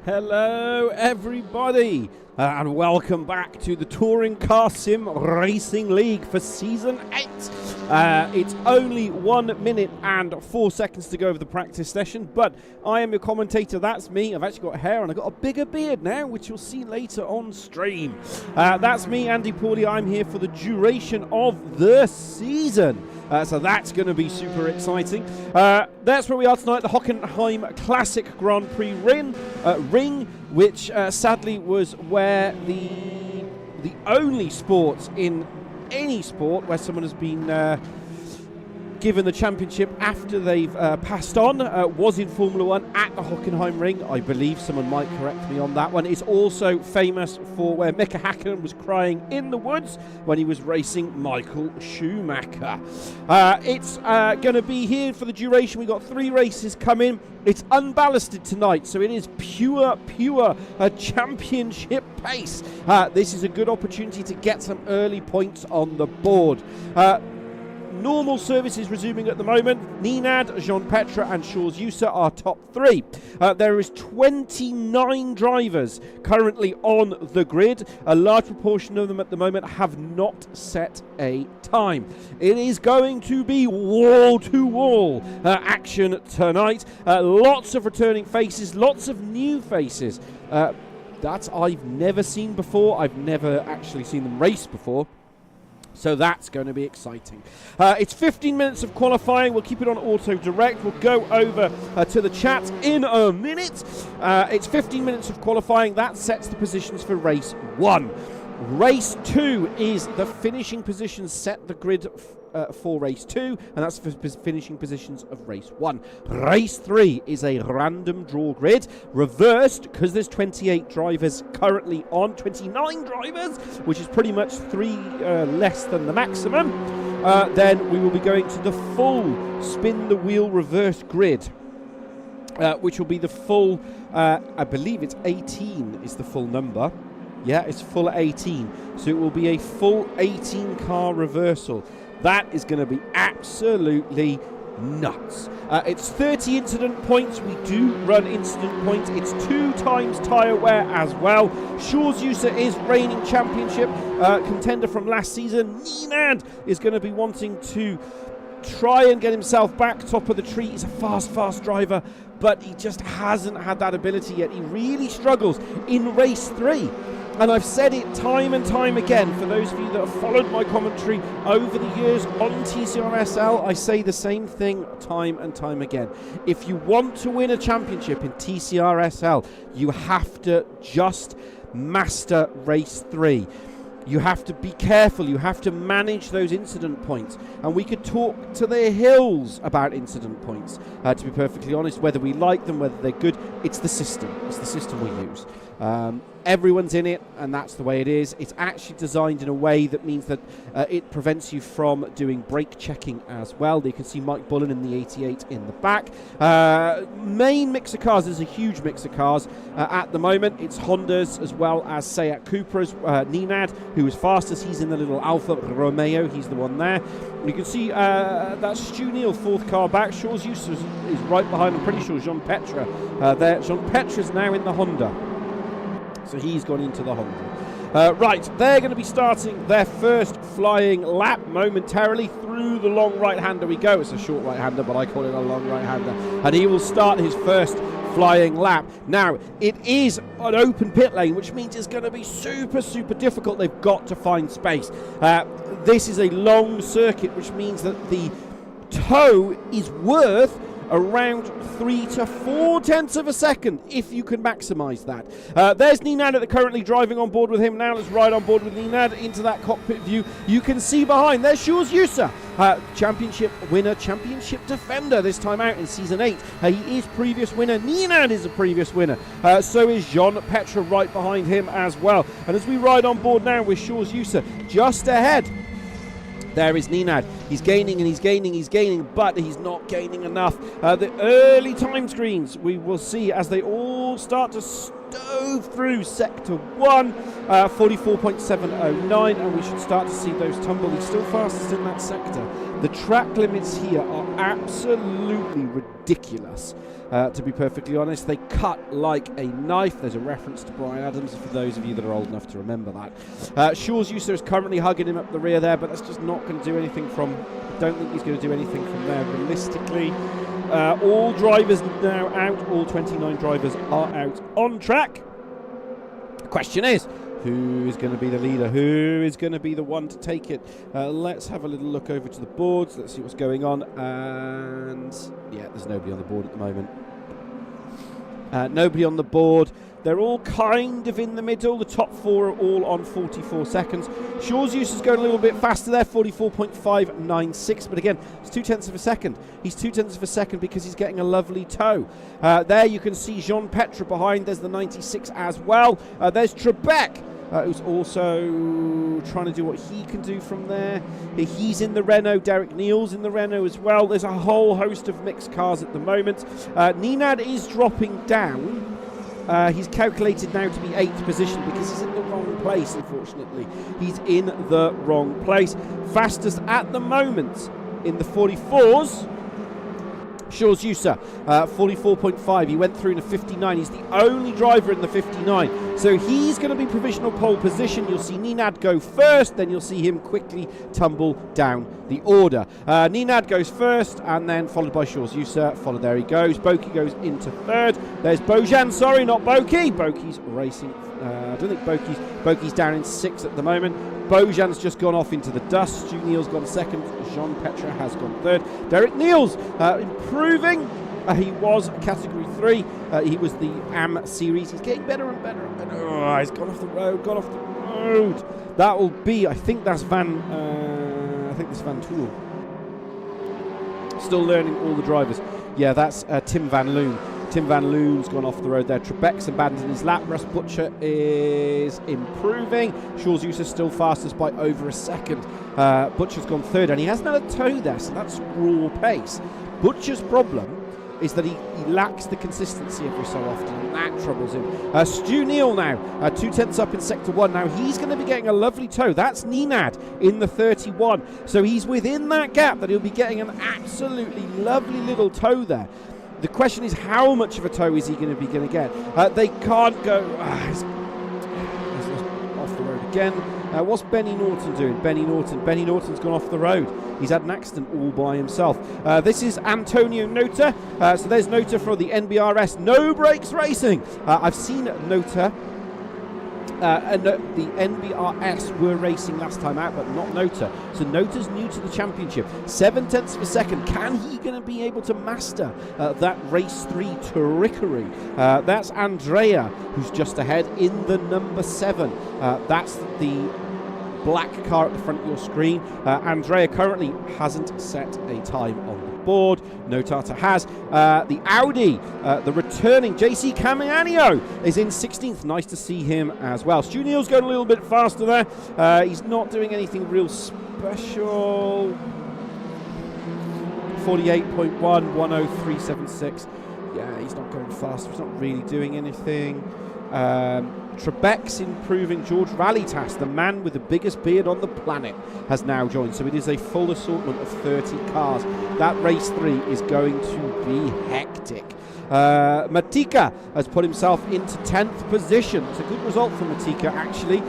Hello everybody and welcome back to the Touring Car Sim Racing League for Season 8. It's only 1 minute and 4 seconds to go over the practice session, but I am your commentator, that's me. I've actually got hair and I've got a bigger beard now, which you'll see later on stream. That's me, Andy Pauly. I'm here for the duration of the season. So that's going to be super exciting. That's where we are tonight, the Hockenheim Classic Grand Prix ring, which sadly was where the only sport in any sport where someone has been given the championship after they've passed on was in Formula 1 at the Hockenheim ring. I believe someone might correct me on that one. It's also famous for where Mika Hakkinen was crying in the woods when he was racing Michael Schumacher. It's going to be here for the duration. We've got 3 races coming. It's unballasted tonight, so it is pure championship pace. This is a good opportunity to get some early points on the board. Normal service is resuming at the moment. Ninad, Jean-Petre and Charles Yusa are top 3. There is 29 drivers currently on the grid. A large proportion of them at the moment have not set a time. It is going to be wall-to-wall action tonight. Lots of returning faces, lots of new faces. That I've never seen before. I've never actually seen them race before. So that's going to be exciting. It's 15 minutes of qualifying. We'll keep it on auto direct. We'll go over to the chat in a minute. It's 15 minutes of qualifying. That sets the positions for race 1. Race 2 is the finishing positions set the grid for race 2, and that's for finishing positions of race 1. Race 3 is a random draw grid, reversed because there's 28 drivers currently on, 29 drivers, which is pretty much 3 less than the maximum. Then we will be going to the full spin the wheel reverse grid, which will be the full, I believe it's 18 is the full number. Yeah, it's full 18. So it will be a full 18 car reversal. That is going to be absolutely nuts. It's 30 incident points. We do run incident points. It's 2 times tyre wear as well. Charles Yusa is reigning championship contender from last season. Ninad is going to be wanting to try and get himself back top of the tree. He's a fast driver, but he just hasn't had that ability yet. He really struggles in race 3. And I've said it time and time again, for those of you that have followed my commentary over the years on Tcsrl, I say the same thing time and time again. If you want to win a championship in Tcsrl, you have to just master race 3. You have to be careful. You have to manage those incident points. And we could talk to the hills about incident points, to be perfectly honest, whether we like them, whether they're good. It's the system. It's the system we use. Everyone's in it, and that's the way it is. It's actually designed in a way that means that it prevents you from doing brake checking as well. You can see Mike Bullen in the 88 in the back. Main mix of cars, there's a huge mix of cars at the moment. It's Hondas as well as Seat Cupras. Ninad, who is fastest, he's in the little Alfa Romeo. He's the one there. You can see that's Stu Neal, 4th car back. Charles Yusa is right behind, I'm pretty sure, Jean-Petre there. Jean-Petre is now in the Honda. So he's gone into the Honda. Right, they're going to be starting their first flying lap momentarily. Through the long right-hander we go. It's a short right-hander, but I call it a long right-hander. And he will start his first flying lap. Now, it is an open pit lane, which means it's going to be super difficult. They've got to find space. This is a long circuit, which means that the toe is worth around 3 to 4 tenths of a second, if you can maximise that. There's Ninad that are currently driving on board with him now. Let's ride on board with Ninad into that cockpit view. You can see behind, there's Charles Yusa, championship winner, championship defender this time out in Season 8. He is previous winner. Ninad is a previous winner. So is Jean-Petre right behind him as well. And as we ride on board now with Charles Yusa just ahead, there is Ninad. He's gaining and he's gaining, but he's not gaining enough. The early time screens we will see as they all start to stove through Sector 1, 44.709, and we should start to see those tumble. He's still fastest in that sector, The track limits here are absolutely ridiculous. To be perfectly honest, they cut like a knife. There's a reference to Brian Adams for those of you that are old enough to remember that. Shaw's User is currently hugging him up the rear there, but that's just not going to do anything from... I don't think he's going to do anything from there realistically. All drivers now out. All 29 drivers are out on track. The question is, who is going to be the leader? Who is going to be the one to take it? Let's have a little look over to the boards. Let's see what's going on. And yeah, there's nobody on the board at the moment. Nobody on the board. They're all kind of in the middle. The top four are all on 44 seconds. Shaw's Use is going a little bit faster there, 44.596. But again, it's 0.2 of a second. He's 0.2 of a second because he's getting a lovely toe. There you can see Jean Petre behind. There's the 96 as well. There's Trebek, who's also trying to do what he can do from there. He's in the Renault. Derek Neal's in the Renault as well. There's a whole host of mixed cars at the moment. Ninad is dropping down. He's calculated now to be 8th position because he's in the wrong place, unfortunately. He's in the wrong place. Fastest at the moment in the 44s, Shaw's User, 44.5. He went through in a 59. He's the only driver in the 59. So he's going to be provisional pole position. You'll see Ninad go first, then you'll see him quickly tumble down the order. Ninad goes first, and then followed by Shaw's User. Followed, there he goes. Boki goes into third. There's Bojan, sorry, not Boki. Boki's racing. I don't think Boki's down in 6th at the moment. Bojan's just gone off into the dust. Stu Neal's gone second. Jean Petre has gone third. Derek Neal's improving. He was category 3. He was the AM series. He's getting better and better and better. Oh, he's gone off the road. That will be, I think that's Van Tool. Still learning all the drivers. Yeah, that's Tim Van Loon. Tim Van Loon's gone off the road there. Trebek's abandoned his lap. Russ Butcher is improving. Shaw's Use is still fastest by over a second. Butcher's gone third, and he has another toe there, so that's raw pace. Butcher's problem is that he lacks the consistency every so often, and that troubles him. Stu Neal now, 0.2 up in Sector 1. Now he's going to be getting a lovely toe. That's Ninad in the 31. So he's within that gap that he'll be getting an absolutely lovely little toe there. The question is, how much of a toe is he going to get? They can't go... he's off the road again. What's Benny Norton doing? Benny Norton's gone off the road. He's had an accident all by himself. This is Antonio Nota. So there's Nota for the NBRS No Brakes Racing. I've seen Nota. And the NBRS were racing last time out, but not Nota. So Nota's new to the championship. 0.7 of a second. Can he going to be able to master that race 3 trickery? That's Andrea, who's just ahead in the number 7. That's the black car at the front of your screen. Andrea currently hasn't set a time on the board. Notata has. The Audi, the returning JC Camiano is in 16th. Nice to see him as well. Stu Neal's going a little bit faster there. He's not doing anything real special. 48.1, 103.76. Yeah, he's not going faster. He's not really doing anything. Trebek's improving. George Rallytas, the man with the biggest beard on the planet, has now joined. So it is a full assortment of 30 cars. That race 3 is going to be hectic. Matika has put himself into 10th position. It's a good result for Matika, actually.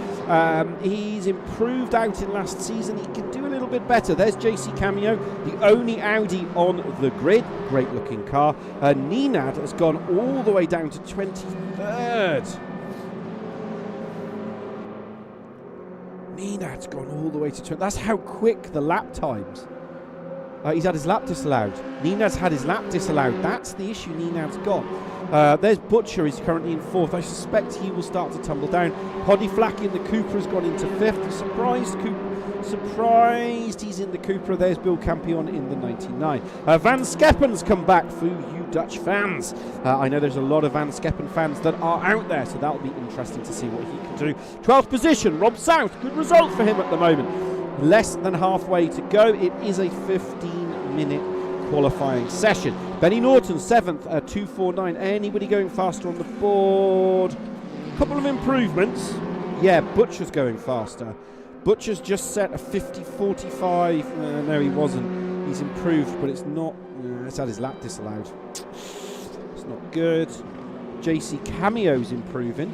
He's improved out in last season. He can do a little bit better. There's JC Cameo, the only Audi on the grid. Great looking car. Ninad has gone all the way down to 23rd. Ninad's gone all the way to 20. That's how quick the lap times. He's had his lap disallowed. Ninad's had his lap disallowed. That's the issue Ninad's got. There's Butcher. He's currently in 4th. I suspect he will start to tumble down. Poddy Flack in the Cooper has gone into 5th. Surprised he's in the Cooper. There's Bill Campion in the 99. Van Skeppen's come back for you Dutch fans. I know there's a lot of Van Skeppen fans that are out there, so that'll be interesting to see what he can do. 12th position, Rob South. Good result for him at the moment. Less than halfway to go. It is a 15-minute qualifying session. Benny Norton, 7th, 2:49. Anybody going faster on the board? Couple of improvements. Yeah, Butcher's going faster. Butcher's just set a 50.45. No, he wasn't. He's improved, but it's not. Let's add his lap disallowed. It's not good. JC Cameo's improving.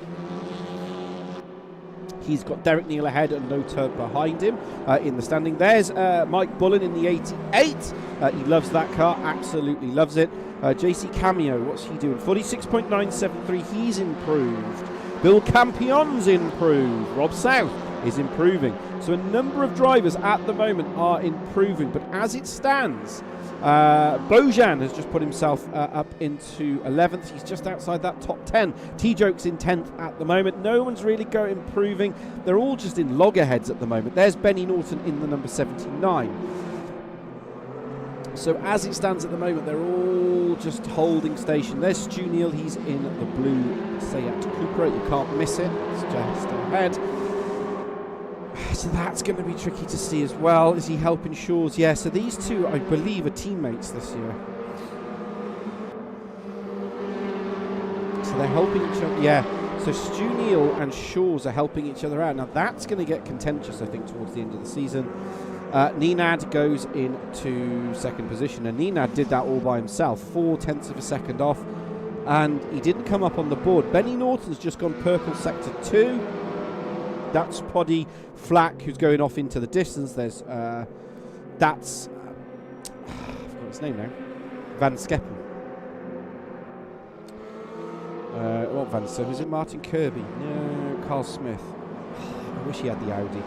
He's got Derek Neal ahead and Nota behind him in the standing. There's Mike Bullen in the 88. He loves that car, absolutely loves it. JC Cameo, what's he doing? 46.973, he's improved. Bill Campion's improved. Rob South is improving. So a number of drivers at the moment are improving, but as it stands, Bojan has just put himself up into 11th. He's just outside that top 10. T-Joke's in 10th at the moment. No one's really improving. They're all just in loggerheads at the moment. There's Benny Norton in the number 79. So as it stands at the moment, they're all just holding station. There's Stu Neal. He's in the blue Seat Cupra. You can't miss it. It's just ahead. So that's going to be tricky to see as well. Is he helping Shaw's? Yeah, so these two, I believe, are teammates this year. So they're helping each other. Yeah, so Stu Neal and Shaw's are helping each other out. Now that's going to get contentious, I think, towards the end of the season. Nenad goes into second position, and Nenad did that all by himself, 0.4 of a second off, and he didn't come up on the board. Benny Norton's just gone purple sector 2. That's Poddy Flack, who's going off into the distance. There's that's I forgot his name now. Van Skeppen. What Van Skeppen? Was it Martin Kirby? No, Carl Smith. I wish he had the Audi.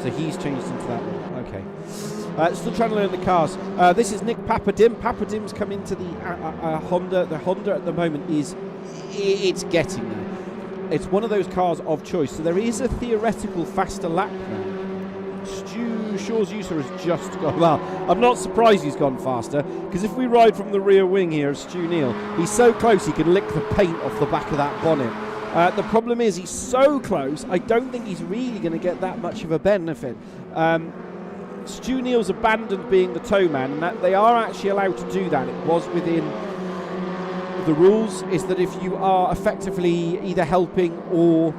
So he's changed into that one. Okay. Still trying to learn the cars. This is Nick Papadim. Papadim's come into the Honda. The Honda at the moment it's getting there. It's one of those cars of choice. So there is a theoretical faster lap now. Shaw's user has just gone. Well, I'm not surprised he's gone faster, because if we ride from the rear wing here of Stu Neal, he's so close he can lick the paint off the back of that bonnet. The problem is he's so close, I don't think he's really going to get that much of a benefit. Stu Neal's abandoned being the tow man, and that they are actually allowed to do that. It was within the rules, is that if you are effectively either helping or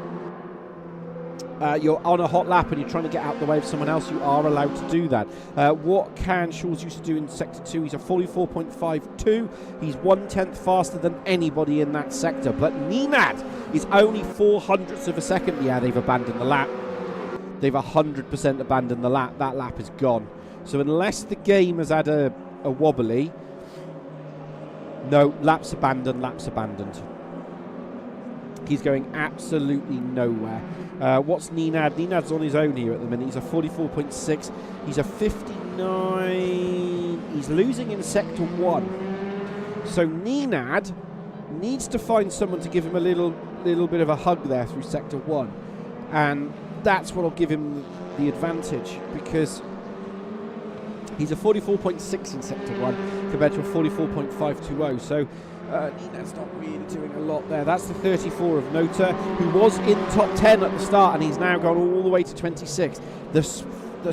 you're on a hot lap and you're trying to get out the way of someone else, you are allowed to do that. What can Shaw's used to do in sector 2? He's a 44.52. He's 1/10 faster than anybody in that sector. But Nenad is only 0.04 of a second. Yeah, they've abandoned the lap. They've 100% abandoned the lap. That lap is gone. So unless the game has had a wobbly, no, laps abandoned. He's going absolutely nowhere. What's Nenad? Nenad's on his own here at the minute. He's a 44.6. He's a 59. He's losing in sector 1. So Nenad needs to find someone to give him a little bit of a hug there through sector 1. And that's what will give him the advantage, because he's a 44.6 in sector 1 compared to a 44.520. So Nenad's not really doing a lot there. That's the 34 of Nota, who was in top 10 at the start, and he's now gone all the way to 26. The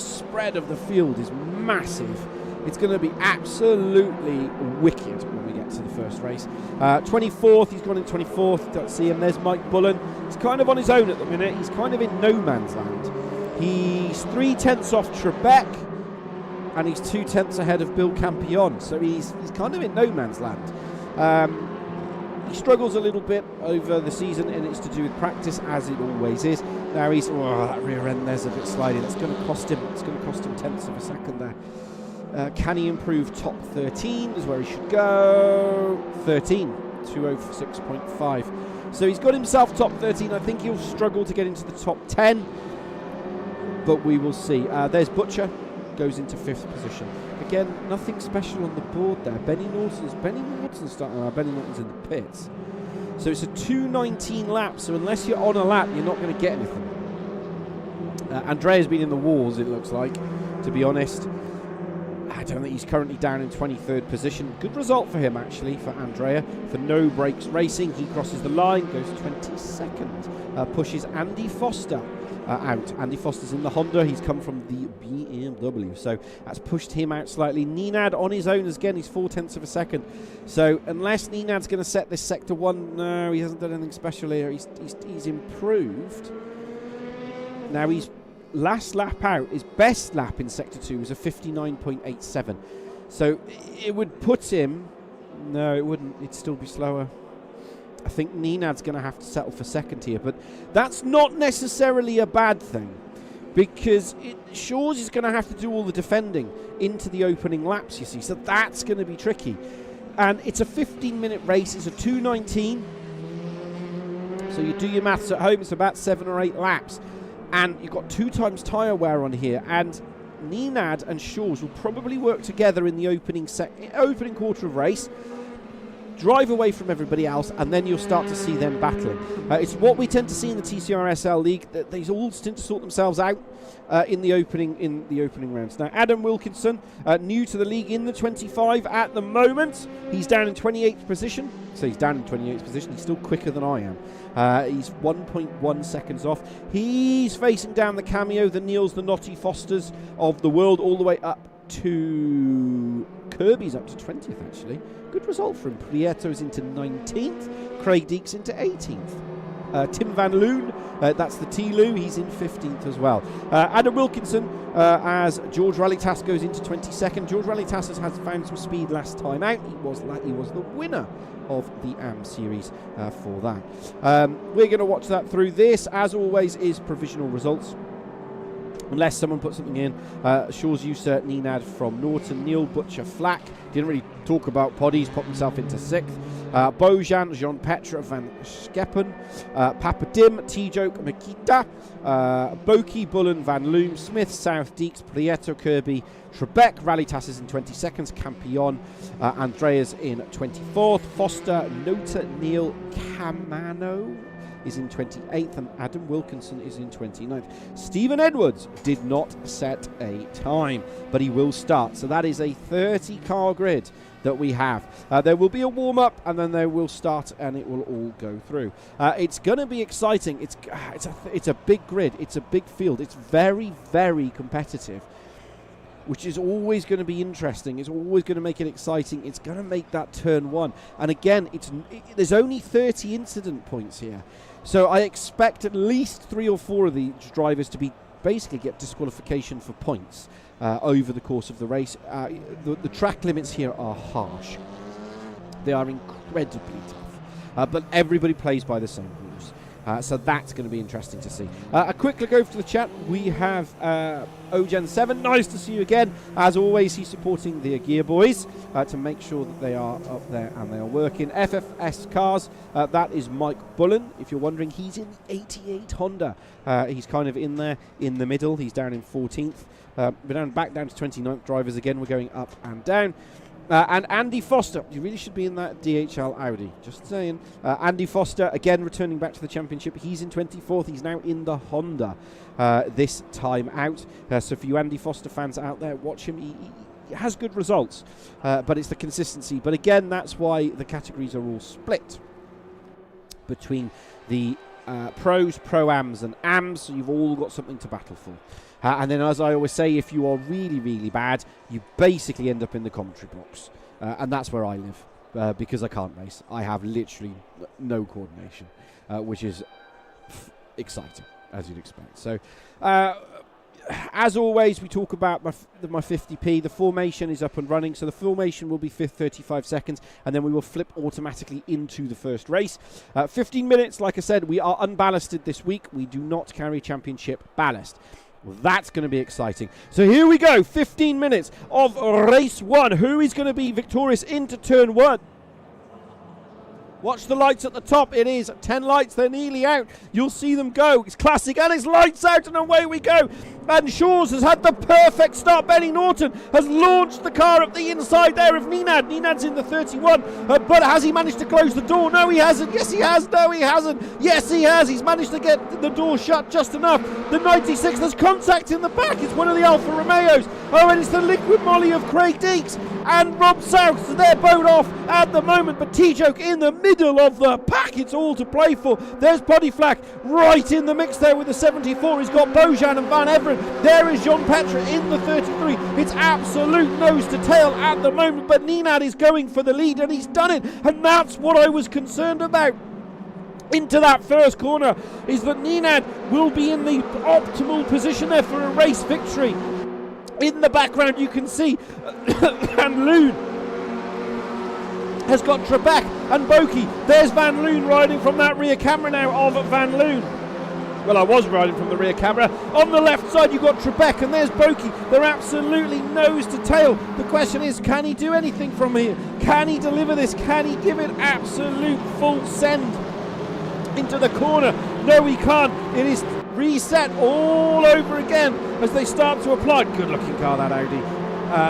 spread of the field is massive. It's going to be absolutely wicked when we get to the first race. 24th, he's gone in 24th. Don't see him. There's Mike Bullen. He's kind of on his own at the minute. He's kind of in no man's land. He's 0.3 off Trebek, and he's 0.2 ahead of Bill Campion. So he's kind of in no man's land. He struggles a little bit over the season, and it's to do with practice, as it always is. Now he's that rear end there's a bit sliding. That's going to cost him. It's going to cost him 0.1 of a second there. Can he improve top 13? Is where he should go. 13, 206.5. So he's got himself top 13. I think he'll struggle to get into the top 10, but we will see. There's Butcher, goes into 5th position. Again, nothing special on the board there. Benny Norton's starting. Benny Norton's in the pits. So it's a 2:19 lap. So unless you're on a lap, you're not going to get anything. Andrea's been in the walls, it looks like, to be honest. I don't think he's currently down in 23rd position. Good result for him, actually, for Andrea. For No Brakes Racing, he crosses the line, goes 22nd, pushes Andy Foster out. Andy Foster's in the Honda. He's come from the BMW, so that's pushed him out slightly. Nenad on his own again. He's 0.4 of a second. So unless Nenad's going to set this sector 1, no, he hasn't done anything special here. He's improved. Now he's last lap out, his best lap in Sector 2 was a 59.87. So it would put him... No, it wouldn't. It'd still be slower. I think Nenad's going to have to settle for second here, but that's not necessarily a bad thing, because Shaw's is going to have to do all the defending into the opening laps, you see, so that's going to be tricky. And it's a 15-minute race. It's a 2:19, so you do your maths at home, it's about 7 or 8 laps, and you've got 2 times tyre wear on here, and Nenad and Shaw's will probably work together in the opening quarter of race, drive away from everybody else, and then you'll start to see them battling. It's what we tend to see in the Tcsrl League, that they all tend to sort themselves out in the opening rounds. Now, Adam Wilkinson, new to the league in the 25 at the moment. He's down in 28th position. So he's down in 28th position. He's still quicker than I am. He's 1.1 seconds off. He's facing down the Cameo, the Neils, the Notty Fosters of the world, all the way up to Kirby's up to 20th, actually. Good result from Prieto's into 19th. Craig Deeks into 18th. Tim Van Loon, that's the T-Loo, he's in 15th as well. Adam Wilkinson, as George Rallytas goes into 22nd. George Rallytas has found some speed last time out. He was the winner of the AM series for that. We're going to watch that through. This, as always, is provisional results, unless someone puts something in. Shaw's User, Nenad from Norton, Neil Butcher Flack. Didn't really talk about Poddies, popped himself into 6th. Bojan, Jean-Petre Van Skeppen, Papa Dim, T-Joke, Makita, Boki, Bullen, Van Loom, Smith, South, Deeks, Prieto, Kirby, Trebek, Rallytas is in 22nd, Campion, Andreas in 24th, Foster, Nota, Neil, Camano is in 28th, and Adam Wilkinson is in 29th. Stephen Edwards did not set a time, but he will start. So that is a 30-car grid that we have. There will be a warm-up, and then they will start, and it will all go through. It's going to be exciting. It's a big grid. It's a big field. It's very, very competitive, which is always going to be interesting. It's always going to make it exciting. It's going to make that turn 1. And again, there's only 30 incident points here. So I expect at least 3 or 4 of these drivers to basically get disqualification for points over the course of the race. The track limits here are harsh. They are incredibly tough. But everybody plays by the same rules. So that's going to be interesting to see. A quick look over to the chat. We have Ogen7. Nice to see you again. As always, he's supporting the Gear Boys to make sure that they are up there and they are working. FFS Cars, that is Mike Bullen. If you're wondering, he's in the 88 Honda. He's kind of in there in the middle. He's down in 14th. We're back down to 29th drivers again. We're going up and down. And Andy Foster, you really should be in that DHL Audi, just saying. Andy Foster, again, returning back to the championship. He's in 24th. He's now in the Honda this time out. So for you Andy Foster fans out there, watch him. He has good results, but it's the consistency. But again, that's why the categories are all split between the pros, pro-ams, and ams. So you've all got something to battle for. And then, as I always say, if you are really, really bad, you basically end up in the commentary box. And that's where I live, because I can't race. I have literally no coordination, which is exciting, as you'd expect. So, as always, we talk about my 50p. The formation is up and running, so the formation will be 35 seconds, and then we will flip automatically into the first race. 15 minutes, like I said, we are unballasted this week. We do not carry championship ballast. Well, that's going to be exciting. So here we go, 15 minutes of race 1. Who is going to be victorious into turn 1? Watch the lights at the top. It is 10 lights. They're nearly out. You'll see them go. It's classic, and it's lights out, and away we go. And Shaw's has had the perfect start. Benny Norton has launched the car up the inside there of Nenad. Nenad's in the 31, but has he managed to close the door? No, he hasn't. Yes, he has. No, he hasn't. Yes, he has. He's managed to get the door shut just enough. The 96, there's contact in the back. It's one of the Alfa Romeos. Oh, and it's the Liquid Molly of Craig Deeks and Rob South. So they're both off at the moment, but T-Joke in the middle of the pack. It's all to play for. There's Poddy Flack right in the mix there with the 74. He's got Bojan and Van Everen. There is Jean-Petre in the 33. It's absolute nose to tail at the moment, but Nenad is going for the lead, and he's done it, and that's what I was concerned about. into that first corner is that Nenad will be in the optimal position there for a race victory. In the background you can see Van Loon has got Trebek and Boki. There's Van Loon riding from that rear camera now of Van Loon. Well, I was riding from the rear camera. On the left side you've got Trebek and there's Boki. They're absolutely nose to tail. The question is, can he do anything from here? Can he deliver this? Can he give it absolute full send into the corner? No, he can't. It is reset all over again as they start to apply. Good looking car, that Audi.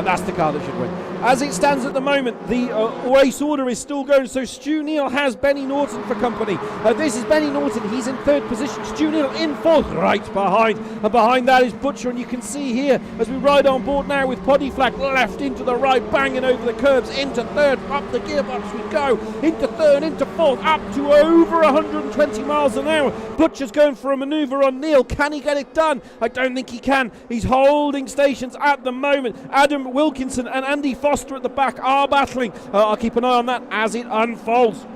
That's the car that should win. As it stands at the moment, the race order is still going. So Stu Neal has Benny Norton for company. This is Benny Norton. He's in third position. Stu Neal in fourth, right behind. And behind that is Butcher. And you can see here as we ride on board now with Poddy Flag left into the right, banging over the curbs into third. Up the gearbox we go. Into third, into fourth, up to over 120 miles an hour. Butcher's going for a manoeuvre on Neal. Can he get it done? I don't think he can. He's holding stations at the moment. Adam Wilkinson and Andy Foster at the back are battling. I'll keep an eye on that as it unfolds.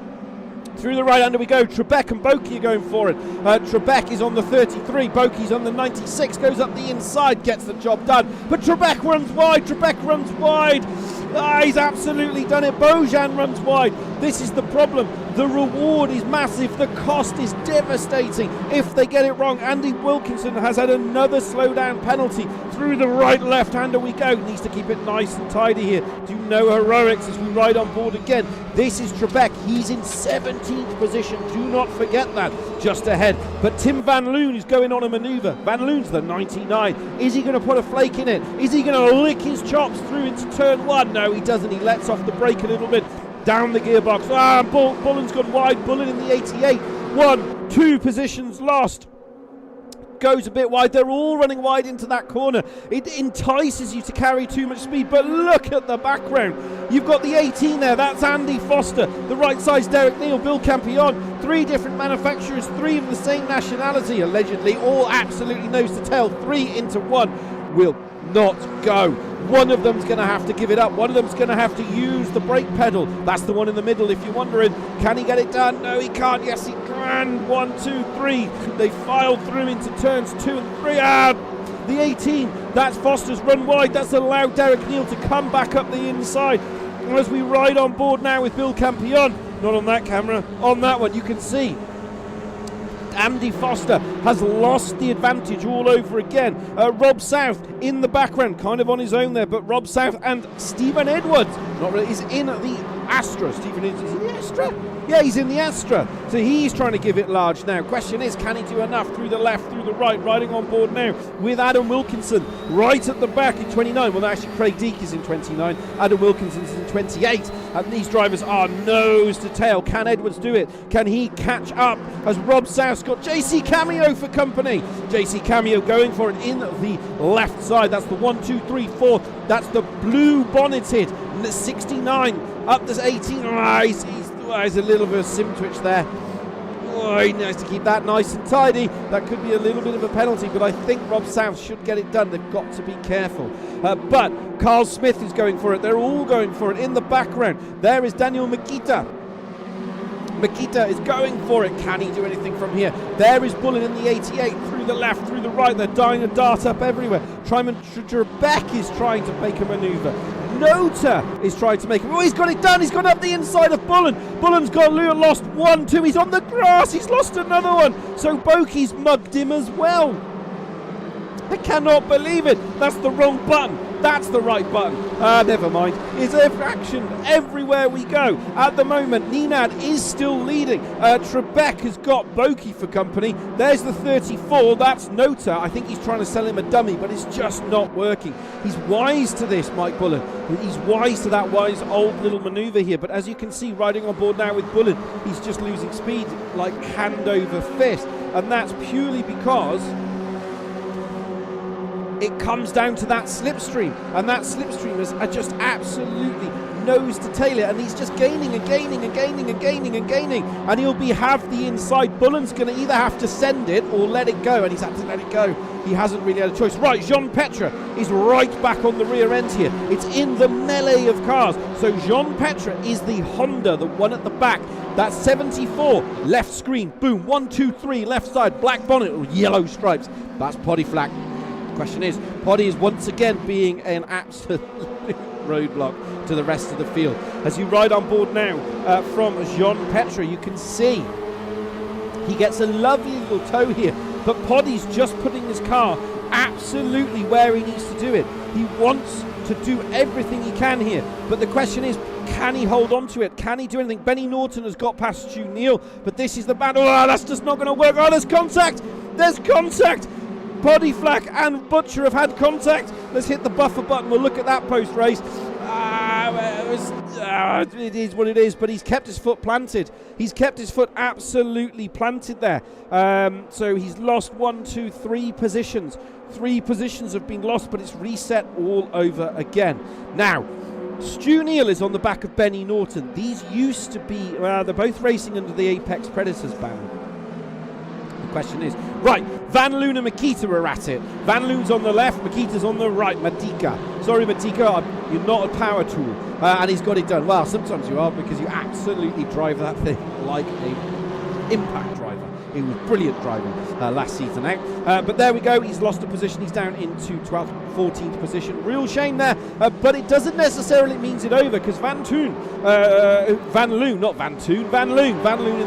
Through the right hander we go. Trebek and Boki are going for it. Trebek is on the 33. Boki's on the 96. Goes up the inside. Gets the job done. But Trebek runs wide. Trebek runs wide. He's absolutely done it. Bojan runs wide. This is the problem. The reward is massive. The cost is devastating if they get it wrong. Andy Wilkinson has had another slowdown penalty. Through the right left hander we go. Needs to keep it nice and tidy here. Do no heroics as we ride on board again. This is Trebek. He's in 17th position. Do not forget that. Just ahead. But Tim Van Loon is going on a manoeuvre. Van Loon's the 99. Is he going to put a flake in it? Is he going to lick his chops through into turn one? No, he doesn't. He lets off the brake a little bit. Down the gearbox. Bullen's gone wide. Bullen in the 88. 1, 2 positions lost. Goes a bit wide. They're all running wide into that corner. It entices you to carry too much speed, but look at the background. You've got the 18 there. That's Andy Foster. The right side's Derek Neal, Bill Campion. 3 different manufacturers, 3 of the same nationality, allegedly, all absolutely nose to tail. 3 into 1 will not go. One of them's going to have to give it up. One of them's going to have to use the brake pedal. That's the one in the middle. If you're wondering, can he get it done? No, he can't. Yes, he can. 1, 2, 3. They file through into turns 2 and 3. The 18, that's Foster's run wide. That's allowed Derek Neal to come back up the inside. And as we ride on board now with Bill Campion, not on that camera, on that one, you can see Andy Foster has lost the advantage all over again. Rob South in the background, kind of on his own there, but Rob South and Stephen Edwards, not really, is in the Astra. Stephen Edwards is in the Astra? Yeah, he's in the Astra. So he's trying to give it large now. Question is, can he do enough through the left, through the right, riding on board now with Adam Wilkinson right at the back in 29. Well, actually, Craig Deek is in 29. Adam Wilkinson's in 28. And these drivers are nose to tail. Can Edwards do it? Can he catch up? As Rob South's got JC Cameo for company. JC Cameo going for it in the left side. That's the 1, 2, 3, 4. That's the blue bonneted 69 up to 18. He's a little bit of sim twitch there. Oh, he needs to keep that nice and tidy. That could be a little bit of a penalty, but I think Rob South should get it done. They've got to be careful. But Carl Smith is going for it. They're all going for it. In the background, there is Daniel Makita. Makita is going for it. Can he do anything from here? There is Bullen in the 88. Through the left, through the right. They're dying a dart up everywhere. Trebek is trying to make a manoeuvre. Nota is trying to make it. Oh, he's got it done. He's gone up the inside of Bullen. Bullen's got lost 1, 2. He's on the grass. He's lost another one. So Boki's mugged him as well. I cannot believe it. That's the wrong button. That's the right button. Never mind. It's action everywhere we go. At the moment, Nenad is still leading. Trebek has got Boki for company. There's the 34. That's Nota. I think he's trying to sell him a dummy, but it's just not working. He's wise to this, Mike Bullen. He's wise to that wise old little manoeuvre here. But as you can see, riding on board now with Bullen, he's just losing speed like hand over fist. And that's purely because it comes down to that slipstream, and that slipstream is just absolutely nose to tail it, and he's just gaining and gaining and gaining and gaining and gaining, and he'll have the inside. Bullen's going to either have to send it or let it go, and he's had to let it go. he hasn't really had a choice. Right, Jean Petre is right back on the rear end here. It's in the melee of cars. So Jean Petre is the Honda, the one at the back. That's 74, left screen, boom, 1, 2, 3, left side, black bonnet, yellow stripes. That's Poddy Flack. Question is, Poddy is once again being an absolute roadblock to the rest of the field. As you ride on board now from Jean Petre, you can see he gets a lovely little tow here, but Poddy's just putting his car absolutely where he needs to do it. He wants to do everything he can here, but the question is, can he hold on to it? Can he do anything? Benny Norton has got past Stu Neal, but this is the battle. Oh, that's just not going to work. Oh, there's contact. There's contact. Poddy Flack and Butcher have had contact. Let's hit the buffer button. We'll look at that post-race. It is what it is, but he's kept his foot planted. He's kept his foot absolutely planted there. So he's lost 1, 2, 3 positions. 3 positions have been lost, but it's reset all over again. Now, Stu Neal is on the back of Benny Norton. These used to be, they're both racing under the Apex Predators banner. The question is, right, Van Loon and Makita are at it. Van Loon's on the left, Makita's on the right. Sorry, Matika, you're not a power tool. And he's got it done. Well, sometimes you are, because you absolutely drive that thing like a impact driver. He was brilliant driving last season out. But there we go, he's lost a position. He's down into 12th, 14th position. Real shame there, but it doesn't necessarily mean it's over, because Van Loon in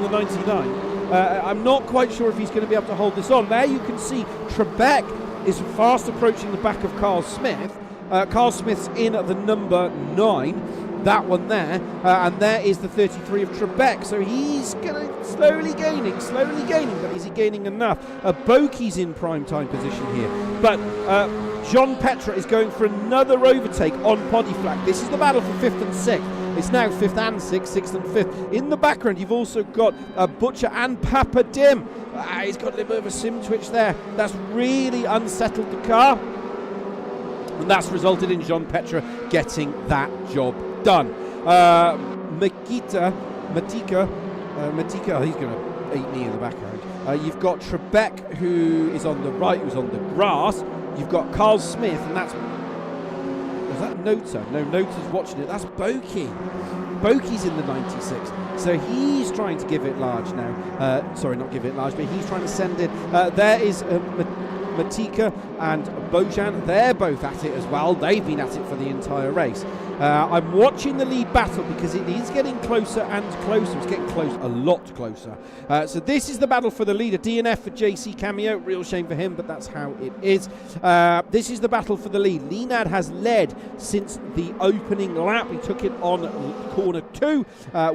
the 99. I'm not quite sure if he's going to be able to hold this on. There you can see Trebek is fast approaching the back of Carl Smith. Carl Smith's in at the number 9, that one there, and there is the 33 of Trebek. So he's going to slowly gaining, but is he gaining enough? Boki's in prime time position here, but Jean Petre is going for another overtake on Poddy Flack. This is the battle for 5th and 6th. It's now 5th and 6th, 6th and 5th. In the background, you've also got Butcher and Papa Dim. He's got a little bit of a sim twitch there. That's really unsettled the car. And that's resulted in Jean Petre getting that job done. Matika, he's going to eat me in the background. You've got Trebek, who is on the right, who's on the grass. You've got Carl Smith, and that's... Was that Nota? No, Nota's watching it. That's Boki. Boki's in the 96. So he's trying to give it large now. Sorry, not give it large, but he's trying to send it. There is Matika and Bojan. They're both at it as well. They've been at it for the entire race. I'm watching the lead battle because it is getting closer and closer. It's getting close, a lot closer. So this is the battle for the leader. DNF for JC Cameo. Real shame for him, but that's how it is. This is the battle for the lead. Linad has led since the opening lap. He took it on corner 2,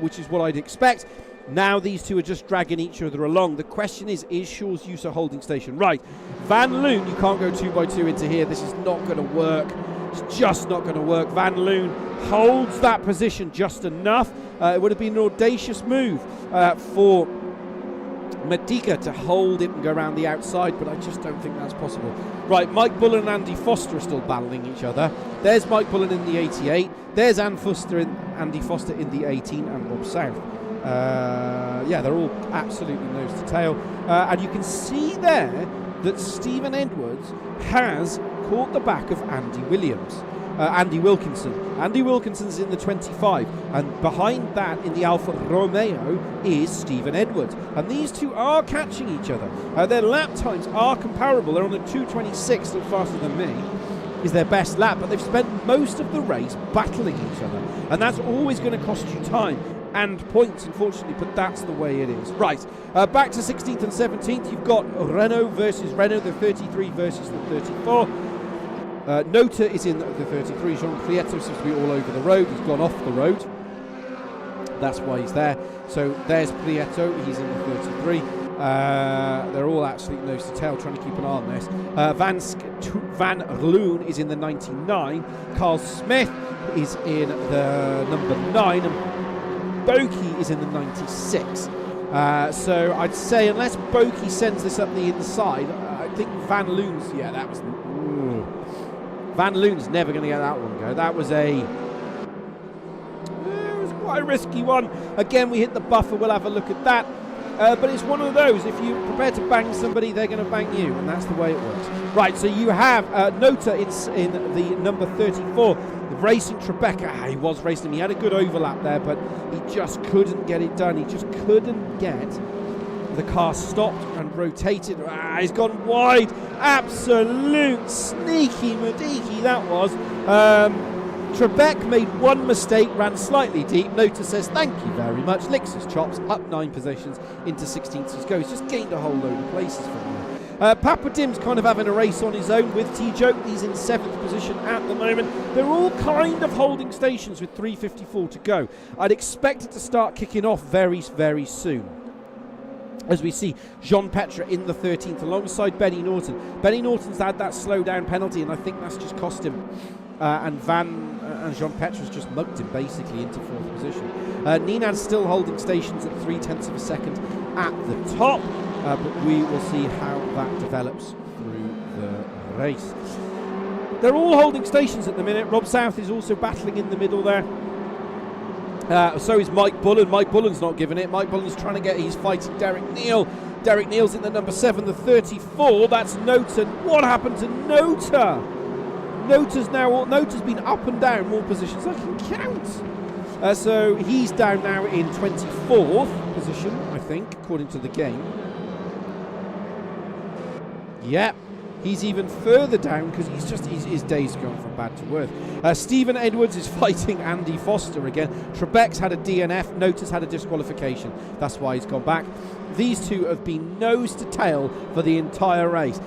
which is what I'd expect. Now these two are just dragging each other along. The question is Shaw's User holding station? Right, Van Loon, you can't go 2x2 into here. This is not going to work. It's just not going to work. Van Loon holds that position just enough. It would have been an audacious move for Matika to hold it and go around the outside, but I just don't think that's possible. Right, Mike Bullen and Andy Foster are still battling each other. There's Mike Bullen in the 88. There's Andy Foster in the 18, and Rob South. Yeah, they're all absolutely nose to tail. And you can see there that Stephen Edwards has caught the back of Andy Wilkinson. Andy Wilkinson's in the 25, and behind that in the Alfa Romeo is Stephen Edwards. And these two are catching each other. Their lap times are comparable. They're on a 2:26, still faster than me. Is their best lap, but they've spent most of the race battling each other, and that's always going to cost you time and points, unfortunately, but that's the way it is. Right, back to 16th and 17th, you've got Renault versus Renault, the 33 versus the 34. Nota is in the 33. Jean Prieto seems to be all over the road. He's gone off the road. That's why he's there. So there's Prieto. He's in the 33. They're all absolutely nose to tail, trying to keep an eye on this. Van Loon is in the 99. Carl Smith is in the number 9. And Boki is in the 96. So I'd say unless Boki sends this up the inside, I think Van Loon's... Yeah, that was... Van Loon's never going to get that one go. That was it was quite a risky one. Again, we hit the buffer. We'll have a look at that. But it's one of those. If you're prepared to bang somebody, they're going to bang you. And that's the way it works. Right, so you have Nota in the number 34, racing Tribeca. He was racing him. He had a good overlap there, but he just couldn't get it done. He just couldn't get the car stopped and rotated. He's gone wide. Absolute sneaky Madiki that was. Trebek made one mistake, ran slightly deep. Nota says thank you very much, licks his chops, up 9 positions into 16th to go. He's just gained a whole load of places from there. Papa Dim's kind of having a race on his own with T-Joke. He's in 7th position at the moment. They're all kind of holding stations with 3:54 to go. I'd expect it to start kicking off very, very soon, as we see Jean Petre in the 13th alongside Benny Norton. Benny Norton's had that slow down penalty, and I think that's just cost him. And Jean Petre's just mugged him basically into 4th position. Ninad's still holding stations at 0.3 of a second at the top, but we will see how that develops through the race. They're all holding stations at the minute. Rob South is also battling in the middle there. So is Mike Bullen. Mike Bullen's not giving it. Mike Bullen's trying to get, he's fighting Derek Neal. Derek Neal's in the number 7, the 34. That's Nota. What happened to Nota? Nota's been up and down more positions I can count. So he's down now in 24th position, I think, according to the game. Yep. He's even further down because his day's gone from bad to worse. Stephen Edwards is fighting Andy Foster again. Trebek's had a DNF. Nota's had a disqualification. That's why he's gone back. These two have been nose to tail for the entire race.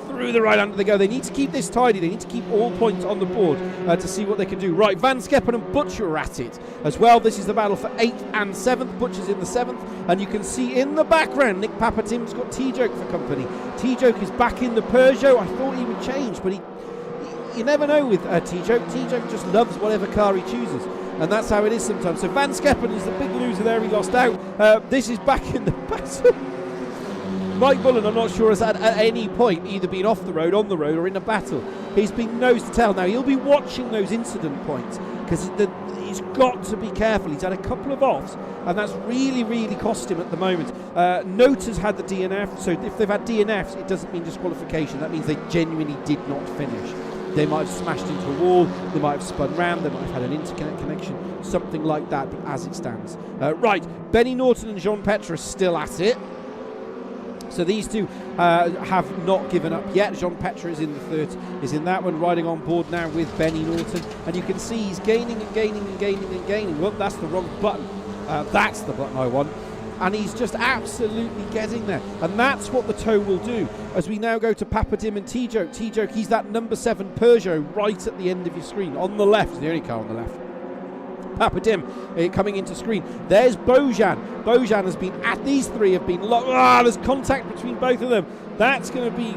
Through the right under they go. They need to keep this tidy. They need to keep all points on the board to see what they can do. Right, Van Skeppen and Butcher are at it as well. This is the battle for 8th and 7th. Butcher's in the 7th. And you can see in the background, Nick Papatim's got T-Joke for company. T-Joke is back in the Peugeot. I thought he would change, but you never know with T-Joke. T-Joke just loves whatever car he chooses. And that's how it is sometimes. So Van Skeppen is the big loser there. He lost out. This is back in the battle. Mike Bullen, I'm not sure, has at any point either been off the road, on the road, or in a battle. He's been nose to tail. Now, he'll be watching those incident points because he's got to be careful. He's had a couple of offs, and that's really, really cost him at the moment. Nota's had the DNF, so if they've had DNFs, it doesn't mean disqualification. That means they genuinely did not finish. They might have smashed into a wall, they might have spun round, they might have had an interconnect connection, something like that, but as it stands. Right, Benny Norton and Jean Petre are still at it. So these two have not given up yet. Jean Petre is in the third, is in that one, riding on board now with Benny Norton. And you can see he's gaining and gaining and gaining and gaining. Well, that's the wrong button. That's the button I want. And he's just absolutely getting there. And that's what the tow will do. As we now go to Papadim and T-Joke. T-Joke, he's that number 7 Peugeot right at the end of your screen. On the left, the only car on the left. Papadim coming into screen. There's Bojan. Bojan has been at, these three have been locked. There's contact between both of them. That's going to be,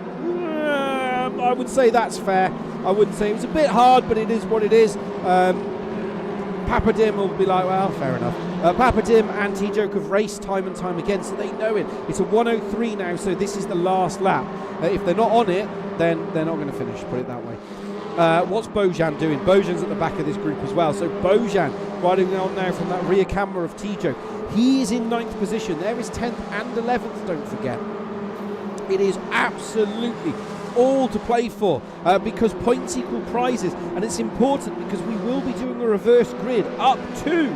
I would say that's fair. I wouldn't say it was a bit hard, but it is what it is. Papadim will be like, well, fair enough. Papadim and T-Joke have raced time and time again, so they know it. It's a 1:03 now, so this is the last lap. If they're not on it, then they're not going to finish, put it that way. What's Bojan doing? Bojan's at the back of this group as well. So Bojan riding on now from that rear camera of T-Joke. He is in 9th position. There is 10th and 11th, don't forget. It is absolutely all to play for because points equal prizes, and it's important because we will be doing a reverse grid up to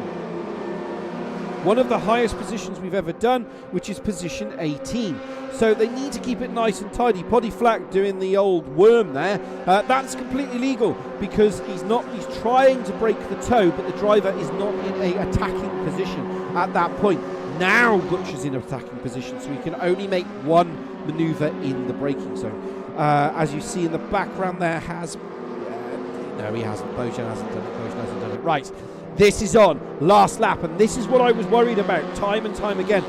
one of the highest positions we've ever done, which is position 18. So they need to keep it nice and tidy. Poddy Flack doing the old worm there. That's completely legal because he's trying to break the toe, but the driver is not in a attacking position at that point. Now Butcher's in attacking position, so he can only make one manoeuvre in the braking zone. As you see in the background there has... no, he hasn't. Bojan hasn't done it. Bojan hasn't done it. Right. This is on. Last lap. And this is what I was worried about time and time again.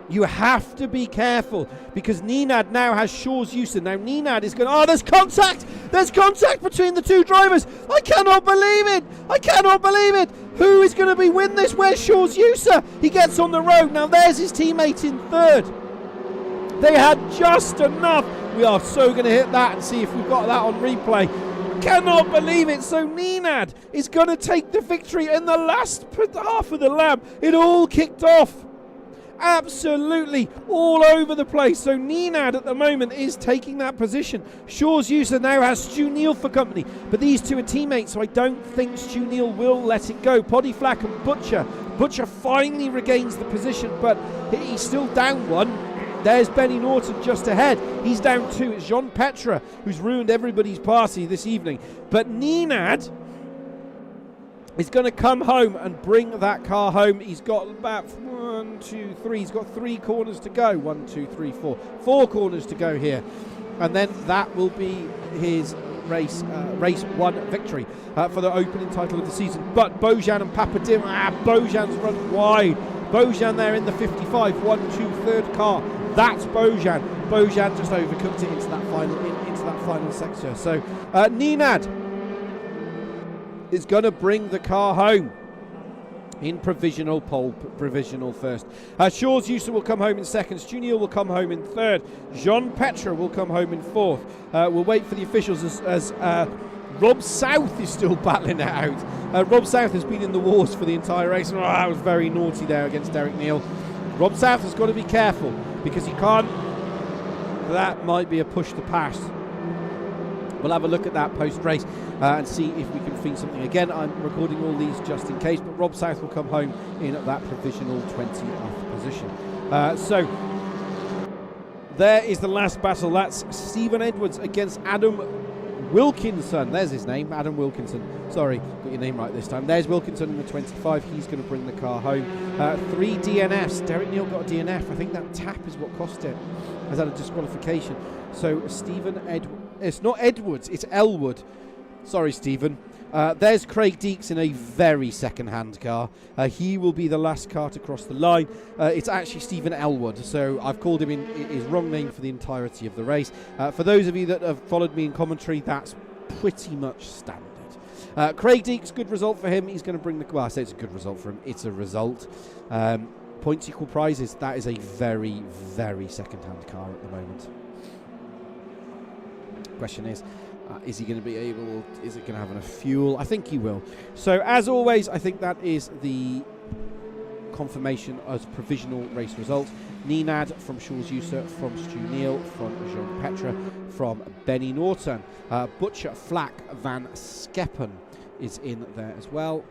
You have to be careful because Ninad now has Shaw's Yusa. Now Ninad is going, there's contact! There's contact between the two drivers! I cannot believe it! I cannot believe it! Who is going to win this? Where's Shaw's Yusa? He gets on the road. Now there's his teammate in 3rd. They had just enough. We are so going to hit that and see if we've got that on replay. Cannot believe it. So Ninad is going to take the victory in the last half of the lap. It all kicked off absolutely all over the place. So Nenad at the moment is taking that position. Shaw's user now has Stu Neal for company, but these two are teammates, so I don't think Stu Neal will let it go. Poddyflack and Butcher. Butcher finally regains the position, but he's still down one. There's Benny Norton just ahead. He's down two. It's Jean Petra who's ruined everybody's party this evening. But Nenad is going to come home and bring that car home. He's got about 1, 2, 3. He's got 3 corners to go. 1, 2, 3, 4. 4 corners to go here. And then that will be his race 1 victory for the opening title of the season. But Bojan and Papadim, Bojan's run wide. Bojan there in the 55, 1, 2, third car. That's Bojan. Bojan just overcooked it into that final sector. So Nenad is going to bring the car home in provisional first. Shaw's user will come home in second. Stu Neal will come home in third. Jean Petra will come home in fourth. We'll wait for the officials as Rob South is still battling it out. Rob South has been in the wars for the entire race. That was very naughty there against Derek Neal. Rob South has got to be careful because he can't. That might be a push to pass. We'll have a look at that post-race and see if we can find something. Again, I'm recording all these just in case, but Rob South will come home in at that provisional 20th position. So there is the last battle. That's Stephen Edwards against Adam Wilkinson. There's his name, Adam Wilkinson. Sorry, got your name right this time. There's Wilkinson in the 25. He's going to bring the car home. 3 DNFs. Derek Neal got a DNF. I think that tap is what cost it. Has had a disqualification. So Stephen Edwards. It's not Edwards, it's Elwood. Sorry, Stephen. There's Craig Deeks in a very second-hand car. He will be the last car to cross the line. It's actually Stephen Elwood, so I've called him in his wrong name for the entirety of the race. For those of you that have followed me in commentary, that's pretty much standard. Craig Deeks, good result for him. He's going to bring the... Well, I say it's a good result for him. It's a result. Points equal prizes. That is a very, very second-hand car at the moment. Question is he going to be able, is it going to have enough fuel? I think he will. So as always, I think that is the confirmation as provisional race results. Nenad from Shaw's user, from Stu Neal, from Jean Petra, from Benny Norton. Butcher, Flack, Van Skeppen is in there as well.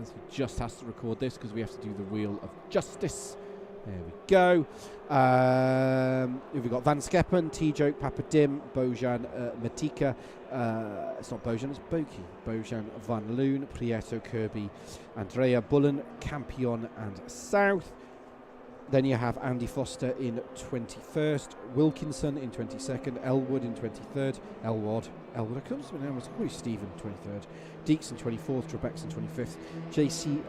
As he just has to record this because we have to do the Wheel of Justice. There we go. We've got Van Skeppen, T-Joke, Papadim, Bojan, Matika. It's not Bojan, it's Boki. Bojan, Van Loon, Prieto, Kirby, Andrea, Bullen, Campion, and South. Then you have Andy Foster in 21st, Wilkinson in 22nd, Elwood in 23rd, Elwood, I couldn't remember, Stephen 23rd, Deeks in 24th, Trebek's in 25th, JC,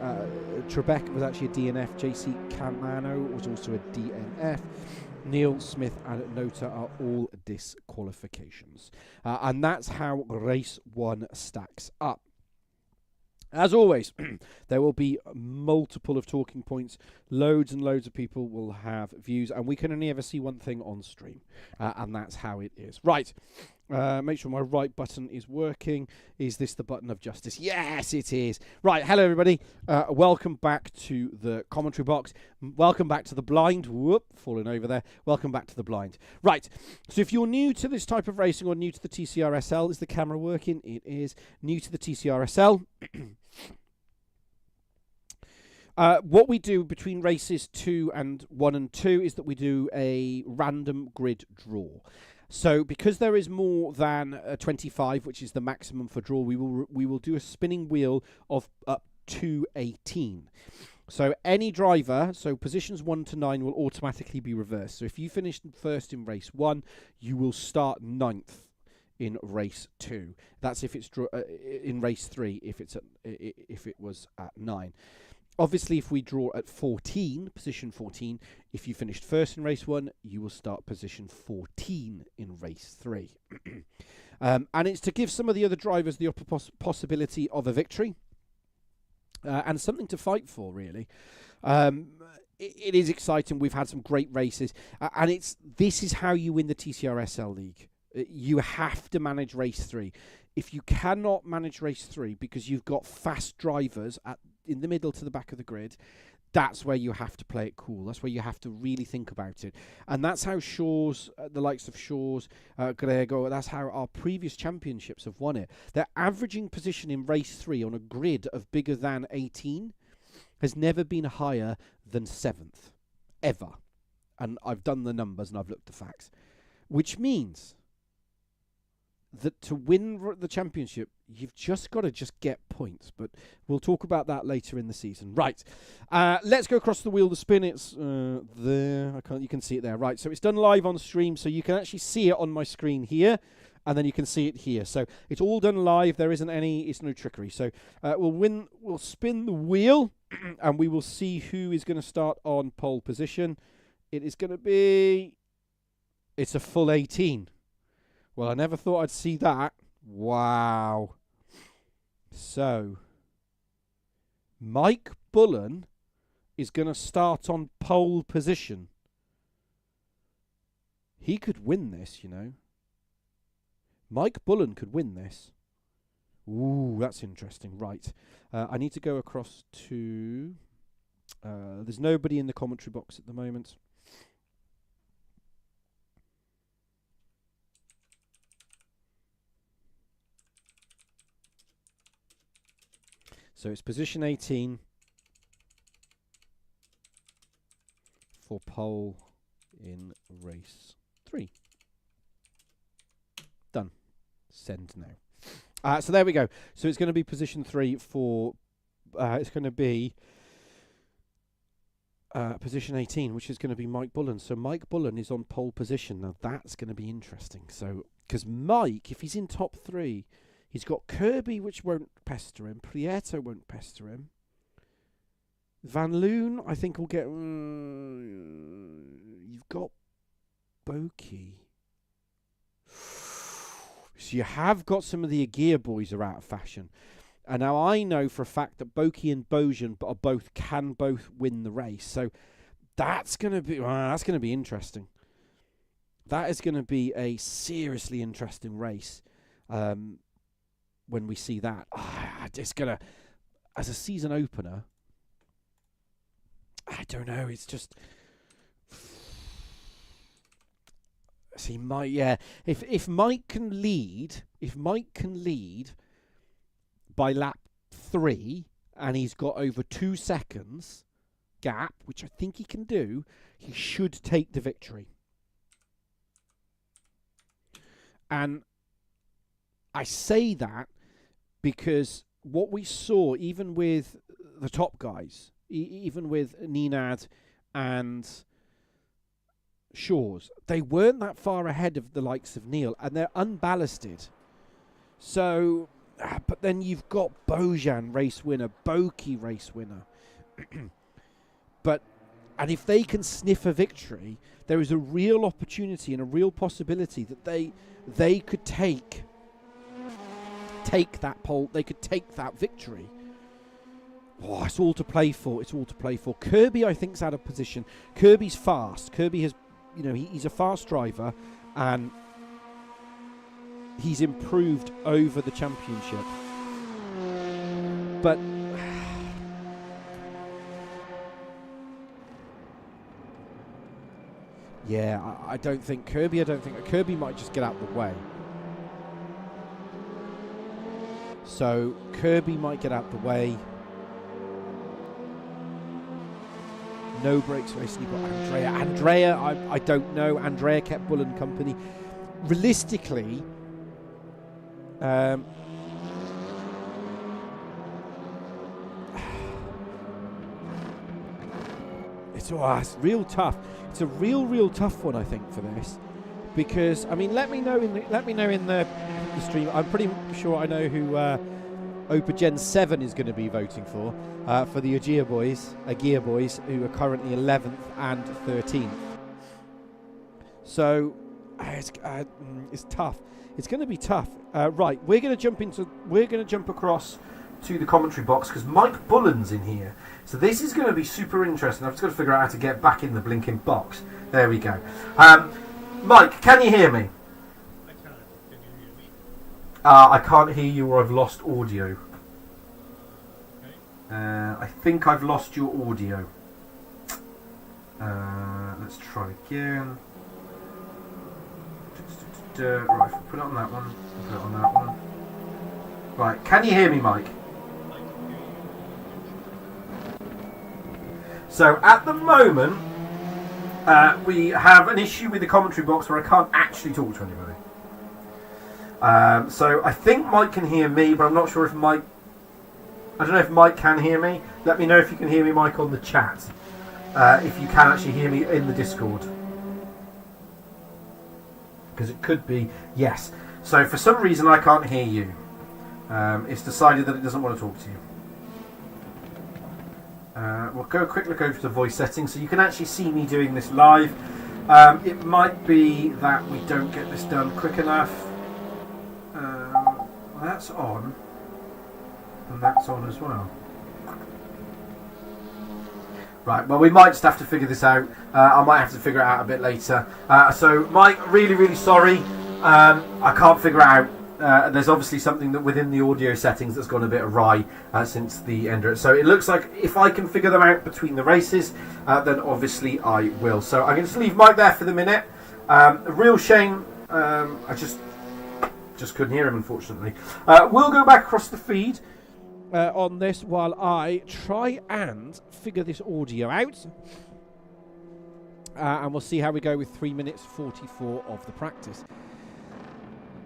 Trebek was actually a DNF, JC Camano was also a DNF, Neil, Smith and Nota are all disqualifications. And that's how race 1 stacks up. As always, there will be multiple of talking points. Loads and loads of people will have views, and we can only ever see one thing on stream, and that's how it is. Right, make sure my right button is working. Is this the button of justice? Yes, it is. Right, hello everybody. Welcome back to the commentary box. Welcome back to the blind. Whoop, falling over there. Welcome back to the blind. Right, so if you're new to this type of racing or new to the TCRSL, is the camera working? It is. New to the TCRSL. What we do between races 1 and 2 is that we do a random grid draw. So because there is more than 25, which is the maximum for draw, we will do a spinning wheel of up to 18. So any driver, so positions 1 to 9 will automatically be reversed. So if you finish first in race 1, you will start 9th in race 2. That's if it's in race 3 if it was at 9. Obviously, if we draw at 14, position 14, if you finished first in race 1, you will start position 14 in race 3. And it's to give some of the other drivers the possibility of a victory and something to fight for, really. It is exciting. We've had some great races. And this is how you win the TCRSL League. You have to manage race 3. If you cannot manage race 3 because you've got fast drivers in the middle to the back of the grid, that's where you have to play it cool. That's where you have to really think about it. And that's how Shaw's, the likes of Shaw's, Grego, that's how our previous championships have won it. Their averaging position in race 3 on a grid of bigger than 18 has never been higher than 7th, ever. And I've done the numbers and I've looked at the facts. Which means that to win the championship, you've just got to get points. But we'll talk about that later in the season. Right. Let's go across the wheel to spin. It's there. You can see it there. Right. So it's done live on stream. So you can actually see it on my screen here. And then you can see it here. So it's all done live. There isn't it's no trickery. So we'll spin the wheel and we will see who is going to start on pole position. It is going to be... It's a full 18. Well, I never thought I'd see that. Wow. So, Mike Bullen is going to start on pole position. He could win this, you know. Mike Bullen could win this. Ooh, that's interesting. Right. I need to go across to... there's nobody in the commentary box at the moment. So it's position 18 for pole in race 3. Done. Send now. So there we go. So it's going to be position 3 for... it's going to be position 18, which is going to be Mike Bullen. So Mike Bullen is on pole position. Now that's going to be interesting. So, because Mike, if he's in top 3... He's got Kirby, which won't pester him. Prieto won't pester him. Van Loon, I think, will get... you've got Boki. So you have got some of the Agia boys are out of fashion. And now I know for a fact that Boki and Bojan can both win the race. So that's going to be interesting. That is going to be a seriously interesting race. When we see that, it's gonna, as a season opener, I don't know. It's just, see, Mike. Yeah, if Mike can lead, by lap 3, and he's got over 2 seconds gap, which I think he can do, he should take the victory. And I say that because what we saw, even with the top guys, even with Nenad and Shaw's, they weren't that far ahead of the likes of Neil, and they're unballasted. So, but then you've got Bojan, race winner, Boki, race winner. And if they can sniff a victory, there is a real opportunity and a real possibility that they could take that pole. They could take that victory. Oh, it's all to play for. Kirby, I think, is out of position. Kirby's fast. Kirby has, he's a fast driver, and he's improved over the championship. But yeah, I don't think Kirby might just get out of the way. So Kirby might get out of the way. No brakes racing. You've got Andrea. I don't know. Andrea kept Bullen company. Realistically, it's real tough. It's a real tough one, I think, for this, because let me know in the stream. I'm pretty sure I know who Opa Gen 7 is going to be voting for the Agia boys, who are currently 11th and 13th. So it's tough. It's going to be tough. Right, we're going to jump across to the commentary box because Mike Bullen's in here. So this is going to be super interesting. I've just got to figure out how to get back in the blinking box. There we go. Mike, can you hear me? I can. Can you hear me? I can't hear you, or I've lost audio. Okay. I think I've lost your audio. Let's try again. Right, if we put it on that one, put it on that one. Right, can you hear me, Mike? So at the moment, we have an issue with the commentary box where I can't actually talk to anybody. So I think Mike can hear me, but I'm not sure if Mike... I don't know if Mike can hear me. Let me know if you can hear me, Mike, on the chat. If you can actually hear me in the Discord. Because it could be yes. So for some reason I can't hear you. It's decided that it doesn't want to talk to you. We'll go a quick look over to voice settings so you can actually see me doing this live. It might be that we don't get this done quick enough. That's on. And that's on as well. Right, well, we might just have to figure this out. I might have to figure it out a bit later. So, Mike, really, really sorry. I can't figure it out. There's obviously something that within the audio settings that's gone a bit awry since the end. So it looks like if I can figure them out between the races, then obviously I will. So I'm going to just leave Mike there for the minute. A real shame. I just couldn't hear him, unfortunately. We'll go back across the feed on this while I try and figure this audio out. And we'll see how we go with 3 minutes 44 of the practice.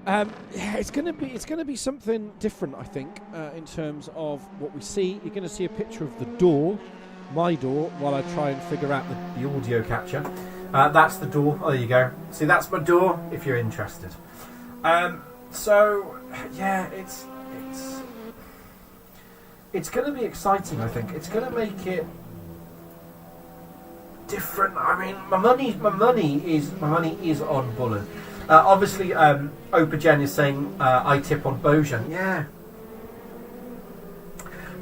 Yeah, it's gonna be something different, I think, in terms of what we see. You're going to see a picture of the door, my door, while I try and figure out the audio capture. That's the door. Oh, there you go. See, that's my door. If you're interested. So yeah, it's going to be exciting. I think it's going to make it different. I mean, my money is on Bullen. Obviously, Opagen is saying I tip on Bojan. Yeah.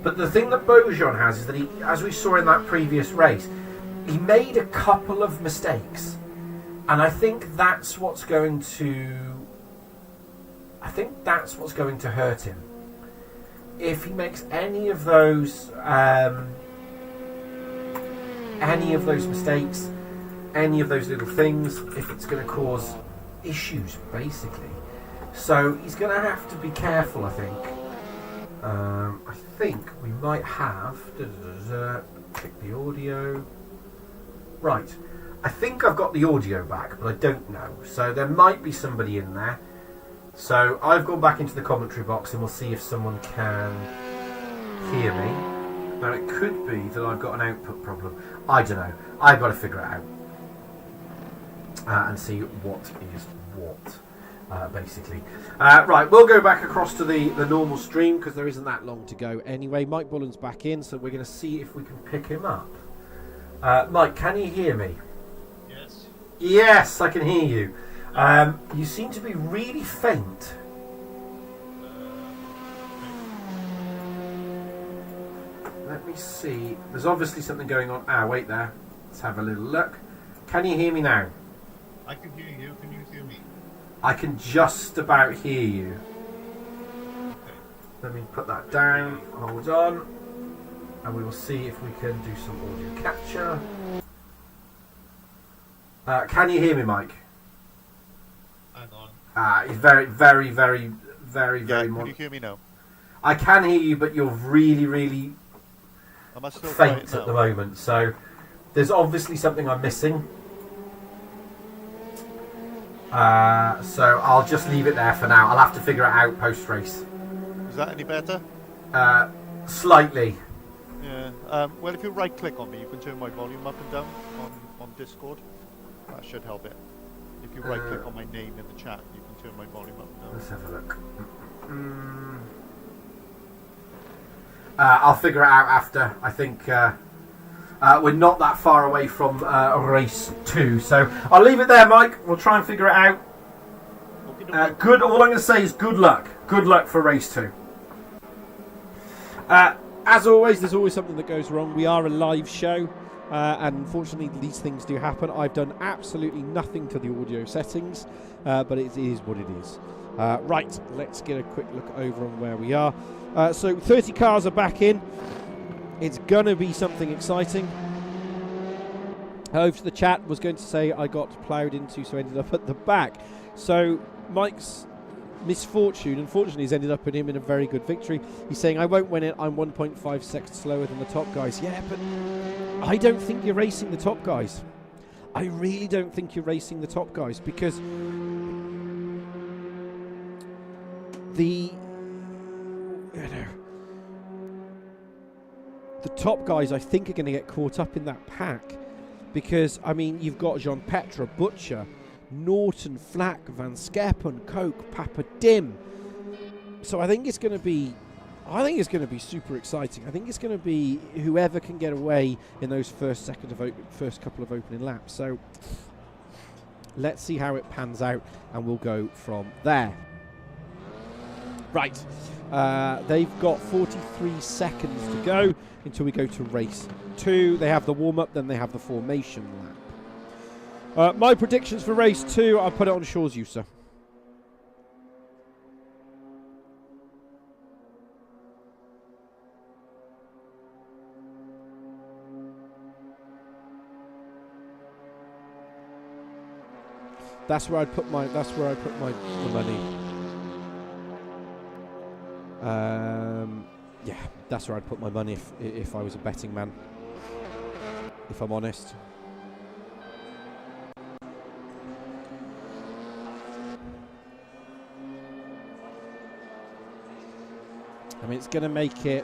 But the thing that Bojan has is that he, as we saw in that previous race, he made a couple of mistakes. And I think that's what's going to hurt him. If he makes any of those mistakes, any of those little things, if it's going to cause issues, basically. So he's going to have to be careful, I think. I think we might have... Pick the audio. Right. I think I've got the audio back, but I don't know. So there might be somebody in there. So I've gone back into the commentary box and we'll see if someone can hear me. Now it could be that I've got an output problem. I don't know. I've got to figure it out. And see what is what, basically. Right, we'll go back across to the normal stream because there isn't that long to go anyway. Mike Bullen's back in, so we're going to see if we can pick him up. Mike, can you hear me? Yes. Yes, I can hear you. You seem to be really faint. Let me see. There's obviously something going on. Wait there. Let's have a little look. Can you hear me now? I can hear you. Can you hear me? I can just about hear you. Okay. Let me put that down. Hold on. And we will see if we can do some audio capture. Can you hear me, Mike? Hang on. It's very, very, very, very, Yeah, very can you hear me now? I can hear you, but you're really, really Am I still faint quiet at the now? moment. So there's obviously something I'm missing. So I'll just leave it there for now. I'll have to figure it out post-race. Is that any better? Slightly. Yeah. Well, if you right-click on me, you can turn my volume up and down on Discord. That should help it. If you right-click on my name in the chat, you can turn my volume up and down. Let's have a look. I'll figure it out after. I think we're not that far away from race 2. So I'll leave it there, Mike. We'll try and figure it out. Good. All I'm going to say is good luck. Good luck for race 2. As always, there's always something that goes wrong. We are a live show. And unfortunately, these things do happen. I've done absolutely nothing to the audio settings, but it is what it is. Right, let's get a quick look over on where we are. So 30 cars are back in. It's going to be something exciting. Over to the chat was going to say I got ploughed into, so ended up at the back. So Mike's misfortune, unfortunately, has ended up in him in a very good victory. He's saying, I won't win it. I'm 1.5 seconds slower than the top guys. Yeah, but I don't think you're racing the top guys. I really don't think you're racing the top guys, because the top guys, I think, are going to get caught up in that pack. Because, I mean, you've got Jean-Petre, Butcher, Norton, Flack, Van Skeppen, Koch, Papa Dim. So I think it's going to be super exciting. I think it's going to be whoever can get away in those first couple of opening laps. So let's see how it pans out, and we'll go from there. Right. They've got 43 seconds to go until we go to race 2. They have the warm-up, then they have the formation lap. My predictions for race 2, I'll put it on Shaw's user. That's where I'd put my money. Yeah, that's where I'd put my money if I was a betting man, if I'm honest. I mean, it's going to make it.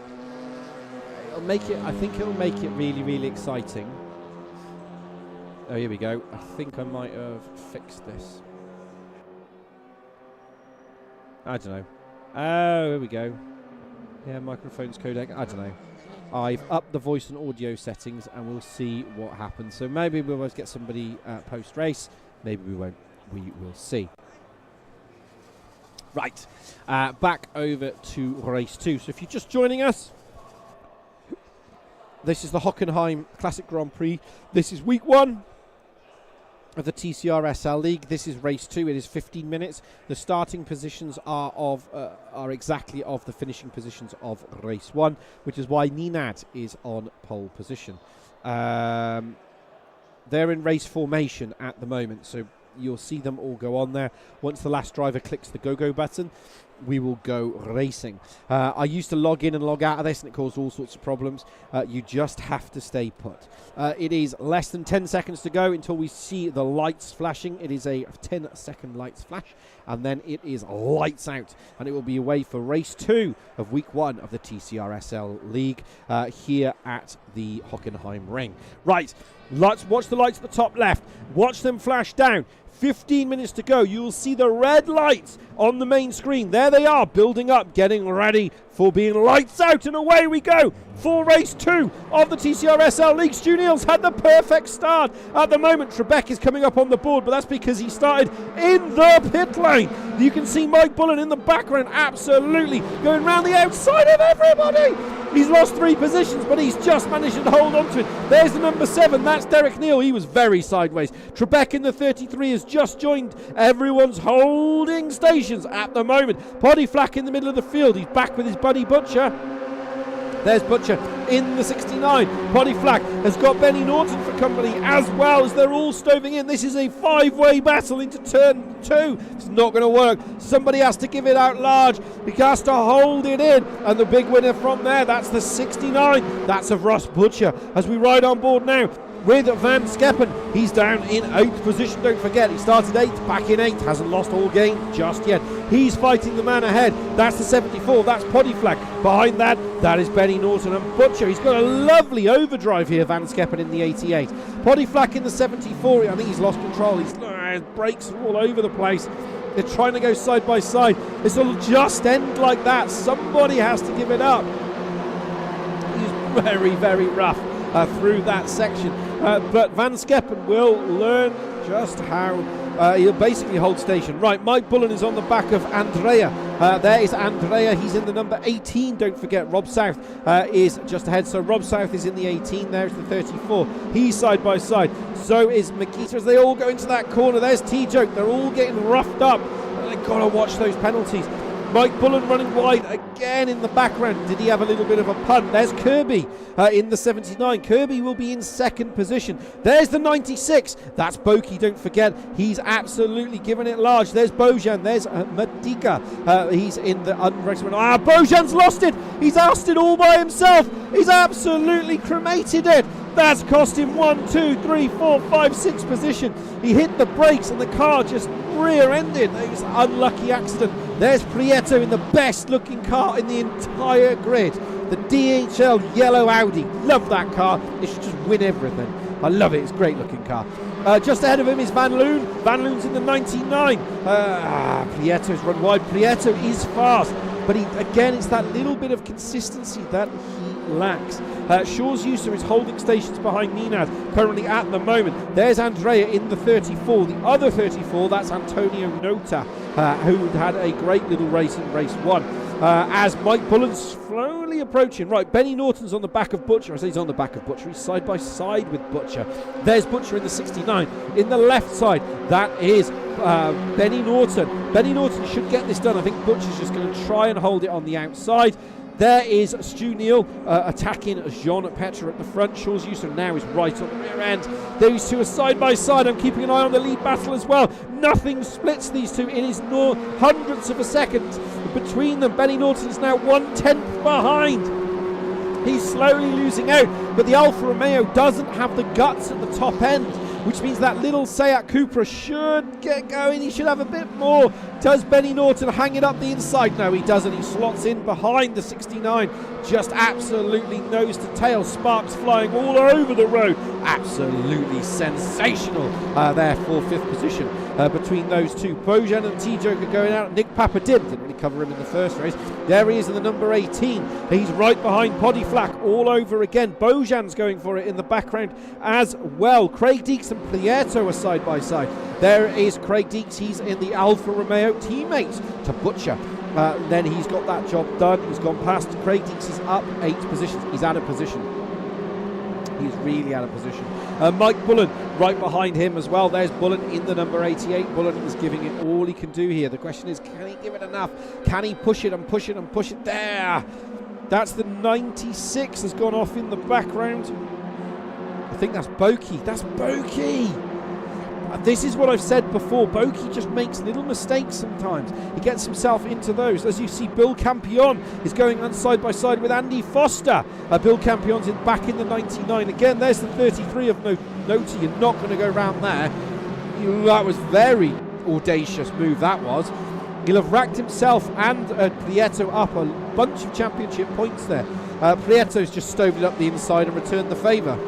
I think it'll make it really, really exciting. Oh, here we go. I think I might have fixed this. I don't know. Oh, here we go. Yeah, microphones, codec. I don't know. I've upped the voice and audio settings, and we'll see what happens. So maybe we'll always get somebody post-race. Maybe we won't. We will see. Right. Back over to race 2. So if you're just joining us, this is the Hockenheim Classic Grand Prix. This is week 1 of the Tcsrl League. This is race 2. It is 15 minutes. The starting positions are exactly of the finishing positions of race 1, which is why Ninad is on pole position. They're in race formation at the moment, so you'll see them all go on there. Once the last driver clicks the go-go button, we will go racing. I used to log in and log out of this, and it caused all sorts of problems. You just have to stay put. It is less than 10 seconds to go until we see the lights flashing. It is a 10-second lights flash, and then it is lights out, and it will be away for race 2 of week 1 of the Tcsrl League here at the Hockenheim Ring. Right, let's watch the lights at the top left. Watch them flash down. 15 minutes to go. You will see the red lights on the main screen. There they are, building up, getting ready for being lights out, and away we go for race 2 of the Tcsrl League. Stu Neal's had the perfect start. At the moment, Trebek is coming up on the board, but that's because he started in the pit lane. You can see Mike Bullen in the background, absolutely going round the outside of everybody. He's lost 3 positions, but he's just managed to hold on to it. There's the number 7. That's Derek Neal. He was very sideways. Trebek in the 33 has just joined. Everyone's holding stations at the moment. Poddy Flack in the middle of the field. He's back with his buddy Butcher. There's Butcher in the 69. Poddy Flack has got Benny Norton for company as well, as they're all stoving in. This is a 5-way battle into turn 2. It's not going to work. Somebody has to give it out large. He has to hold it in. And the big winner from there, that's the 69. That's of Ross Butcher. As we ride on board now with Van Skeppen. He's down in 8th position. Don't forget, he started 8th, back in 8th. Hasn't lost all game just yet. He's fighting the man ahead. That's the 74. That's Poddy Flack. Behind that, that is Benny Norton and Butcher. He's got a lovely overdrive here, Van Skeppen in the 88. Poddy Flack in the 74. I think he's lost control. His brakes are all over the place. They're trying to go side by side. This will just end like that. Somebody has to give it up. He's very, very rough through that section. But Van Skeppen will learn just how he'll basically hold station. Right, Mike Bullen is on the back of Andrea. There is Andrea. He's in the number 18. Don't forget, Rob South is just ahead. So Rob South is in the 18. There's the 34. He's side by side. So is Makita as they all go into that corner. There's T-Joke. They're all getting roughed up. They've got to watch those penalties. Mike Bullen running wide again in the background. Did he have a little bit of a punt? There's Kirby in the 79. Kirby will be in second position. There's the 96. That's Boki, don't forget. He's absolutely given it large. There's Bojan. There's Madiga. He's in the unrecognized. Bojan's lost it. He's asked it all by himself. He's absolutely cremated it. That's cost him 1, 2, 3, 4, 5, 6 position. He hit the brakes and the car just rear-ended. It was an unlucky accident. There's Prieto in the best looking car in the entire grid. The DHL yellow Audi. Love that car. It should just win everything. I love it. It's a great looking car. Just ahead of him is Van Loon. Van Loon's in the 99. Prieto's run wide. Prieto is fast. But again, it's that little bit of consistency that he lacks. Shaw's User is holding stations behind Ninad currently at the moment. There's Andrea in the 34. The other 34, that's Antonio Nota, who had a great little race in race 1. As Mike Bullen's slowly approaching. Right, Benny Norton's on the back of Butcher. I say he's on the back of Butcher. He's side by side with Butcher. There's Butcher in the 69. In the left side, that is Benny Norton. Benny Norton should get this done. I think Butcher's just going to try and hold it on the outside. There is Stu Neal attacking Jean Petra at the front. Shaw's User now is right on the rear end. These two are side by side. I'm keeping an eye on the lead battle as well. Nothing splits these two. It is hundredths of a second between them. Benny Norton is now 1/10 behind. He's slowly losing out, but the Alfa Romeo doesn't have the guts at the top end, which means that little Seat Cupra should get going. He should have a bit more. Does Benny Norton hang it up the inside? No, he doesn't. He slots in behind the 69. Just absolutely nose to tail. Sparks flying all over the road. Absolutely sensational there for 5th position between those two. Bojan and T-Joker going out. Nick Papadim didn't really cover him in the first race. There he is in the number 18. He's right behind Poddy Flack all over again. Bojan's going for it in the background as well. Craig Deeks and Prieto are side by side. There is Craig Deeks. He's in the Alfa Romeo, teammates to Butcher. Then he's got that job done. He's gone past. Craig Deeks is up 8 positions. He's out of position. He's really out of position. Mike Bullen right behind him as well. There's Bullen in the number 88. Bullen is giving it all he can do here. The question is, can he give it enough? Can he push it and push it and push it? There. That's the 96 has gone off in the background. I think that's Boki. That's Boki. This is what I've said before. Boki just makes little mistakes sometimes. He gets himself into those. As you see, Bill Campion is going on side by side with Andy Foster. Bill Campion's back in the 99. Again, there's the 33 of Noti. You're not going to go round there. That was very audacious move, that was. He'll have racked himself and Prieto up a bunch of championship points there. Prieto's just stoved it up the inside and returned the favour.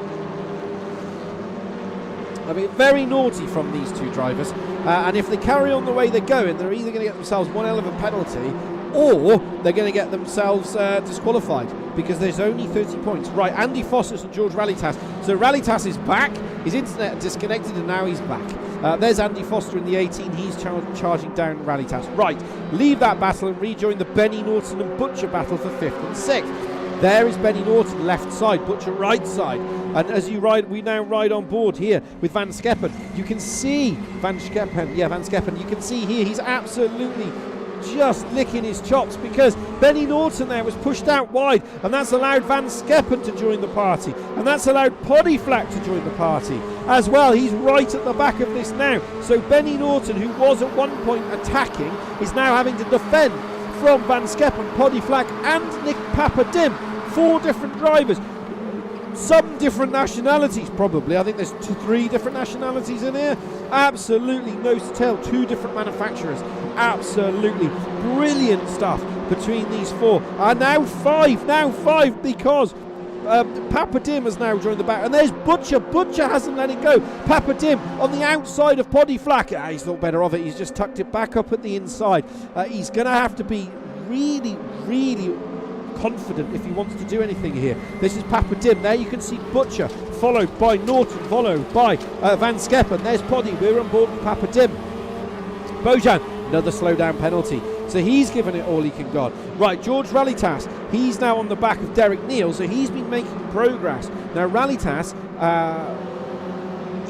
I mean, very naughty from these two drivers, and if they carry on the way they're going, they're either going to get themselves one hell of a penalty, or they're going to get themselves disqualified, because there's only 30 points. Right, Andy Foster and George Rallytas. So Rallytas is back, his internet disconnected, and now he's back. There's Andy Foster in the 18, he's charging down Rallytas. Right, leave that battle and rejoin the Benny Norton and Butcher battle for 5th and 6th. There is Benny Norton, left side, Butcher right side. And as you ride, we now ride on board here with Van Skeppen. You can see Van Skeppen. You can see here he's absolutely just licking his chops, because Benny Norton there was pushed out wide, and that's allowed Van Skeppen to join the party, and that's allowed Poddy Flack to join the party as well. He's right at the back of this now. So Benny Norton, who was at one point attacking, is now having to defend from Van Skeppen, Poddy Flack and Nick Papadim. 4 different drivers, some different nationalities probably. I think there's 3 different nationalities in here. Absolutely nose to tail, 2 different manufacturers. Absolutely brilliant stuff between these 4. Now 5 because Papadim has now joined the back, and there's Butcher. Butcher hasn't let it go. Papadim on the outside of Poddy Flack. He's thought better of it. He's just tucked it back up at the inside. He's going to have to be really, really confident if he wants to do anything here. This is Papadim. There you can see Butcher, followed by Norton, followed by Van Skeppen. There's Poddy. We're on board with Papadim. Bojan, another slowdown penalty. So he's given it all he can got. Right, George Rallytas, he's now on the back of Derek Neal, so he's been making progress. Now Rallytas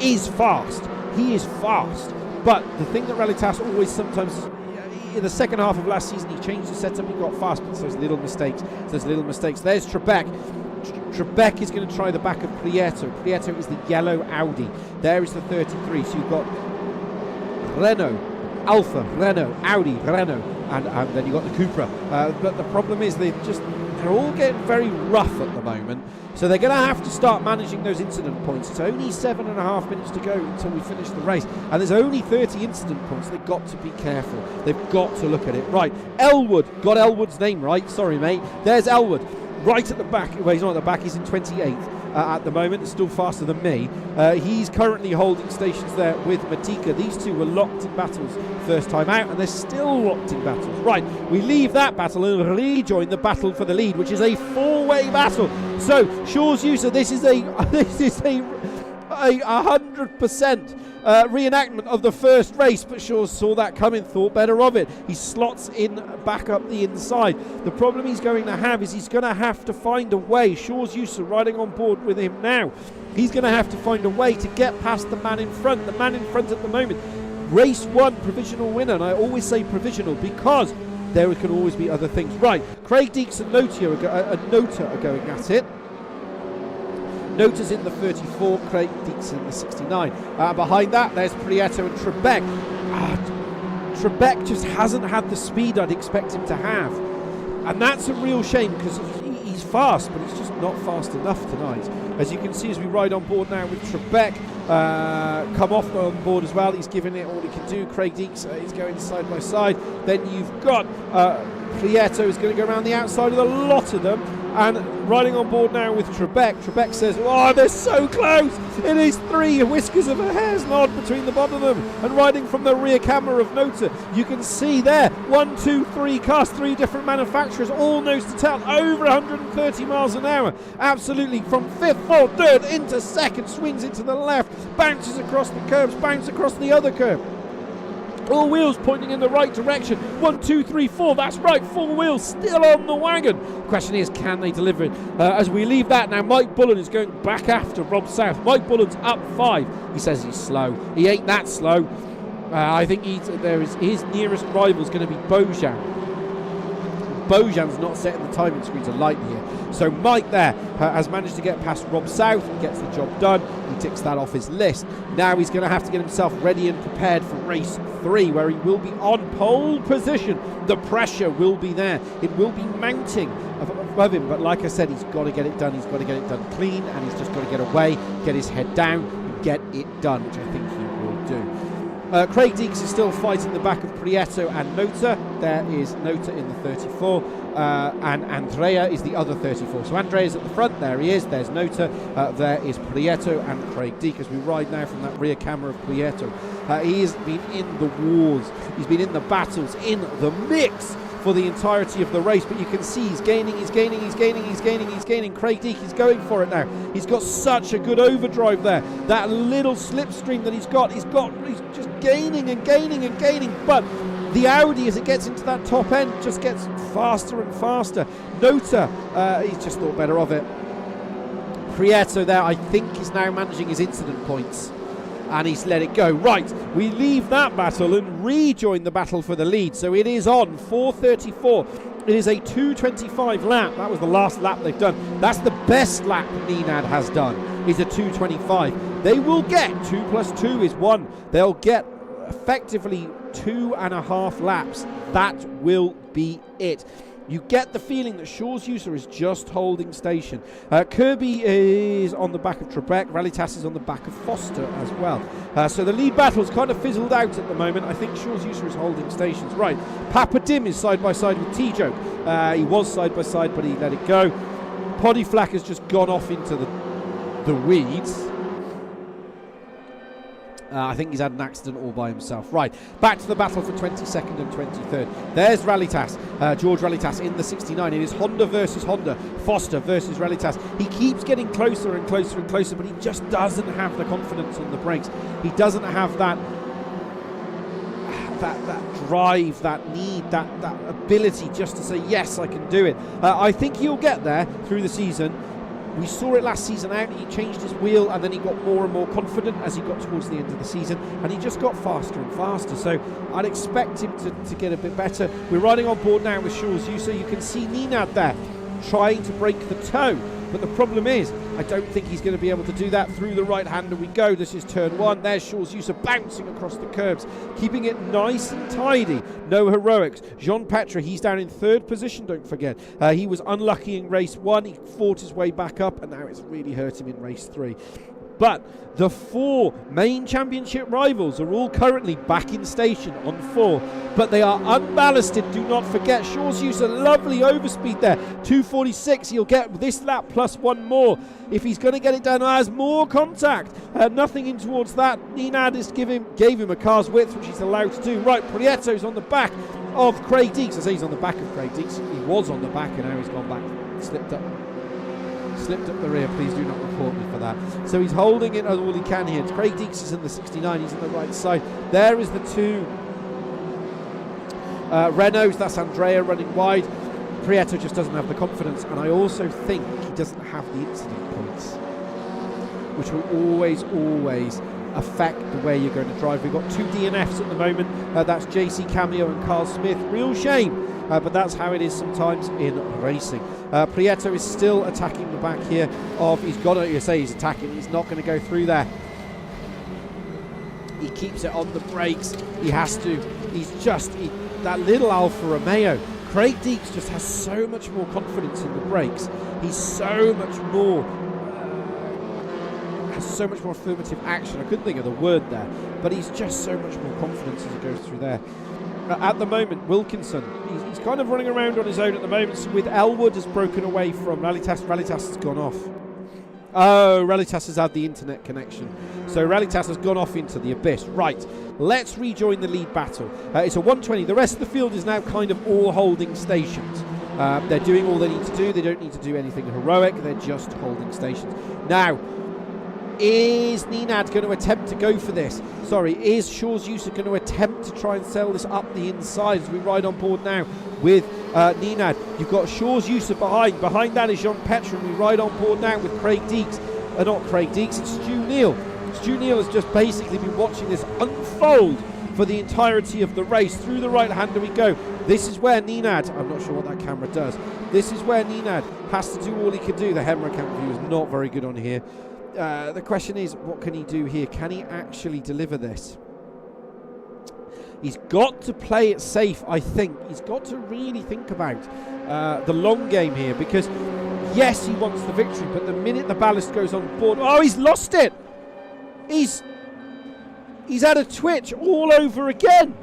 is fast. He is fast. But the thing that Rallytas always sometimes in the second half of last season, he changed the setup, he got fast, but those little mistakes. There's Trebek. Trebek is going to try the back of Prieto. Prieto is the yellow Audi. There is the 33. So you've got Renault, Alfa, Renault, Audi, Renault, and then you've got the Cupra. But the problem is they're all getting very rough at the moment. So they're going to have to start managing those incident points. It's only 7.5 minutes to go until we finish the race. And there's only 30 incident points. They've got to be careful. They've got to look at it. Right, Elwood. Got Elwood's name right. Sorry, mate. There's Elwood. Right at the back. Well, he's not at the back. He's in 28th at the moment. He's still faster than me. He's currently holding stations there with Matika. These two were locked in battles first time out, and they're still locked in battles. Right, we leave that battle and rejoin the battle for the lead, which is a four-way battle. So, Shaw's User, this is a 100% reenactment of the first race, but Shaw saw that coming, thought better of it. He slots in back up the inside. The problem he's going to have is he's going to have to find a way. Shaw's User riding on board with him now. He's going to have to find a way to get past the man in front. The man in front at the moment, race 1 provisional winner, and I always say provisional because there can always be other things. Right, Craig Deeks and Nota are going at it. Nota's in the 34, Craig Deeks in the 69. Behind that, there's Prieto and Trebek. Trebek just hasn't had the speed I'd expect him to have. And that's a real shame because he's fast, but he's just not fast enough tonight. As you can see as we ride on board now with Trebek, come off on board as well. He's giving it all he can do. Craig Deeks is going side by side. Then you've got Prieto is going to go around the outside of a lot of them. And riding on board now with Trebek. Trebek says, oh, they're so close. It is 3 whiskers of a hair's nod between the bottom of them. And riding from the rear camera of Nota, you can see there, 1, 2, 3 cars, 3 different manufacturers, all nose to tail, over 130 miles an hour. Absolutely, from 5th, 4th, 3rd into 2nd, swings into the left, bounces across the curbs, bounces across the other curb. All wheels pointing in the right direction. 1, 2, 3, 4. That's right. 4 wheels still on the wagon. Question is, can they deliver it? As we leave that now, Mike Bullen is going back after Rob South. Mike Bullen's up 5. He says he's slow. He ain't that slow. I think his nearest rival is going to be Bojan. Bojan's not setting the timing screen to light here. So Mike there has managed to get past Rob South and gets the job done. He ticks that off his list. Now he's going to have to get himself ready and prepared for race 3, where he will be on pole position. The pressure will be there. It will be mounting above him. But like I said, he's got to get it done. He's got to get it done clean, and he's just got to get away, get his head down, and get it done, which I think he will do. Craig Deeks is still fighting the back of Prieto and Nota. There is Nota in the 34, and Andrea is the other 34. So Andrea's at the front, there he is, there's Nota, there is Prieto and Craig Deek as we ride now from that rear camera of Prieto. He has been in the wars, he's been in the battles, in the mix for the entirety of the race, but you can see he's gaining. Craig Deek is going for it now. He's got such a good overdrive there. That little slipstream that he's just gaining, but the Audi, as it gets into that top end, just gets faster and faster. Nota, he's just thought better of it. Prieto there, I think, is now managing his incident points, and he's let it go. Right, we leave that battle and rejoin the battle for the lead. So it is on 4:34. It is a 2:25 lap. That was the last lap they've done. That's the best lap Nenad has done, is a 2:25. They will get 2 + 2 is 1. They'll get effectively 2.5 laps. That will be it. You get the feeling that Shaw's User is just holding station. Kirby is on the back of Trebek. Rallytas is on the back of Foster as well. So the lead battle's kind of fizzled out at the moment. I think Shaw's User is holding stations. Right, Papa Dim is side by side with T-Joke. He was side by side, but he let it go. Poddy Flack has just gone off into the weeds. I think he's had an accident all by himself. Right, back to the battle for 22nd and 23rd. There's Rallytas, George Rallytas in the 69. It is Honda versus Honda, Foster versus Rallytas. He keeps getting closer and closer and closer, but he just doesn't have the confidence on the brakes. He doesn't have that drive, that need, that ability just to say, yes, I can do it. I think he'll get there through the season. We saw it last season out. He changed his wheel and then he got more and more confident as he got towards the end of the season, and he just got faster and faster. So I'd expect him to get a bit better. We're riding on board now with Jules Yusa. You can see Ninad there trying to break the toe, but the problem is I don't think he's going to be able to do that. Through the right hander we go. This is turn 1. There's Jules Yusa bouncing across the curbs, keeping it nice and tidy. No heroics. Jean Petre, he's down in 3rd position, don't forget. He was unlucky in race 1. He fought his way back up, and now it's really hurt him in race 3. But the 4 main championship rivals are all currently back in station on 4, but they are unballasted. Do not forget, Jules Yusa, lovely overspeed there, 246. He'll get this lap plus 1 more if he's going to get it down. Has more contact, nothing in towards that. Ninad gave him a car's width, which he's allowed to do. Right, Prieto's on the back of Craig Deeks. I say he's on the back of Craig Deeks. He was on the back, and now he's gone back, slipped up the rear. Please do not report me for that. So he's holding it all he can here. Craig Deeks is in the 69. He's on the right side. There is the 2 Renaults. That's Andrea running wide. Prieto just doesn't have the confidence, and I also think he doesn't have the incident points, which will always affect the way you're going to drive. We've got 2 DNFs at the moment. That's JC Cameo and Carl Smith. Real shame. But that's how it is sometimes in racing. Prieto is still attacking the back here he's got to, you say he's attacking, he's not going to go through there. He keeps it on the brakes. He has to. That little Alfa Romeo. Craig Deeks just has so much more confidence in the brakes. He's so much more, has so much more affirmative action. I couldn't think of the word there, but he's just so much more confidence as he goes through there. At the moment, Wilkinson, he's kind of running around on his own at the moment. So with Elwood has broken away from Rallytas. Rallytas has gone off. Oh, Rallytas has had the internet connection. So Rallytas has gone off into the abyss. Right, let's rejoin the lead battle. It's a 120. The rest of the field is now kind of all holding stations. They're doing all they need to do. They don't need to do anything heroic. They're just holding stations. Now, is Ninad going to attempt to go for this? Sorry, is Jules Yusa going to attempt to try and sell this up the inside as we ride on board now with Ninad? You've got Jules Yusa behind. Behind that is Jean Petre, and we ride on board now with Craig Deeks. Not Craig Deeks, it's Stu Neal. Stu Neal has just basically been watching this unfold for the entirety of the race. Through the right hander we go. This is where Ninad, I'm not sure what that camera does. This is where Ninad has to do all he can do. The Hemra camera view is not very good on here. The question is, what can he do here? Can he actually deliver this? He's got to play it safe, I think. He's got to really think about the long game here, because yes, he wants the victory, but the minute the ballast goes on board, oh, he's lost it. He's had a twitch all over again.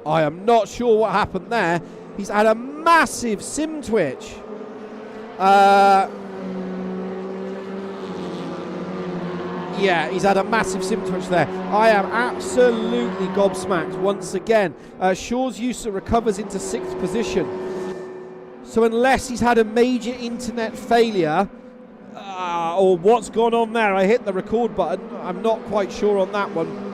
I am not sure what happened there. He's had a massive sim twitch. Yeah, he's had a massive sim twitch there. I am absolutely gobsmacked once again. Jules Yusa recovers into 6th position. So unless he's had a major internet failure, or what's gone on there, I hit the record button. I'm not quite sure on that one.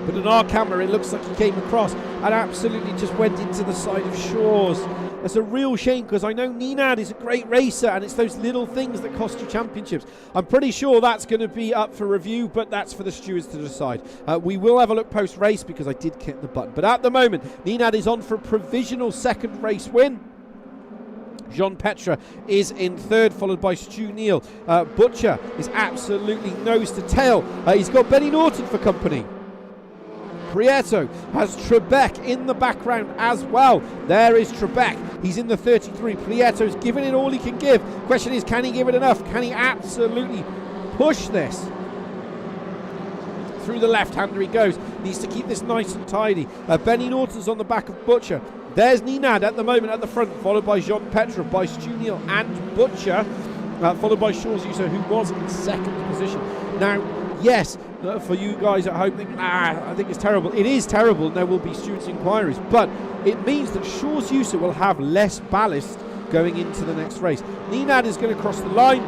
But on our camera, it looks like he came across and absolutely just went into the side of Shaw's. That's a real shame, because I know Ninad is a great racer, and it's those little things that cost you championships. I'm pretty sure that's going to be up for review, but that's for the stewards to decide. We will have a look post-race, because I did hit the button. But at the moment, Ninad is on for a provisional 2nd race win. Jean Petre is in 3rd, followed by Stu Neal. Butcher is absolutely nose to tail. He's got Benny Norton for company. Prieto has Trebek in the background as well. There is Trebek. He's in the 33. Prieto's giving it all he can give. Question is, can he give it enough? Can he absolutely push this? Through the left-hander he goes. Needs to keep this nice and tidy. Benny Norton's on the back of Butcher. There's Ninad at the moment at the front, followed by Jean Petre, by Stu Neal and Butcher, followed by Jules Yusa, who was in 2nd position. Now, yes, for you guys at home, I think it's terrible. It is terrible, and there will be students' inquiries, but it means that Jules Yusa will have less ballast going into the next race. Ninad is going to cross the line.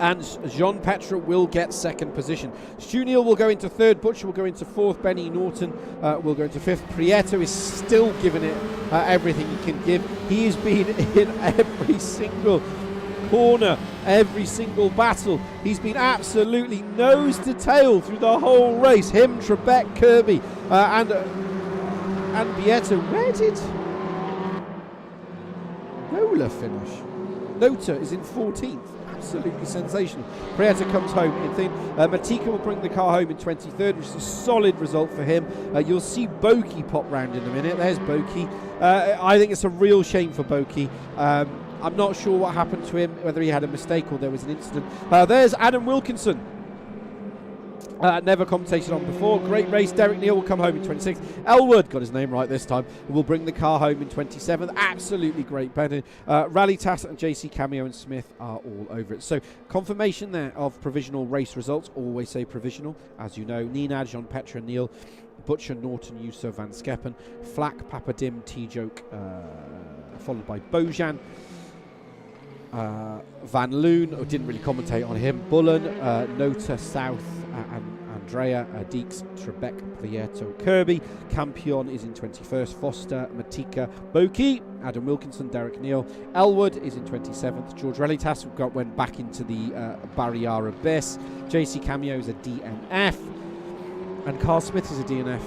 And Jean Petre will get second position. Stu Neal will go into third. Butcher will go into fourth. Benny Norton will go into fifth. Prieto is still giving it everything he can give. He has been in every single corner, every single battle. He's been absolutely nose to tail through the whole race. Him, Trebek, Kirby, and Vieto. Where did Nola finish? Nota is in 14th. Absolutely sensational. Prieto comes home in third. Matika will bring the car home in 23rd, which is a solid result for him. You'll see Boki pop round in a minute. There's Boki. I think it's a real shame for Boki. I'm not sure what happened to him, whether he had a mistake or there was an incident. There's Adam Wilkinson. Never commentated on before. Great race. Derek Neal will come home in 26th. Elwood, got his name right this time, will bring the car home in 27th. Absolutely great betting. Rally Tass and JC Cameo and Smith are all over it. So confirmation there of provisional race results. Always say provisional. As you know, Nenad, Jean Petre, Neal, Butcher, Norton, Yuso, Van Skeppen, Flack, Papadim, T-Joke, followed by Bojan. Van Loon, who didn't really commentate on him. Bullen, Nota, South, and Andrea, Deeks, Trebek, Prieto, Kirby. Campion is in 21st. Foster, Matika, Boki, Adam Wilkinson, Derek Neal. Elwood is in 27th. George Relitas went back into the Barrier Abyss. JC Cameo is a DNF. And Carl Smith is a DNF.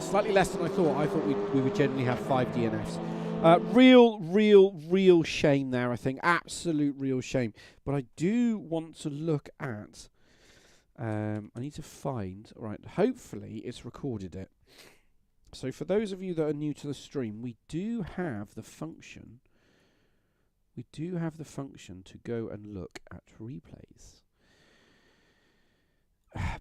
Slightly less than I thought. I thought we would generally have 5 DNFs. Real shame there, I think. Absolute real shame. But I do want to look at... I need to find... Right, hopefully it's recorded it. So for those of you that are new to the stream, we do have the function... We do have the function to go and look at replays.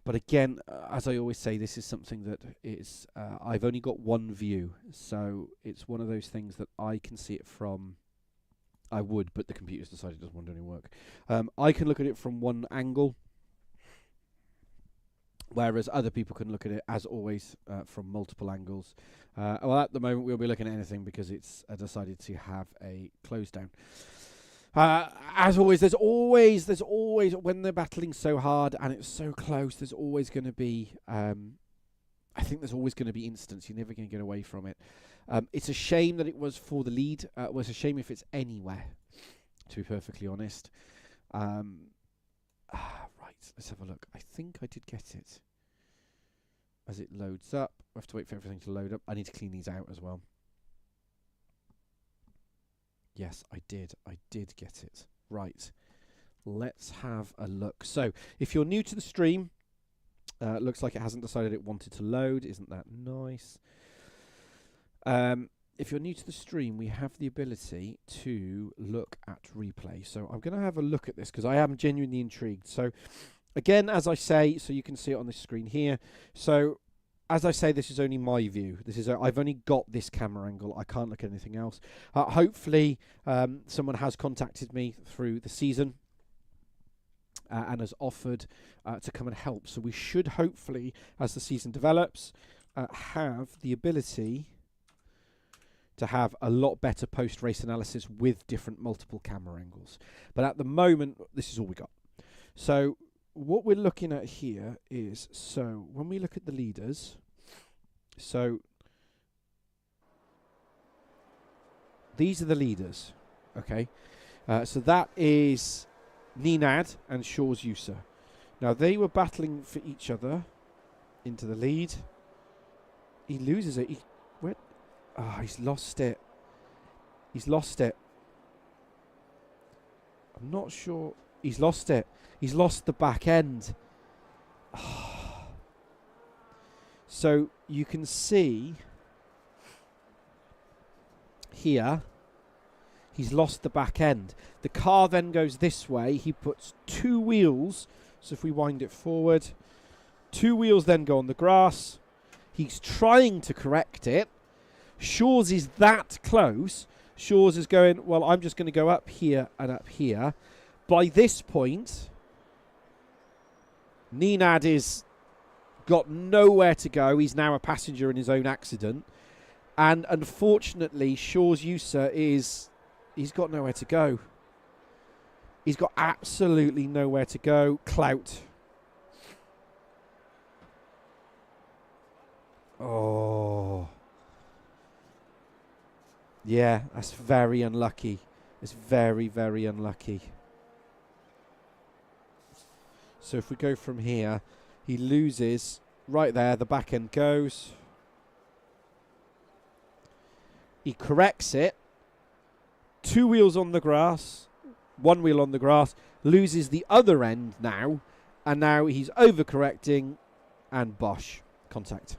But again, as I always say, this is something that is... I've only got one view, so it's one of those things that I can see it from... I would, but the computer's decided it doesn't want to do any work. I can look at it from one angle, whereas other people can look at it, as always, from multiple angles. Well, at the moment, we'll be looking at anything because it's decided to have a close down. As always, there's always when they're battling so hard and it's so close, there's always going to be I think there's always going to be incidents. You're never going to get away from it. It's a shame that it was for the lead. It was a shame if it's anywhere, to be perfectly honest. Right, let's have a look. I think I did get it. As it loads up, I have to wait for everything to load up. I need to clean these out as well. Yes, I did get it. Right, let's have a look. So, if you're new to the stream, looks like it hasn't decided it wanted to load. Isn't that nice? If you're new to the stream, we have the ability to look at replay. So I'm going to have a look at this because I am genuinely intrigued. So, again, as I say, so you can see it on this screen here. So, as I say, this is only my view. This is I've only got this camera angle. I can't look at anything else. Hopefully, someone has contacted me through the season and has offered to come and help. So we should hopefully, as the season develops, have the ability to have a lot better post-race analysis with different multiple camera angles. But at the moment, this is all we got. So what we're looking at here is, so when we look at the leaders, so these are the leaders, okay? So that is Nenad and Shaw's Yusa. Now they were battling for each other into the lead. He loses it. He's lost it. He's lost it. I'm not sure. He's lost it. He's lost the back end. So you can see here, he's lost the back end. The car then goes this way. He puts 2 wheels. So if we wind it forward, 2 wheels then go on the grass. He's trying to correct it. Shaw's is that close. Shaw's is going, well, I'm just going to go up here and up here. By this point, Nenad is got nowhere to go. He's now a passenger in his own accident. And unfortunately, Shaw's Yusa he's got nowhere to go. He's got absolutely nowhere to go. Clout. Oh. Yeah, that's very unlucky. It's very, very unlucky. So if we go from here, he loses right there. The back end goes. He corrects it. 2 wheels on the grass. 1 wheel on the grass. Loses the other end now. And now he's overcorrecting. And bosh. Contact.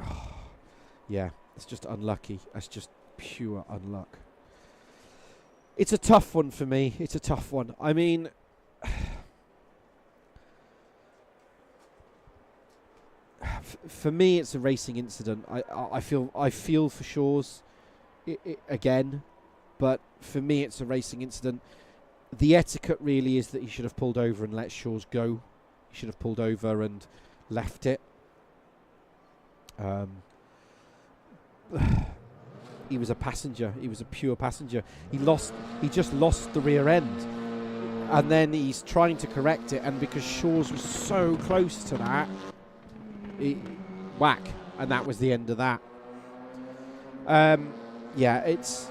Oh, yeah, it's just unlucky. It's just pure unluck. It's a tough one for me. It's a tough one. I mean, for me, it's a racing incident. I feel for Shaw's again, but for me, it's a racing incident. The etiquette really is that he should have pulled over and let Shaw's go. He should have pulled over and left it. He was a passenger. He was a pure passenger. He just lost the rear end, and then he's trying to correct it. And because Shaw's was so close to that, whack, and that was the end of that. Yeah, it's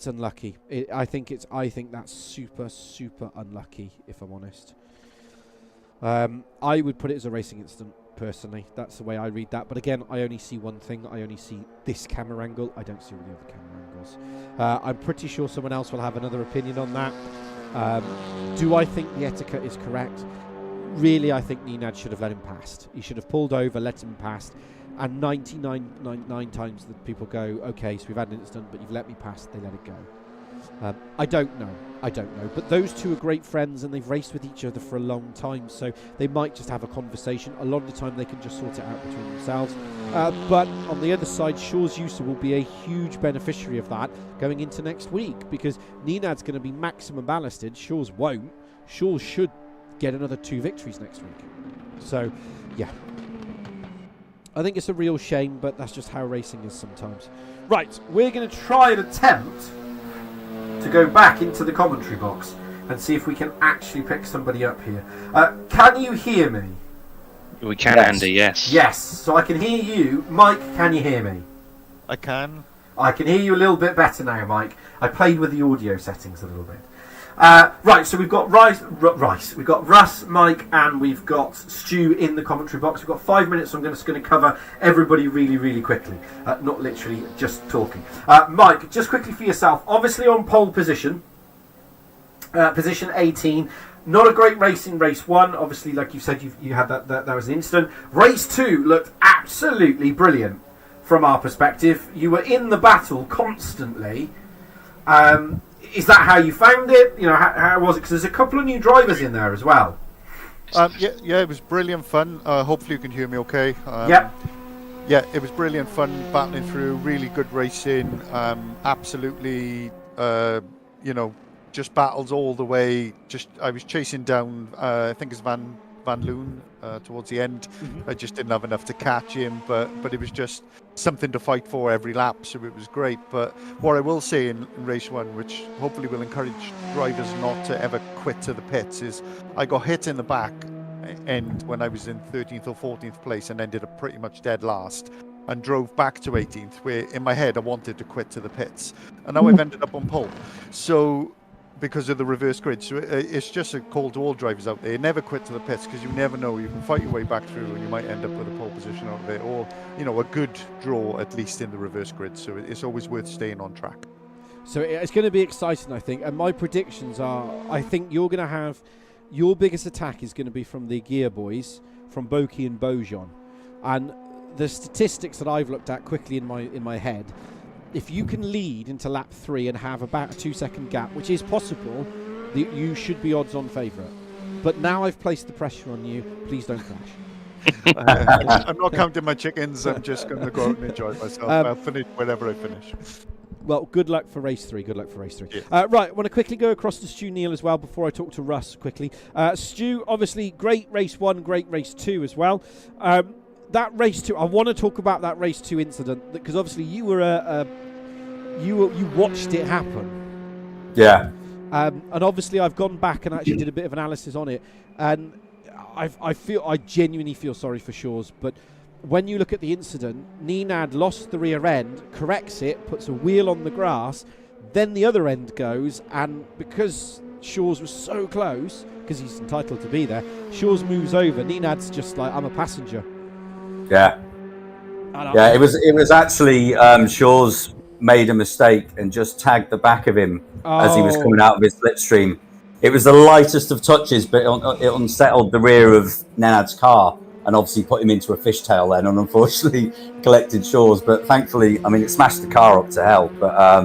unlucky. I think that's super unlucky. If I'm honest, I would put it as a racing incident. Personally, that's the way I read that. But again, I only see one thing. I only see this camera angle. I don't see all the other camera angles. I'm pretty sure someone else will have another opinion on that. Do I think the etiquette is correct? Really, I think Nenad should have let him past. He should have pulled over, let him past. And 99 times that people go, okay, so we've had an incident, but you've let me past, they let it go. I don't know. But those two are great friends, and they've raced with each other for a long time, so they might just have a conversation. A lot of the time, they can just sort it out between themselves. But on the other side, Shaw's User will be a huge beneficiary of that going into next week, because Nenad's going to be maximum ballasted. Shaw's won't. Shaw's should get another 2 victories next week. So, yeah. I think it's a real shame, but that's just how racing is sometimes. Right, we're going to try and attempt to go back into the commentary box and see if we can actually pick somebody up here. Can you hear me? We can, yes. Andy, yes. Yes, so I can hear you. Mike, can you hear me? I can. I can hear you a little bit better now, Mike. I played with the audio settings a little bit. Right, so we've got we've got Russ, Mike, and we've got Stu in the commentary box. We've got 5 minutes, so I'm just going to cover everybody really, really quickly. Not literally just talking. Mike, just quickly for yourself. Obviously on pole position, position 18. Not a great race in race 1. Obviously, like you said, you had that was an incident. Race 2 looked absolutely brilliant from our perspective. You were in the battle constantly. Is that how you found it? You know, how was it? Because there's a couple of new drivers in there as well. Yeah, it was brilliant fun. Hopefully you can hear me okay. Yeah, it was brilliant fun battling through. Really good racing. Absolutely, just battles all the way. I was chasing down, I think it's Van Loon towards the end. I just didn't have enough to catch him, but it was just something to fight for every lap, so it was great. But what I will say in race 1, which hopefully will encourage drivers not to ever quit to the pits, is I got hit in the back end when I was in 13th or 14th place and ended up pretty much dead last, and drove back to 18th, where in my head I wanted to quit to the pits, and now I've ended up on pole. So because of the reverse grid. So it's just a call to all drivers out there. Never quit to the pits, because you never know. You can fight your way back through and you might end up with a pole position out there, or a good draw at least in the reverse grid. So it's always worth staying on track. So it's going to be exciting, I think. And my predictions are, I think you're going to have your biggest attack is going to be from the gear boys, from Boki and Bojan. And the statistics that I've looked at quickly in my head, if you can lead into lap 3 and have about a 2-second gap, which is possible, you should be odds-on favourite. But now I've placed the pressure on you. Please don't crash. I'm not counting my chickens. I'm just going to go out and enjoy myself. I'll finish wherever I finish. Well, good luck for race 3. Yeah. Right, I want to quickly go across to Stu Neal as well before I talk to Russ quickly. Stu, obviously, great race 1, great race 2 as well. That race 2, I want to talk about that race 2 incident, because obviously you were you watched it happen. Yeah. And obviously, I've gone back and actually did a bit of analysis on it, and I genuinely feel sorry for Shores. But when you look at the incident, Nenad lost the rear end, corrects it, puts a wheel on the grass, then the other end goes, and because Shores was so close, because he's entitled to be there, Shores moves over. Nenad's just like, I'm a passenger. Yeah. Yeah, it was actually Shaw's made a mistake and just tagged the back of him as he was coming out of his slipstream. It was the lightest of touches, but it unsettled the rear of Nenad's car and obviously put him into a fishtail then, and unfortunately collected Shaw's. But thankfully, I mean, it smashed the car up to hell, but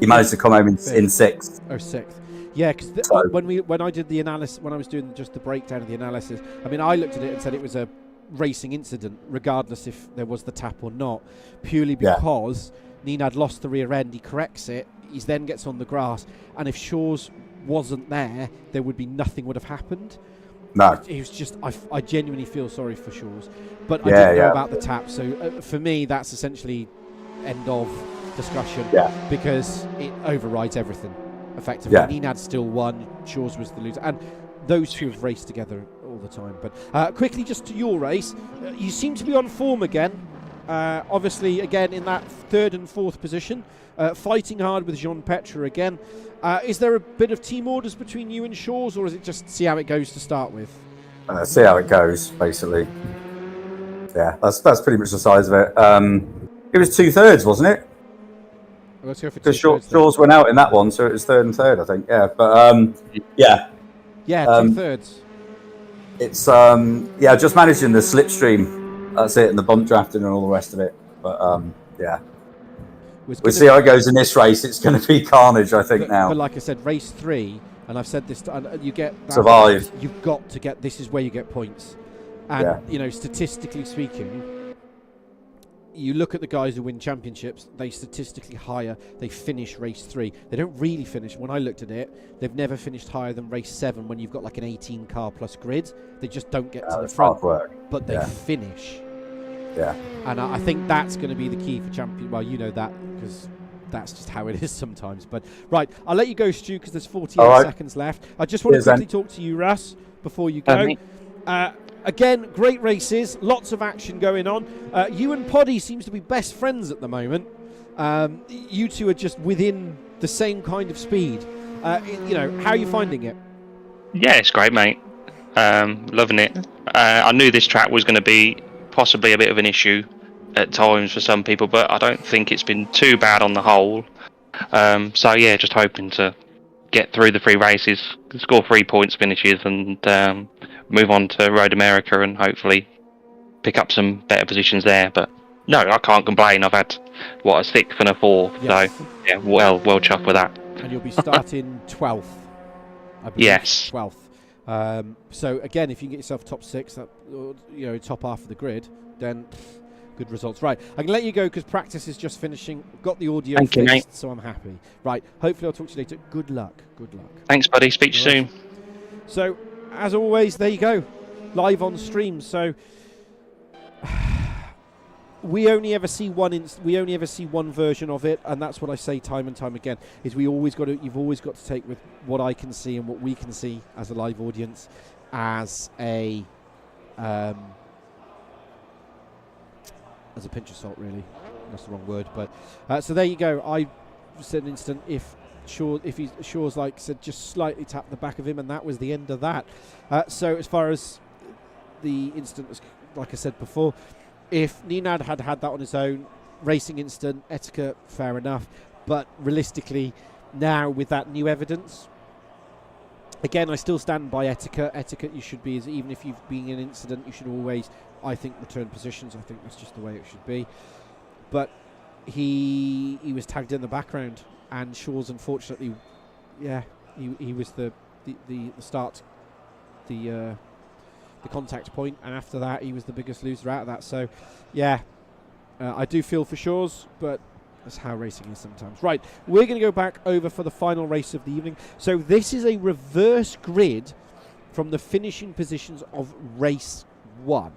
he managed to come home in sixth. Oh, sixth. Yeah, because when I did the analysis, when I was doing just the breakdown of the analysis, I mean, I looked at it and said it was a racing incident, regardless if there was the tap or not, purely because Nenad lost the rear end. He corrects it. He then gets on the grass, and if Shaw's wasn't there would be nothing would have happened. No, it was just I genuinely feel sorry for Shaw's, but I didn't know about the tap. So for me, that's essentially end of discussion. Because it overrides everything effectively. Nenad still won. Shaw's was the loser, and those two have raced together all the time. But quickly, just to your race, you seem to be on form again. Obviously, again in that third and fourth position, fighting hard with Jean Petre again. Is there a bit of team orders between you and Shaw's, or is it just see how it goes to start with? See how it goes, basically. Yeah, that's pretty much the size of it. It was 2/3, wasn't it? Let's go for because Shaw's went out in that one, so it was third and third, I think. Yeah, but yeah, 2/3. It's just managing the slipstream. That's it, and the bump drafting and all the rest of it. But yeah. We'll see how it goes in this race. It's going to be carnage, I think, now. But like I said, race 3, and I've said this, you get that survive. You've got to get. This is where you get points, and you know, statistically speaking, you look at the guys who win championships. They statistically higher. They finish race 3. They don't really finish. When I looked at it, they've never finished higher than race 7 when you've got like an 18 car plus grid. They just don't get to the front, but they finish. Yeah, and I think that's going to be the key for champion. Well, you know that because that's just how it is sometimes. But right, I'll let you go, Stu, because there's 48 seconds left. I just want to quickly talk to you, Russ, before you go. Again, great races, lots of action going on. You and Poddy seems to be best friends at the moment. You two are just within the same kind of speed. You know, how are you finding it? Yeah, it's great, mate. Loving it. I knew this track was going to be possibly a bit of an issue at times for some people, but I don't think it's been too bad on the whole. So yeah, just hoping to get through the 3 races, score 3 points finishes, and move on to Road America and hopefully pick up some better positions there. But no, I can't complain. I've had a 6th and a 4th, so yeah, well chuffed with that. And you'll be starting 12th, I believe. Yes, 12th. So again, if you can get yourself top 6, that, you know, top half of the grid, then good results. Right, I can let you go because practice is just finishing. Got the audio fixed, mate. So I'm happy. Right, hopefully I'll talk to you later. Good luck. Good luck. Thanks, buddy. Speak to you soon. So, as always, there you go, live on stream. So we only ever see one version of it, and that's what I say time and time again. Is you've always got to take with what I can see and what we can see as a live audience as a pinch of salt, really. That's the wrong word, but so there you go. I said an instant if Shaw's like said, just slightly tap the back of him, and that was the end of that. So as far as the incident, like I said before, if Nenad had that on his own, racing incident, etiquette, fair enough. But realistically, now with that new evidence, again, I still stand by etiquette. Etiquette, you should be, even if you've been in an incident, you should always, I think, return positions. I think that's just the way it should be. But he was tagged in the background, and Shaw's unfortunately, he was the start, the contact point, and after that he was the biggest loser out of that. So I do feel for Shaw's, but that's how racing is sometimes. Right, we're going to go back over for the final race of the evening. So this is a reverse grid from the finishing positions of race 1.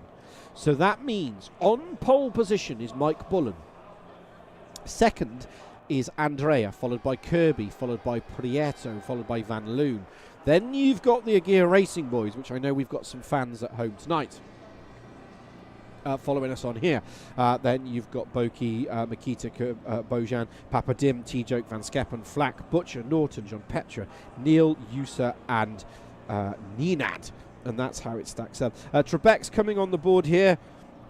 So that means on pole position is Mike Bullen. Second, is Andrea, followed by Kirby, followed by Prieto, followed by Van Loon. Then you've got the Aguirre Racing Boys, which I know we've got some fans at home tonight following us on here. Then you've got Boki, Makita, Bojan, Papadim, T-Joke, Van Skeppen, Flack, Butcher, Norton, John Petra, Neil, Yusa, and Ninad. And that's how it stacks up. Trebek's coming on the board here.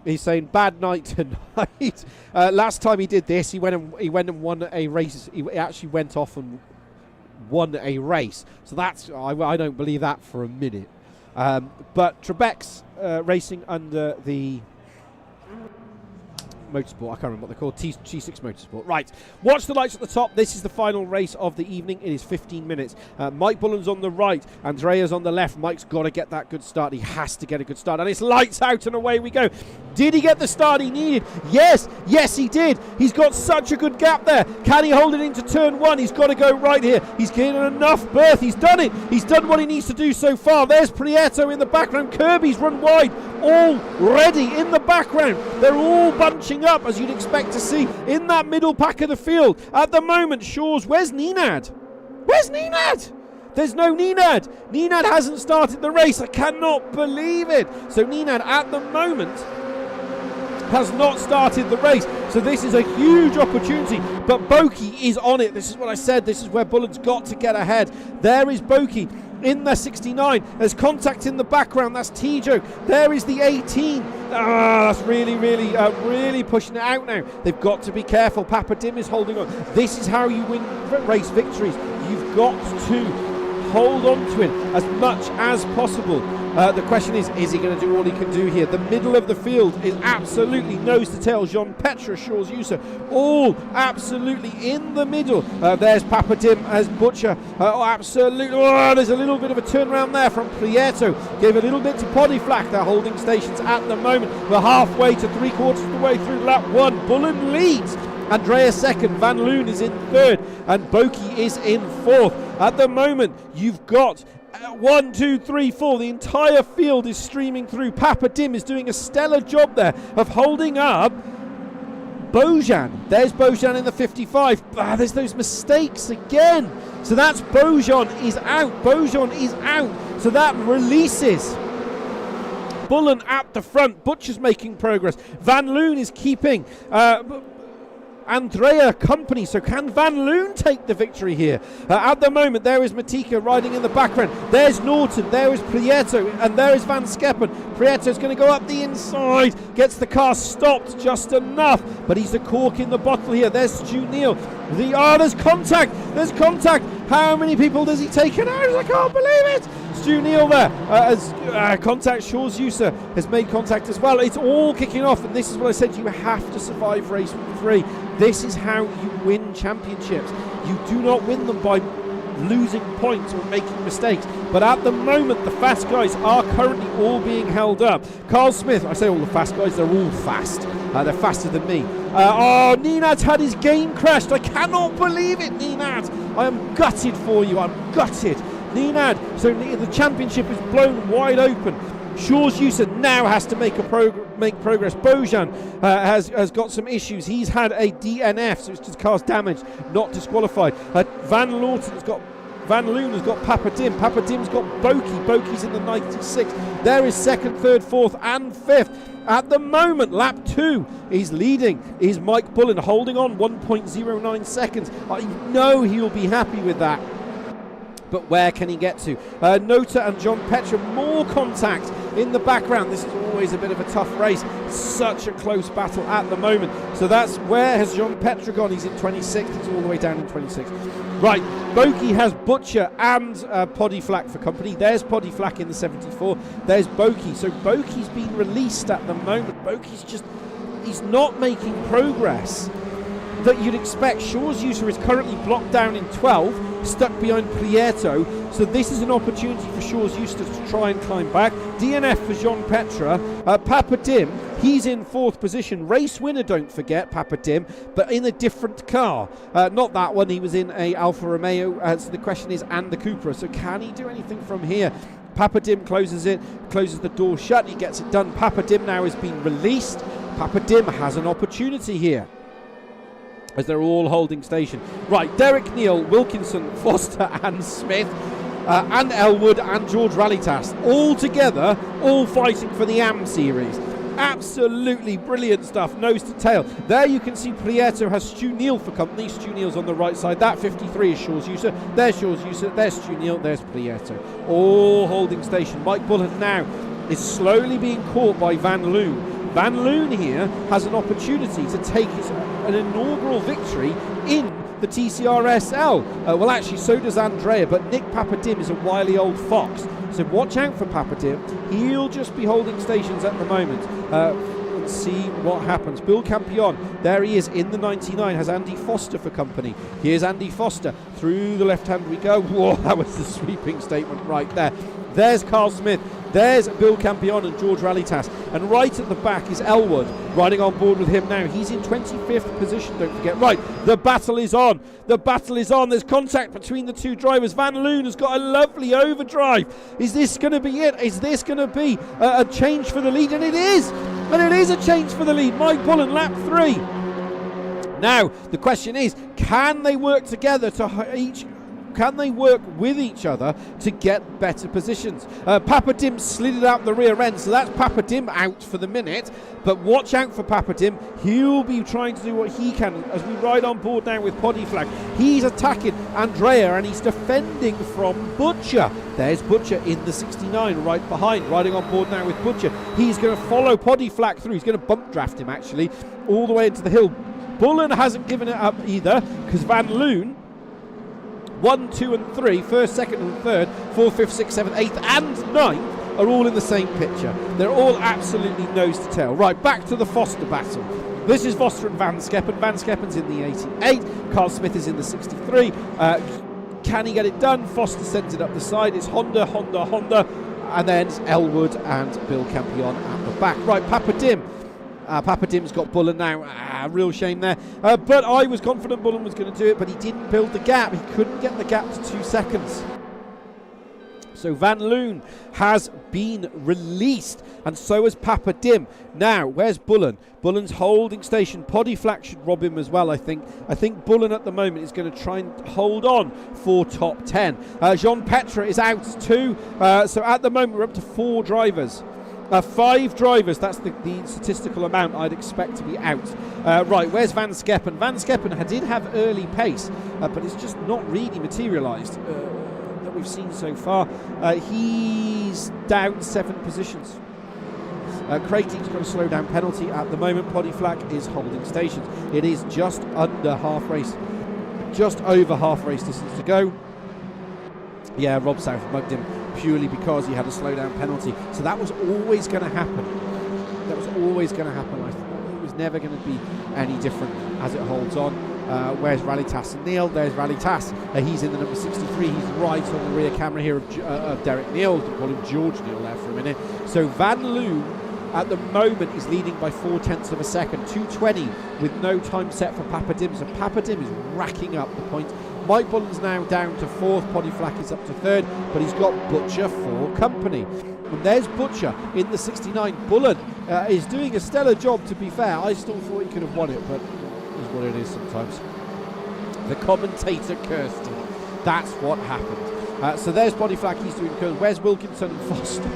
He's saying bad night tonight. Last time he did this, he went and won a race. He actually went off and won a race. So that's I don't believe that for a minute. But Trebek's racing under the Motorsport, I can't remember what they're called, T6 Motorsport. Right, watch the lights at the top. This is the final race of the evening. It is 15 minutes. Mike Bullen's on the right, Andrea's on the left. Mike's got to get that good start. He has to get a good start, and it's lights out and away we go. Did he get the start he needed? Yes, he did. He's got such a good gap there. Can he hold it into turn one? He's got to go right here. He's getting enough berth. He's done it. He's done what he needs to do so far. There's Prieto in the background. Kirby's run wide already in the background. They're all bunching up, as you'd expect to see, in that middle pack of the field. At the moment, Shaw's... Where's Ninad? Where's Ninad? There's no Ninad. Ninad hasn't started the race. I cannot believe it. So Ninad, at the moment, has not started the race. So this is a huge opportunity. But Boki is on it. This is what I said. This is where Bullen's got to get ahead. There is Boki in the 69. There's contact in the background. That's T-Joke. There is the 18. That's really pushing it out now. They've got to be careful. Papadim is holding on. This is how you win race victories. You've got to hold on to it as much as possible. The question is he going to do all he can do here? The middle of the field is absolutely nose to tail. Jean Petra, Shaw's User, all absolutely in the middle. There's Papadim as Butcher. Absolutely. There's a little bit of a turnaround there from Prieto. Gave a little bit to Podiflack. They're holding stations at the moment. We're halfway to 3/4 of the way through lap one. Bullen leads. Andrea second, Van Loon is in third, and Boki is in fourth. At the moment, you've got 1, 2, 3, 4. The entire field is streaming through. Papadim is doing a stellar job there of holding up Bojan. There's Bojan in the 55. There's those mistakes again. So that's Bojan is out. Bojan is out. So that releases Bullen at the front. Butcher's making progress. Van Loon is keeping Andrea company. So can Van Loon take the victory here? At the moment, there is Matika riding in the background. There's Norton, there is Prieto, and there is Van Skeppen. Prieto's going to go up the inside, gets the car stopped just enough, but he's the cork in the bottle here. There's Stu Neal. There's contact. There's contact. How many people does he take out? I can't believe it. Stu Neal there as contact. Shaw's User has made contact as well. It's all kicking off, and this is what I said, you have to survive race 3. This is how you win championships. You do not win them by losing points or making mistakes. But at the moment, the fast guys are currently all being held up. Carl Smith, I say all the fast guys, they're all fast. They're faster than me. Ninad's had his game crashed. I cannot believe it, Ninad. I am gutted for you. I'm gutted. Ninad, so the championship is blown wide open. Shaw's User now has to make progress. Bojan has got some issues. He's had a DNF, so it's just car's damaged, not disqualified. Van Loon has got Papadim. Papadim's got Boki. Boki's in the 96. There is second, third, fourth, and fifth. At the moment, lap 2 is leading. Is Mike Bullen holding on 1.09 seconds? I know he'll be happy with that. But where can he get to? Nota and John Petra, more contact in the background. This is always a bit of a tough race. Such a close battle at the moment. So that's where has John Petra gone? He's in 26th. He's all the way down in 26th. Right, Boki has Butcher and Podiflack for company. There's Podiflack in the 74. There's Boki. So Boki's been released at the moment. He's not making progress that you'd expect. Shaw's User is currently blocked down in 12, stuck behind Prieto, so this is an opportunity for Shaw's User to try and climb back. DNF for Jean Petra. Papadim, he's in 4th position. Race winner, don't forget, Papadim, but in a different car. Not that one, he was in a Alfa Romeo, so the question is, and the Cupra, so can he do anything from here? Papadim closes the door shut, he gets it done. Papadim now has been released. Papadim has an opportunity here. as they're all holding station. Right, Derek Neal, Wilkinson, Foster and Smith, and Elwood and George Rallytas, all together, all fighting for the AM series. Absolutely brilliant stuff, nose to tail. There you can see Prieto has Stu Neal for company. Stu Neal's on the right side. That 53 is Shaw's User. There's Shaw's User. There's Stu Neal. There's Prieto. All holding station. Mike Bullen now is slowly being caught by Van Loon. Van Loon here has an opportunity to take an inaugural victory in the TCRSL. Well, actually, so does Andrea, but Nick Papadim is a wily old fox. So watch out for Papadim. He'll just be holding stations at the moment. Let's see what happens. Bill Campion, there he is in the 99, has Andy Foster for company. Here's Andy Foster. Through the left hand we go. Whoa, that was the sweeping statement right there. There's Carl Smith. There's Bill Campion and George Rallytas. And right at the back is Elwood, riding on board with him now. He's in 25th position, don't forget. Right, the battle is on. The battle is on. There's contact between the two drivers. Van Loon has got a lovely overdrive. Is this going to be it? Is this going to be a change for the lead? And it is. And it is a change for the lead. Mike Bullen, lap 3. Now, the question is, can they work together can they work with each other to get better positions? Papadim slid it out the rear end, so that's Papadim out for the minute. But watch out for Papadim. He'll be trying to do what he can as we ride on board now with Poddy Flag. He's attacking Andrea and he's defending from Butcher. There's Butcher in the 69 right behind, riding on board now with Butcher. He's going to follow Poddy Flag through. He's going to bump draft him actually all the way into the hill. Bullen hasn't given it up either because Van Loon 1, 2 and 3, first, second and third, 4, 5th, 6th, 7th, 8th and 9th are all in the same picture. They're all absolutely nose to tail. Right, back to the Foster battle. This is Foster and Van Skeppen. Van Skeppen's in the 88. Carl Smith is in the 63. Can he get it done? Foster sends it up the side. It's Honda. And then it's Elwood and Bill Campion at the back. Right, Papadim. Papadim's got Bullen now. Real shame there. But I was confident Bullen was going to do it, but he didn't build the gap. He couldn't get the gap to 2 seconds. So Van Loon has been released, and so has Papadim. Now, where's Bullen? Bullen's holding station. Poddy Flack should rob him as well, I think. I think Bullen at the moment is going to try and hold on for top 10. Jean Petra is out too. So at the moment, we're up to 4 drivers. 5 drivers, that's the statistical amount I'd expect to be out. Right, where's Van Skeppen? Van Skeppen did have early pace, but it's just not really materialised that we've seen so far. He's down 7 positions. Craig's got a slowdown penalty at the moment. Poddy Flack is holding stations. It is just under half race, just over half race distance to go. Yeah, Rob South mugged him purely because he had a slowdown penalty. So that was always going to happen. That was always going to happen. I thought it was never going to be any different as it holds on. Where's Rallytas and Neal? There's Rallytas. He's in the number 63. He's right on the rear camera here of Derek Neal. We'll call him George Neal there for a minute. So Van Loon at the moment is leading by 0.4 of a second. 2:20 with no time set for Papadim. So Papadim is racking up the points. Mike Bullen's now down to 4th, Poddy Flack is up to 3rd, but he's got Butcher for company. And there's Butcher in the 69. Bullen is doing a stellar job, to be fair. I still thought he could have won it, but it is what it is sometimes. The commentator cursed him. That's what happened. So there's Poddy Flack, he's doing good. Where's Wilkinson and Foster?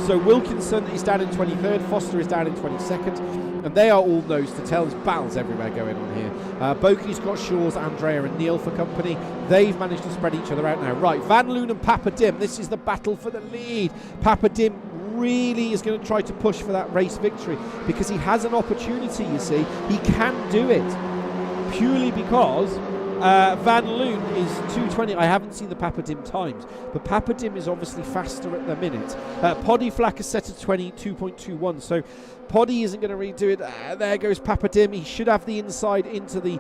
So Wilkinson is down in 23rd, Foster is down in 22nd. And they are all nose to tail. There's battles everywhere going on here. Bokey's got Shaw's, Andrea and Neal for company. They've managed to spread each other out now. Right, Van Loon and Papadim. This is the battle for the lead. Papadim really is going to try to push for that race victory because he has an opportunity, you see. He can do it purely because Van Loon is 2:20. I haven't seen the Papadim times, but Papadim is obviously faster at the minute. Poddy Flack is set at 22.21, so Poddy isn't going to redo it. There goes Papadim. He should have the inside into the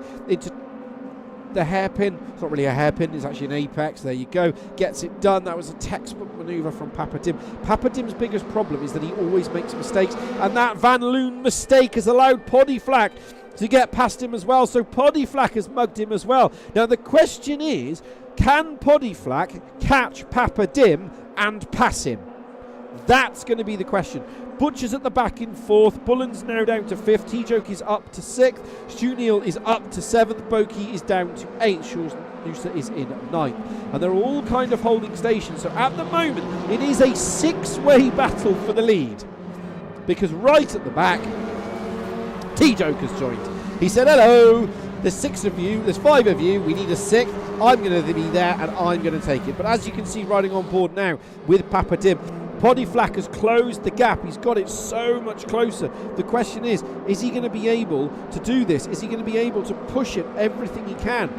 hairpin. It's not really a hairpin, it's actually an apex. There you go. Gets it done. That was a textbook manoeuvre from Papadim. Papadim's biggest problem is that he always makes mistakes, and that Van Loon mistake has allowed Poddy Flack to get past him as well. So Poddy Flack has mugged him as well. Now the question is, can Poddy Flack catch Papadim and pass him? That's going to be the question. Butcher's at the back in 4th. Bullen's now down to 5th. T-Joke is up to 6th. Stu Neal is up to 7th. Boki is down to 8th. Shaw's Noosa is in 9th. And they're all kind of holding stations. So at the moment, it is a 6-way battle for the lead. Because right at the back, T-Joke has joined. He said, hello, there's 6 of you, there's 5 of you, we need a 6th. I'm going to be there and I'm going to take it. But as you can see riding on board now with Papa Dim, Poddy Flack has closed the gap. He's got it so much closer. The question is he going to be able to do this? Is he going to be able to push it everything he can?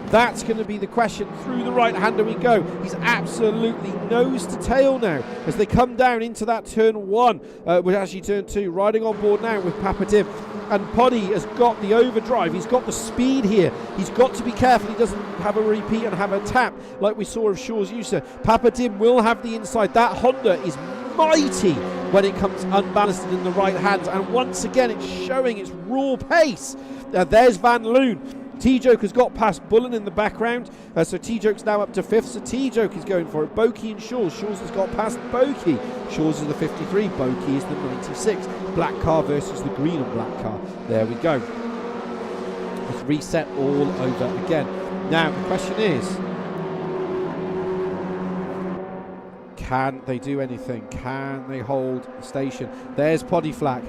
That's going to be the question. Through the right-hander we go. He's absolutely nose to tail now as they come down into that turn 1, which actually turn 2. Riding on board now with Papa Dim. And Poddy has got the overdrive. He's got the speed here. He's got to be careful he doesn't have a repeat and have a tap like we saw of Shaw's User. Papa Dim will have the inside. That Honda is mighty when it comes unbalanced in the right hands. And once again, it's showing its raw pace. There's Van Loon. T-Joke has got past Bullen in the background, so T-Joke's now up to 5th, so T-Joke is going for it. Boki and Shaw's. Shaw's has got past Boki. Shaw's is the 53, Boki is the 96. Black car versus the green and black car. There we go. Let's reset all over again. Now, the question is, can they do anything? Can they hold the station? There's Poddy Flack.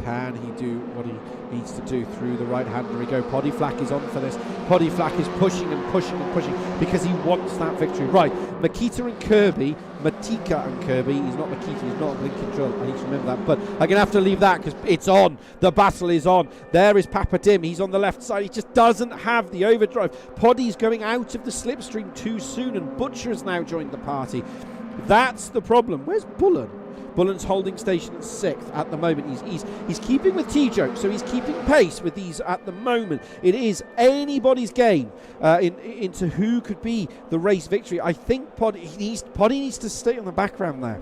Can he do what he needs to do through the right hand? There we go. Poddy Flack is on for this. Poddy Flack is pushing and pushing and pushing because he wants that victory. Right, Matika and Kirby. He's not Makita, he's not a blinking drill. I need to remember that. But I'm going to have to leave that because it's on. The battle is on. There is Papa Dim. He's on the left side. He just doesn't have the overdrive. Poddy's going out of the slipstream too soon, and Butcher has now joined the party. That's the problem. Where's Bullen? Bullen's holding station at 6th at the moment. He's keeping with T-Joke, so he's keeping pace with these at the moment. It is anybody's game into who could be the race victory. I think Poddy needs to stay on the background there.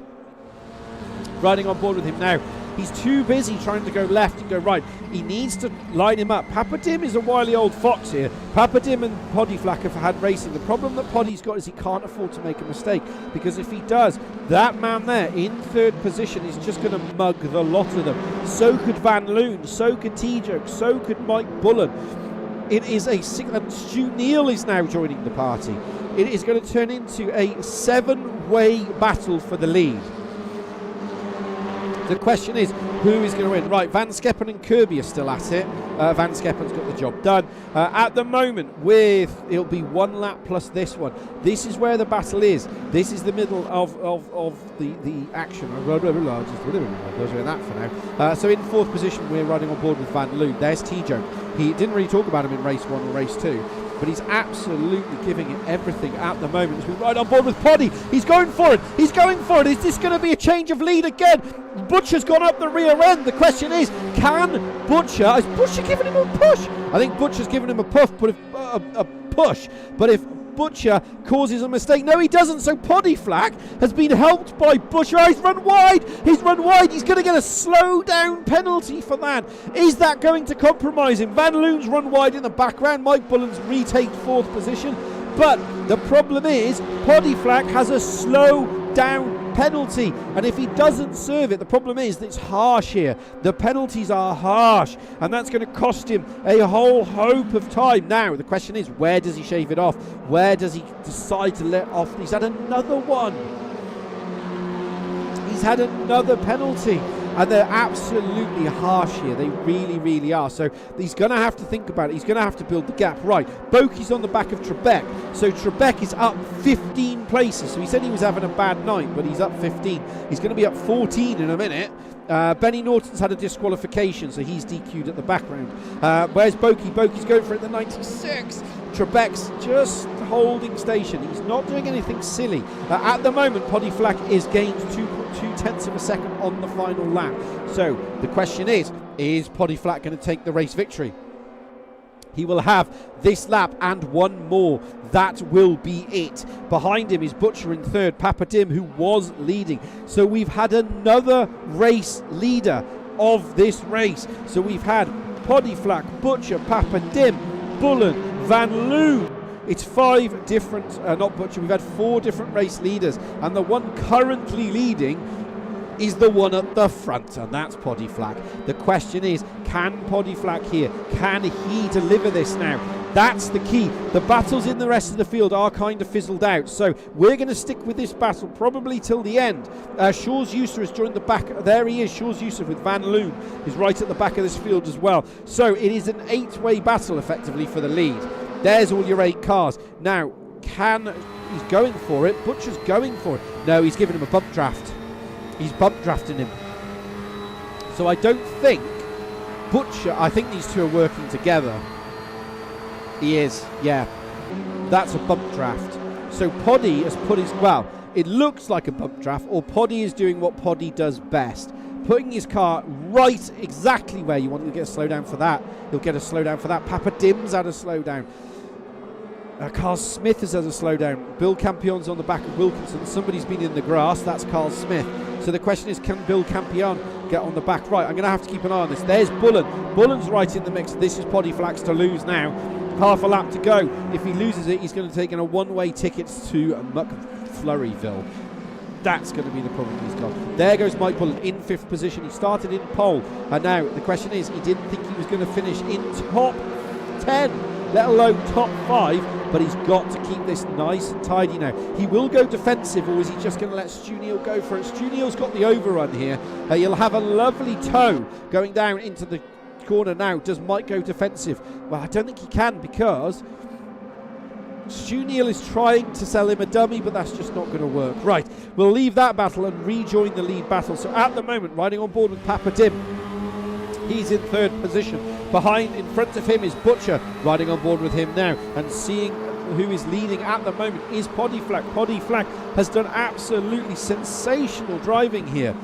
Riding on board with him now. He's too busy trying to go left and go right. He needs to line him up. Papa Dim is a wily old fox here. Papa Dim and Poddy Flack have had racing. The problem that Poddy's got is he can't afford to make a mistake, because if he does, that man there in 3rd position is just going to mug the lot of them. So could Van Loon, so could T-Joke, so could Mike Bullen. It is and Stu Neal is now joining the party. It is going to turn into a 7-way battle for the lead. The question is, who is going to win? Right, Van Skeppen and Kirby are still at it. Van Skeppen's got the job done. At the moment, it'll be 1 lap plus this one. This is where the battle is. This is the middle of the action. I'll just doing that for now. So in 4th position, we're riding on board with Van Loon. There's T-Joke. He didn't really talk about him in race 1 or race 2. But he's absolutely giving it everything at the moment as we ride on board with Poddy. He's going for it. He's going for it. Is this going to be a change of lead again? Butcher's gone up the rear end. The question is, can Butcher... Is Butcher giving him a push? I think Butcher's giving him a push, but if Butcher causes a mistake. No, he doesn't. So Poddy Flack has been helped by Butcher. Oh, he's run wide. He's going to get a slow down penalty for that. Is that going to compromise him? Van Loon's run wide in the background. Mike Bullen's retake 4th position. But the problem is Poddy Flack has a slow down penalty, and if he doesn't serve it, the problem is that it's harsh here. The penalties are harsh, and that's going to cost him a whole hope of time. Now the question is, where does he shave it off? Where does he decide to let off? He's had another one. He's had another penalty, and they're absolutely harsh here. They really, really are. So he's going to have to think about it. He's going to have to build the gap. Right, Boki's on the back of Trebek. So Trebek is up 15 places. So he said he was having a bad night, but he's up 15. He's going to be up 14 in a minute. Benny Norton's had a disqualification, so he's DQ'd at the background. Where's Boki? Boki's going for it at the 96. Trebek's just holding station. He's not doing anything silly. At the moment, Poddy Flack is gained 2/10 of a second on the final lap. So the question is Poddy Flack going to take the race victory? He will have this lap and one more. That will be it. Behind him is Butcher in 3rd, Papa Dim, who was leading. So we've had another race leader of this race. So we've had Poddy Flack, Butcher, Papa Dim, Bullen, Van Loon, it's 5 different, not Butcher, we've had 4 different race leaders, and the one currently leading is the one at the front, and that's Poddy Flack. The question is, can Poddy Flack here, can he deliver this now? That's the key. The battles in the rest of the field are kind of fizzled out, so we're going to stick with this battle probably till the end. Shaw's Yusuf has joined the back. There he is, Shaw's Yusuf with Van Loon. He's right at the back of this field as well. So it is an 8-way battle effectively for the lead. There's all your 8 cars. Now, he's going for it. Butcher's going for it. No, he's giving him a bump draft. He's bump drafting him. So I don't think Butcher, I think these two are working together. He is, yeah. That's a bump draft. So Poddy has put his, well, it looks like a bump draft, or Poddy is doing what Poddy does best. Putting his car right exactly where you want him to get a slowdown for that. He'll get a slowdown for that. Papa Dim's had a slowdown. Carl Smith has had a slowdown. Bill Campion's on the back of Wilkinson. Somebody's been in the grass. That's Carl Smith. So the question is, can Bill Campion get on the back? Right, I'm going to have to keep an eye on this. There's Bullen. Bullen's right in the mix. This is Poddy Flack's to lose now. Half a lap to go. If he loses it, he's going to take in a one-way ticket to McFlurryville. That's going to be the problem he's got. There goes Mike Bullen in 5th position. He started in pole. And now the question is, he didn't think he was going to finish in top 10, let alone top 5, but he's got to keep this nice and tidy now. He will go defensive, or is he just going to let Stu Neal go for it? Stu Neal's got the overrun here. He'll have a lovely toe going down into the corner now. Does Mike go defensive? Well, I don't think he can, because Stu Neal is trying to sell him a dummy, but that's just not going to work. Right, we'll leave that battle and rejoin the lead battle. So at the moment, riding on board with Papa Dim, he's in 3rd position. Behind, in front of him, is Butcher, riding on board with him now, and seeing who is leading at the moment is Poddy Flack. Poddy Flack has done absolutely sensational driving here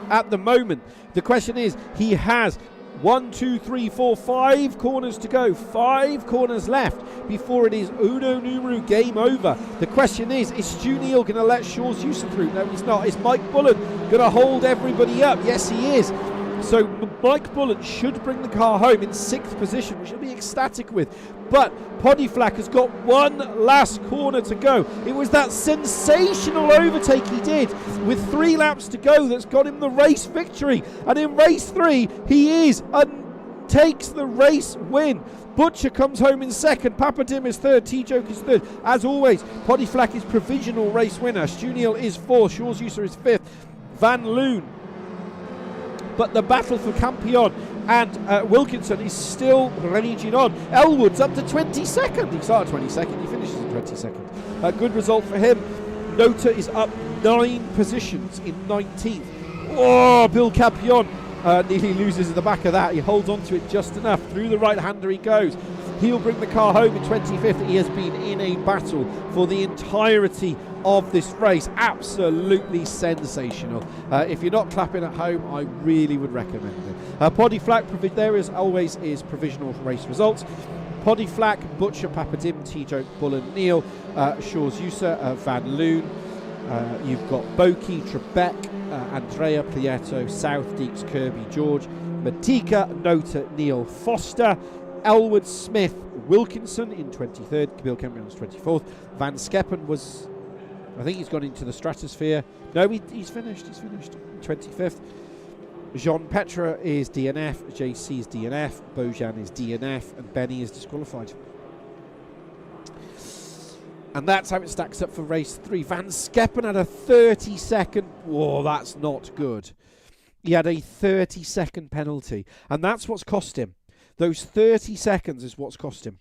at the moment. The question is, he has 1, 2, 3, 4, 5 corners to go. 5 corners left before it is uno numero, game over. The question is Stu Neal going to let Shaw's Yusuf through? No, he's not. Is Mike Bullen going to hold everybody up? Yes, he is. So Mike Bullen should bring the car home in 6th position, which he'll be ecstatic with. But Poddy Flack has got one last corner to go. It was that sensational overtake he did with 3 laps to go that's got him the race victory. And in race 3, he takes the race win. Butcher comes home in 2nd. Papa Dim is 3rd. T-Joke is 3rd. As always, Poddy Flack is provisional race winner. Stu Neal is 4th. Shaw's Yusuf is 5th. Van Loon. But the battle for Campion and Wilkinson is still raging on. Elwood's up to 22nd. He started 22nd. He finishes in 22nd. A good result for him. Nota is up 9 positions in 19th. Oh, Bill Campion nearly loses at the back of that. He holds on to it just enough. Through the right-hander he goes. He'll bring the car home in 25th. He has been in a battle for the entirety of this race. Absolutely sensational. If you're not clapping at home, I really would recommend it. Poddy Flack, there as always is provisional race results. Poddy Flack, Butcher, Papa Dim, T-Joke, Bullen, Neal, Shaw's Yusuf, Van Loon. You've got Boki, Trebek, Andrea, Prieto, South, Deeks, Kirby, George, Matika, Nota, Neal, Foster, Elwood, Smith, Wilkinson in 23rd. Bill Cameron was 24th. Van Skeppen was, I think he's gone into the stratosphere. No, he's finished. He's finished. 25th. Jean Petra is DNF. JC is DNF. Bojan is DNF. And Benny is disqualified. And that's how it stacks up for race 3. Van Skeppen had a 30-second. Whoa, that's not good. He had a 30-second penalty. And that's what's cost him. Those 30 seconds is what's cost him.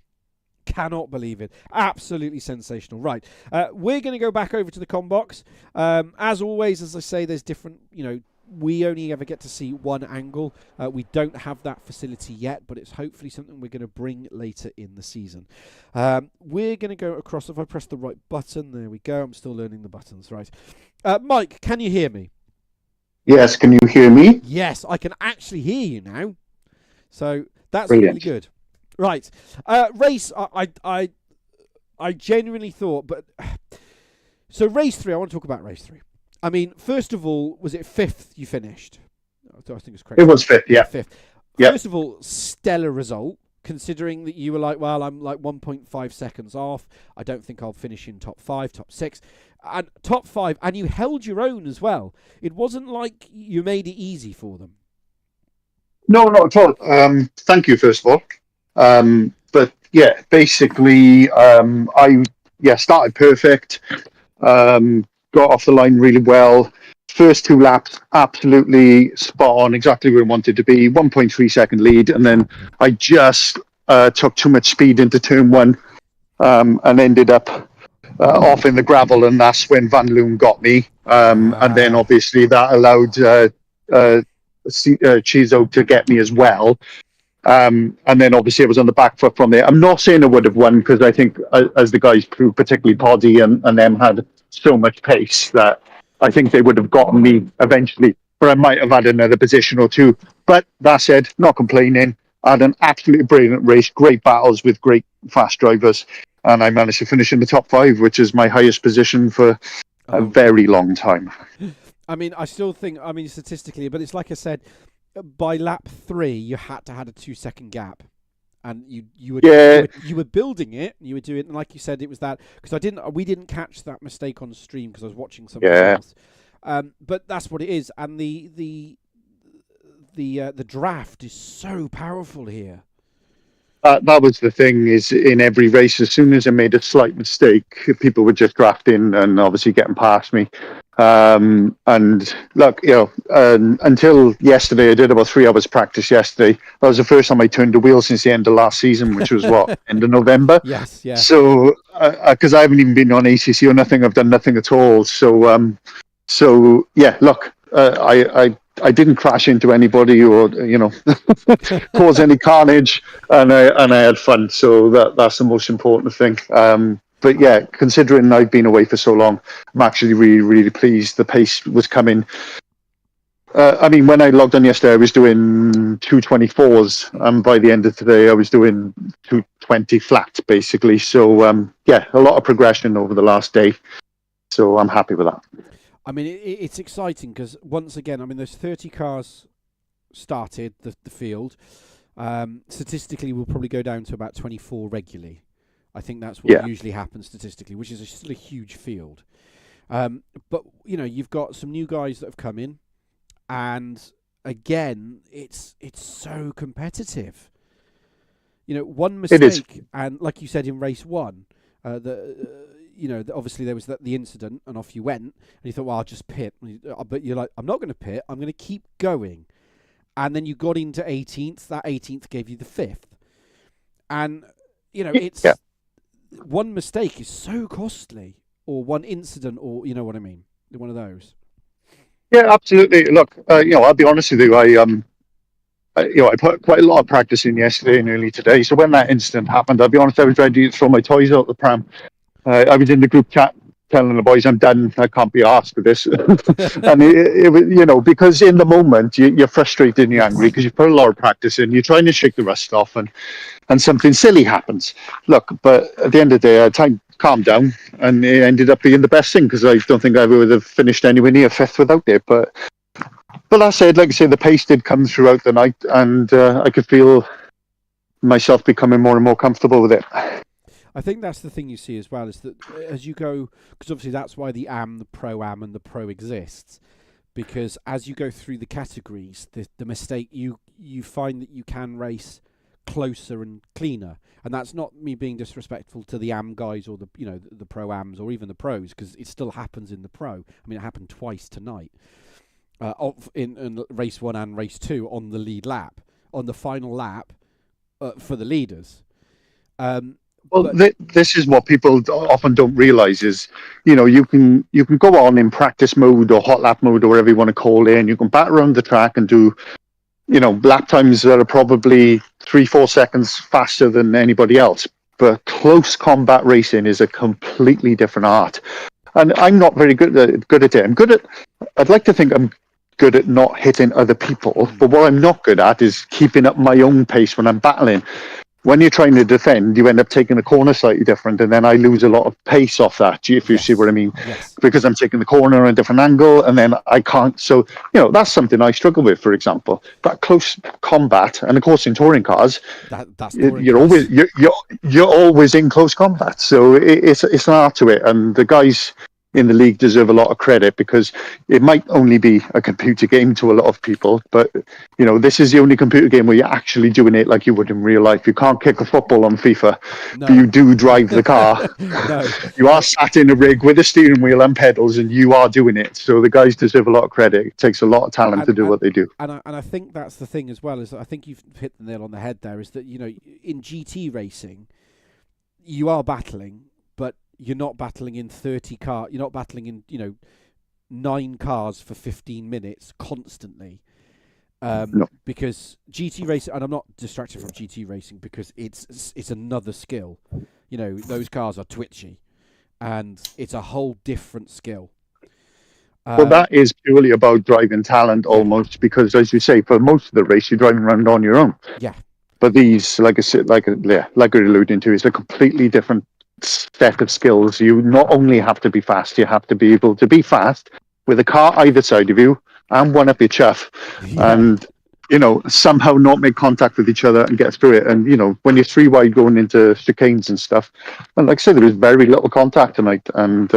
Cannot believe it. Absolutely sensational. Right. We're going to go back over to the com box. As always, as I say, there's different, we only ever get to see one angle. We don't have that facility yet, but it's hopefully something we're going to bring later in the season. We're going to go across. If I press the right button, there we go. I'm still learning the buttons. Right. Mike, can you hear me? Yes, can you hear me? Yes, I can actually hear you now. So that's Brilliant. really good. Right. Race, I genuinely thought, but... So race 3, I want to talk about race 3. I mean, first of all, was it 5th you finished? I think it's correct. It was 5th, yeah. 5th. Yep. First of all, stellar result. considering that you were like, well, I'm like 1.5 seconds off. I don't think I'll finish in top 5, top 6. And top 5, and you held your own as well. It wasn't like you made it easy for them. No, not at all. Thank you, first of all. But yeah, basically, I started perfect. Got off the line really well. First 2 laps, absolutely spot on, exactly where I wanted to be. 1.3 second lead, and then I just took too much speed into turn 1 and ended up off in the gravel, and that's when Van Loon got me. And then obviously that allowed Chizo to get me as well. And then obviously I was on the back foot from there. I'm not saying I would have won, because I think as the guys proved, particularly Poddy and them had so much pace that I think they would have gotten me eventually, but I might have had another position or 2. But that said, not complaining. I had an absolutely brilliant race, great battles with great fast drivers, and I managed to finish in the top 5, which is my highest position for a very long time. I mean, I still think, statistically, but it's like I said, by lap 3, you had to have a 2-second gap, and you were building it. You were doing, and like you said, it was that because we didn't catch that mistake on stream because I was watching something else. But that's what it is, and the draft is so powerful here. That was the thing, is in every race, as soon as I made a slight mistake, people were just drafting and obviously getting past me. And look, until yesterday, I did about 3 hours practice yesterday. That was the first time I turned the wheel since the end of last season, which was end of November. Yes, yeah. So, because I haven't even been on ACC or nothing, I've done nothing at all. So yeah, look, I didn't crash into anybody or cause any carnage, and I had fun. So that's the most important thing. But yeah, considering I've been away for so long, I'm actually really, really pleased. The pace was coming. When I logged on yesterday, I was doing 224s, and by the end of today, I was doing 220 flat, basically. So yeah, a lot of progression over the last day. So I'm happy with that. I mean, it's exciting because once again, there's 30 cars started the field. Statistically, we'll probably go down to about 24 regularly. I think that's what usually happens statistically, which is still a huge field. But you've got some new guys that have come in, and again, it's so competitive. One mistake, and like you said in race 1, obviously there was the incident, and off you went, and you thought, well, I'll just pit. But you're like, I'm not going to pit. I'm going to keep going. And then you got into 18th. That 18th gave you the 5th. And, it's one mistake is so costly, or one incident, or you know what I mean? One of those. Yeah, absolutely. Look, I'll be honest with you. I put quite a lot of practice in yesterday and early today. So when that incident happened, I'll be honest, I was ready to throw my toys out the pram. I was in the group chat telling the boys, I'm done. I can't be asked for this. And it was, because in the moment you're frustrated and you're angry because you put a lot of practice in. You're trying to shake the rust off, and something silly happens. Look, but at the end of the day, I tried to calm down, and it ended up being the best thing because I don't think I would have finished anywhere near 5th without it. But that said, like I say, the pace did come throughout the night, and I could feel myself becoming more and more comfortable with it. I think that's the thing you see as well, is that as you go, because obviously that's why the AM, the Pro-Am, and the Pro exists, because as you go through the categories, the mistake, you find that you can race closer and cleaner. And that's not me being disrespectful to the AM guys or the Pro-Ams or even the Pros, because it still happens in the Pro. It happened twice tonight, in race 1 and race 2 on the lead lap, on the final lap for the leaders. Well, this is what people often don't realise is, you can go on in practice mode or hot lap mode or whatever you want to call it, and you can bat around the track and do, lap times that are probably 3-4 seconds faster than anybody else. But close combat racing is a completely different art, and I'm not very good at it. I'd like to think I'm good at not hitting other people, but what I'm not good at is keeping up my own pace when I'm battling. when you're trying to defend, you end up taking the corner slightly different, and then I lose a lot of pace off that, if you see what I mean. Yes. Because I'm taking the corner on a different angle, and then I can't. So, that's something I struggle with, for example. That close combat, and of course in touring cars, That's touring you're cars. always you're always in close combat. So it's an art to it, and the guys in the league deserve a lot of credit, because it might only be a computer game to a lot of people, but this is the only computer game where you're actually doing it like you would in real life. You can't kick a football on FIFA, No. but you do drive the car. No. You are sat in a rig with a steering wheel and pedals, and you are doing it. So the guys deserve a lot of credit. It takes a lot of talent to do what they do. And I think that's the thing as well, is that I think you've hit the nail on the head there, is that, in GT racing, you are battling, but you're not battling in 30 cars. You're not battling in, 9 cars for 15 minutes constantly. No. Because GT racing, and I'm not distracted from GT racing because it's another skill. Those cars are twitchy, and it's a whole different skill. Well, that is purely about driving talent almost, because as you say, for most of the race, you're driving around on your own. Yeah. But these, like you're alluding to, is a completely different set of skills. You not only have to be fast, you have to be able to be fast with a car either side of you and one up your chuff, and somehow not make contact with each other and get through it. And when you're 3 wide going into chicanes and stuff, and like I said, there was very little contact tonight. And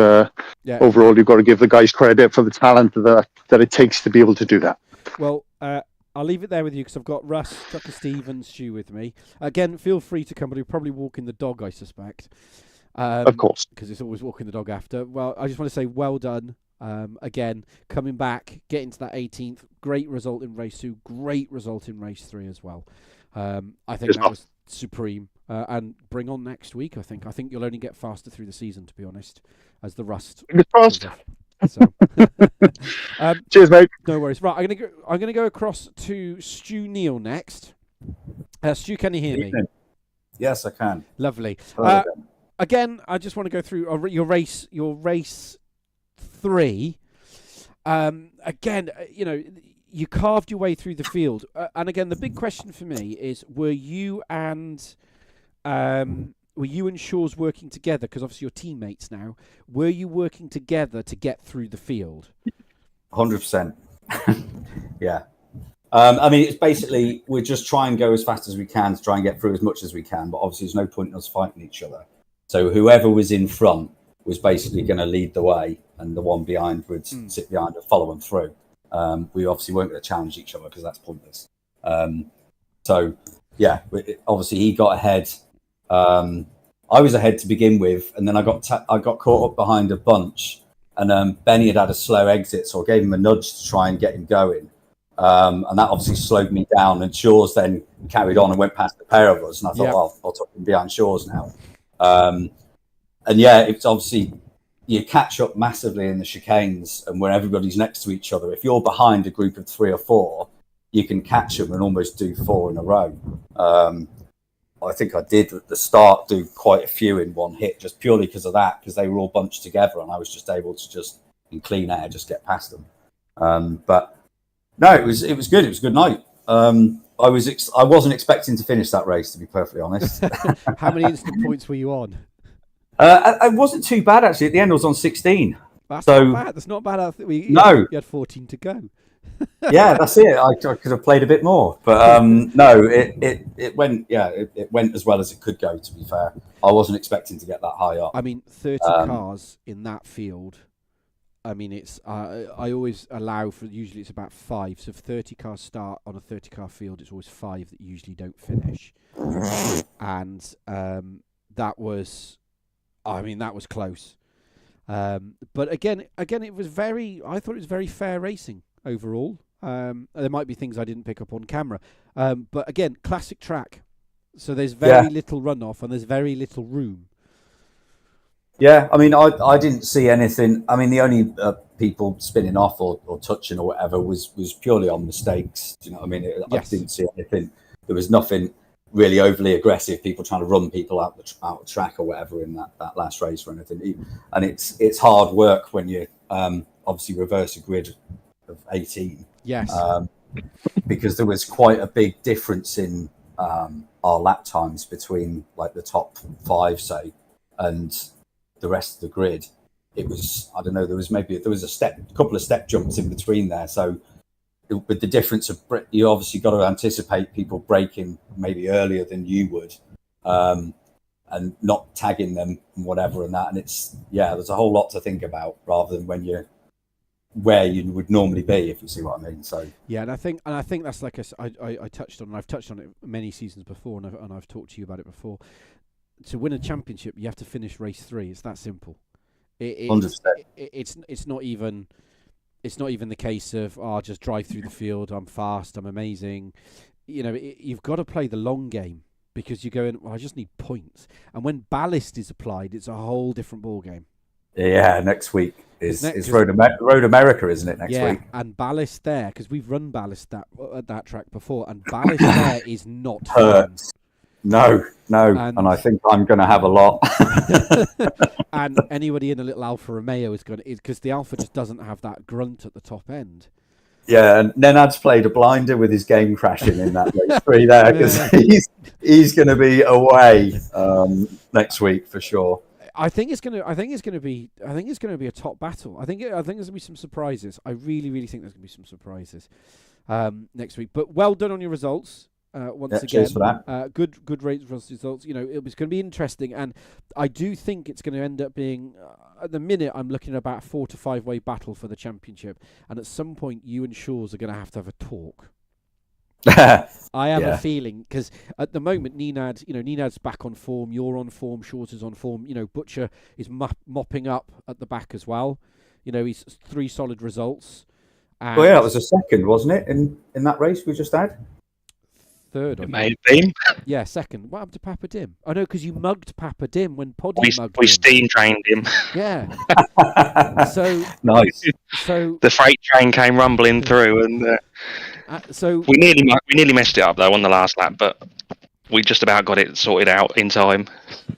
overall, you've got to give the guys credit for the talent that it takes to be able to do that. Well, I'll leave it there with you because I've got Russ, Tucker Steve and Stu with me. Again, feel free to come, but we're probably walking the dog, I suspect. Of course. Because it's always walking the dog after. Well, I just want to say well done. Again, coming back, getting to that 18th. Great result in race 2. Great result in race 3 as well. I think that was supreme. And bring on next week, I think. I think you'll only get faster through the season, to be honest, as the rust. Fingers crossed. So, cheers, mate. No worries. Right, I'm gonna go across to Stu Neal next. Stu, can you hear me? Yes, I can. Lovely. Again, I just want to go through your race 3. Again, you carved your way through the field, and again, the big question for me is: were you and Shaw's working together? Because obviously you're teammates now. Were you working together to get through the field? 100%. Yeah. It's basically, we just try and go as fast as we can to try and get through as much as we can. But obviously, there's no point in us fighting each other. So whoever was in front was basically going to lead the way, and the one behind would sit behind and follow them through. We obviously weren't going to challenge each other because that's pointless. Obviously he got ahead. I was ahead to begin with, and then I got caught up behind a bunch, and Benny had a slow exit, so I gave him a nudge to try and get him going, and that obviously slowed me down. And Shaw's then carried on and went past the pair of us, and I thought, I'll tuck him behind Shaw's now. It's obviously you catch up massively in the chicanes, and where everybody's next to each other. If you're behind a group of 3 or 4, you can catch them and almost do 4 in a row. I think I did at the start do quite a few in one hit, just purely because of that, because they were all bunched together, and I was just able to just in clean air just get past them. But no, it was good. It was a good night. I wasn't expecting to finish that race, to be perfectly honest. How many instant points were you on? I wasn't too bad actually. At the end, I was on 16. Not bad. That's not bad. You had 14 to go. Yeah, that's it. I could have played a bit more, but no, it went. Yeah, it went as well as it could go. To be fair, I wasn't expecting to get that high up. 30 cars in that field. It's I always allow for, usually it's about 5. So if 30 cars start on a 30 car field, it's always 5 that usually don't finish. And that was close. But again, it was I thought it was very fair racing overall. There might be things I didn't pick up on camera. But again, classic track. So there's very little runoff and there's very little room. Yeah, I didn't see anything. The only people spinning off or touching or whatever was purely on mistakes. Do you know what I mean? I didn't see anything. There was nothing really overly aggressive, people trying to run people out the track or whatever in that last race or anything. And it's hard work when you obviously reverse a grid of 18. Yes. Because there was quite a big difference in our lap times between like the top 5, say, and the rest of the grid. It was, I don't know, there was a couple of step jumps in between there. So with the difference of, you obviously got to anticipate people braking maybe earlier than you would, and not tagging them and whatever and that. And there's a whole lot to think about rather than where you would normally be, if you see what I mean. So yeah, and I think that's like I touched on, and I've touched on it many seasons before, and I've talked to you about it before. To win a championship, you have to finish race 3. It's that simple. 100%. It's not even the case of just drive through the field. I'm fast. I'm amazing. You've got to play the long game, because you're going, I just need points. And when ballast is applied, it's a whole different ball game. Yeah, next week is Road America, isn't it? Next week. And ballast there, because we've run ballast at that track before, and ballast there is not fun. No, and I think I'm going to have a lot. And anybody in a little Alfa Romeo is going to, because the Alfa just doesn't have that grunt at the top end. Yeah, and Nenad's played a blinder with his game crashing in that race 3 there, because he's going to be away next week for sure. I think it's going to be a top battle. I think there's going to be some surprises. I really, really think there's going to be some surprises next week. But well done on your results. Once again, cheers for that. Good race results. It was going to be interesting, and I do think it's going to end up being. At the minute, I'm looking at about a 4 to 5 way battle for the championship, and at some point, you and Shaw's are going to have a talk. I have a feeling, because at the moment, Nenad's back on form. You're on form. Shaw's is on form. Butcher is mopping up at the back as well. He's 3 solid results. Well, yeah, it was a second, wasn't it, in that race we just had? Third. It may have been. Yeah, second. What happened to Papa Dim? I know, because you mugged Papa Dim when Poddy mugged him. We steam trained him. Yeah. So nice. So the freight train came rumbling through, and so we nearly messed it up though on the last lap, but we just about got it sorted out in time.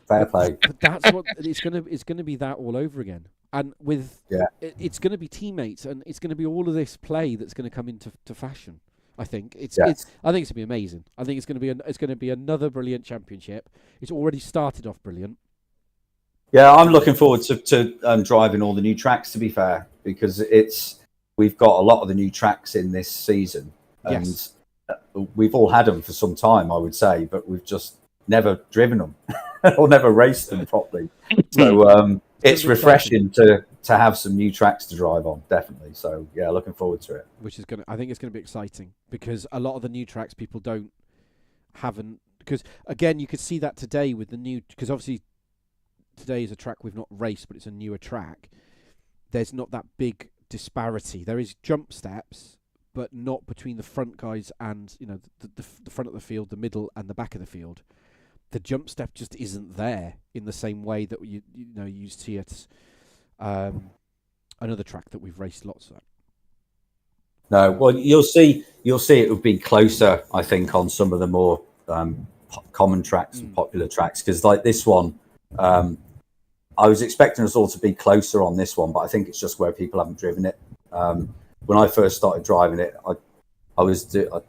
Fair play. But that's what it's gonna be, that all over again. And it's going to be teammates, and it's going to be all of this play that's going to come into fashion. I think I think it's going to be amazing. I think it's going to be another brilliant championship. It's already started off brilliant. Yeah, I'm looking forward to driving all the new tracks, to be fair, because we've got a lot of the new tracks in this season, and we've all had them for some time, I would say, but we've just never driven them or never raced them properly. So it's refreshing to have some new tracks to drive on, definitely. So yeah, looking forward to it. I think it's going to be exciting, because a lot of the new tracks people haven't. Because again, you could see that today with the new. Because obviously, today is a track we've not raced, but it's a newer track. There's not that big disparity. There is jump steps, but not between the front guys and the front of the field, the middle, and the back of the field. The jump step just isn't there in the same way that you see at another track that we've raced lots of. No, well, you'll see it would be closer, I think, on some of the more common tracks and popular tracks, because like this one, I was expecting us all to be closer on this one, but I think it's just where people haven't driven it. When I first started driving it, I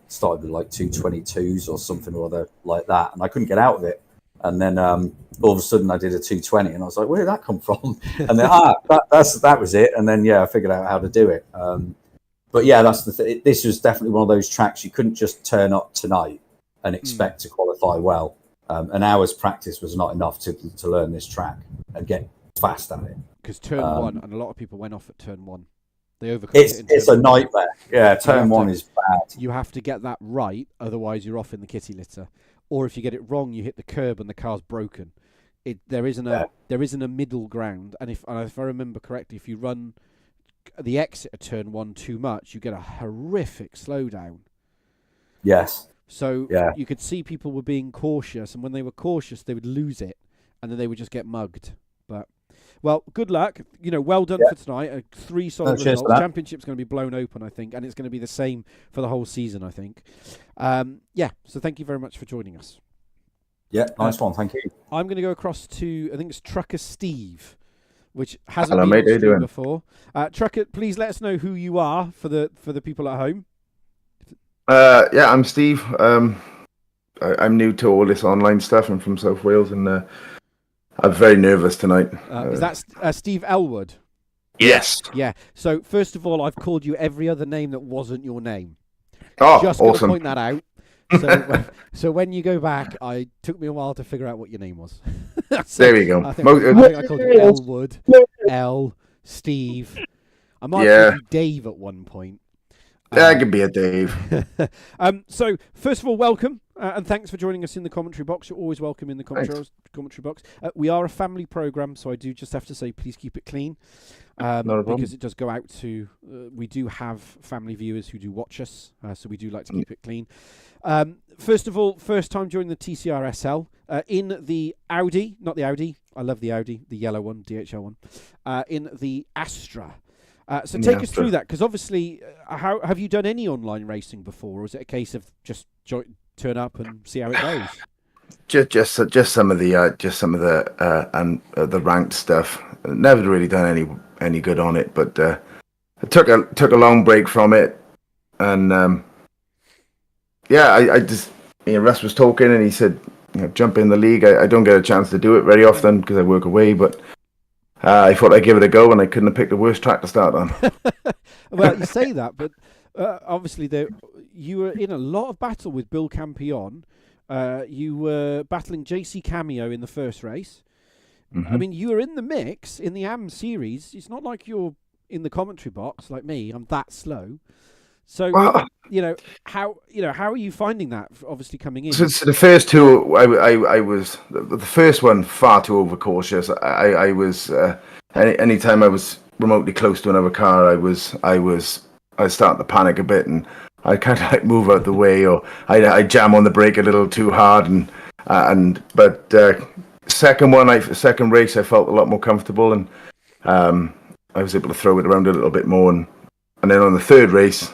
started with like 222s or something or other like that, and I couldn't get out of it. And then all of a sudden I did a 220, and I was like, where did that come from? And then that was it. And then I figured out how to do it. But yeah, that's the thing. This was definitely one of those tracks you couldn't just turn up tonight and expect to qualify well. An hour's practice was not enough to learn this track and get fast at it. Because turn 1, and a lot of people went off at turn 1. They overcome it's a nightmare. Yeah, turn 1 is bad. You have to get that right, otherwise you're off in the kitty litter. Or if you get it wrong, you hit the curb and the car's broken. There isn't a middle ground. And if I remember correctly, if you run the exit of turn 1 too much, you get a horrific slowdown. Yes. So you could see people were being cautious, and when they were cautious, they would lose it, and then they would just get mugged. But well, good luck. Well done for tonight. 3 solid results. Championship's going to be blown open, I think, and it's going to be the same for the whole season, I think. So thank you very much for joining us. Yeah, nice one. Thank you. I'm going to go across to, I think it's Trucker Steve, which hasn't been on stream before. Trucker, please let us know who you are for the people at home. I'm Steve. I'm new to all this online stuff. I'm from South Wales, and I'm very nervous tonight. Is that Steve Elwood? Yes. Yeah. So first of all, I've called you every other name that wasn't your name. Oh, Just going to awesome. point that out. So when you go back, it took me a while to figure out what your name was. So there we go. I think I called you Elwood, Steve. I might have called you Dave at one point. That could be a Dave. So first of all, welcome and thanks for joining us in the commentary box. You're always welcome in the commentary box. We are a family program, so I do just have to say, please keep it clean, because it does go out to. We do have family viewers who do watch us, so we do like to keep it clean. First of all, first time joining the TCRSL in the Audi, not the Audi. I love the Audi, the yellow one, DHL one. In the Astra. So take us through that, because obviously, how have you done any online racing before, or is it a case of just turn up and see how it goes? Just some of the the ranked stuff. Never really done any good on it, but I took a long break from it, and I just Russ was talking, and he said, jump in the league. I don't get a chance to do it very often because I work away, but. I thought I'd give it a go, and I couldn't have picked a worse track to start on. Well, you say that, but obviously you were in a lot of battle with Bill Campion. You were battling JC Cameo in the first race. Mm-hmm. I mean, you were in the mix in the AM series. It's not like you're in the commentary box like me. I'm that slow. So, how are you finding that? Obviously, coming in. So the first two, I was the first one far too overcautious. I was anytime I was remotely close to another car, I started to panic a bit, and I kind of like move out the way, or I jam on the brake a little too hard, but second race I felt a lot more comfortable, and I was able to throw it around a little bit more, and then on the third race.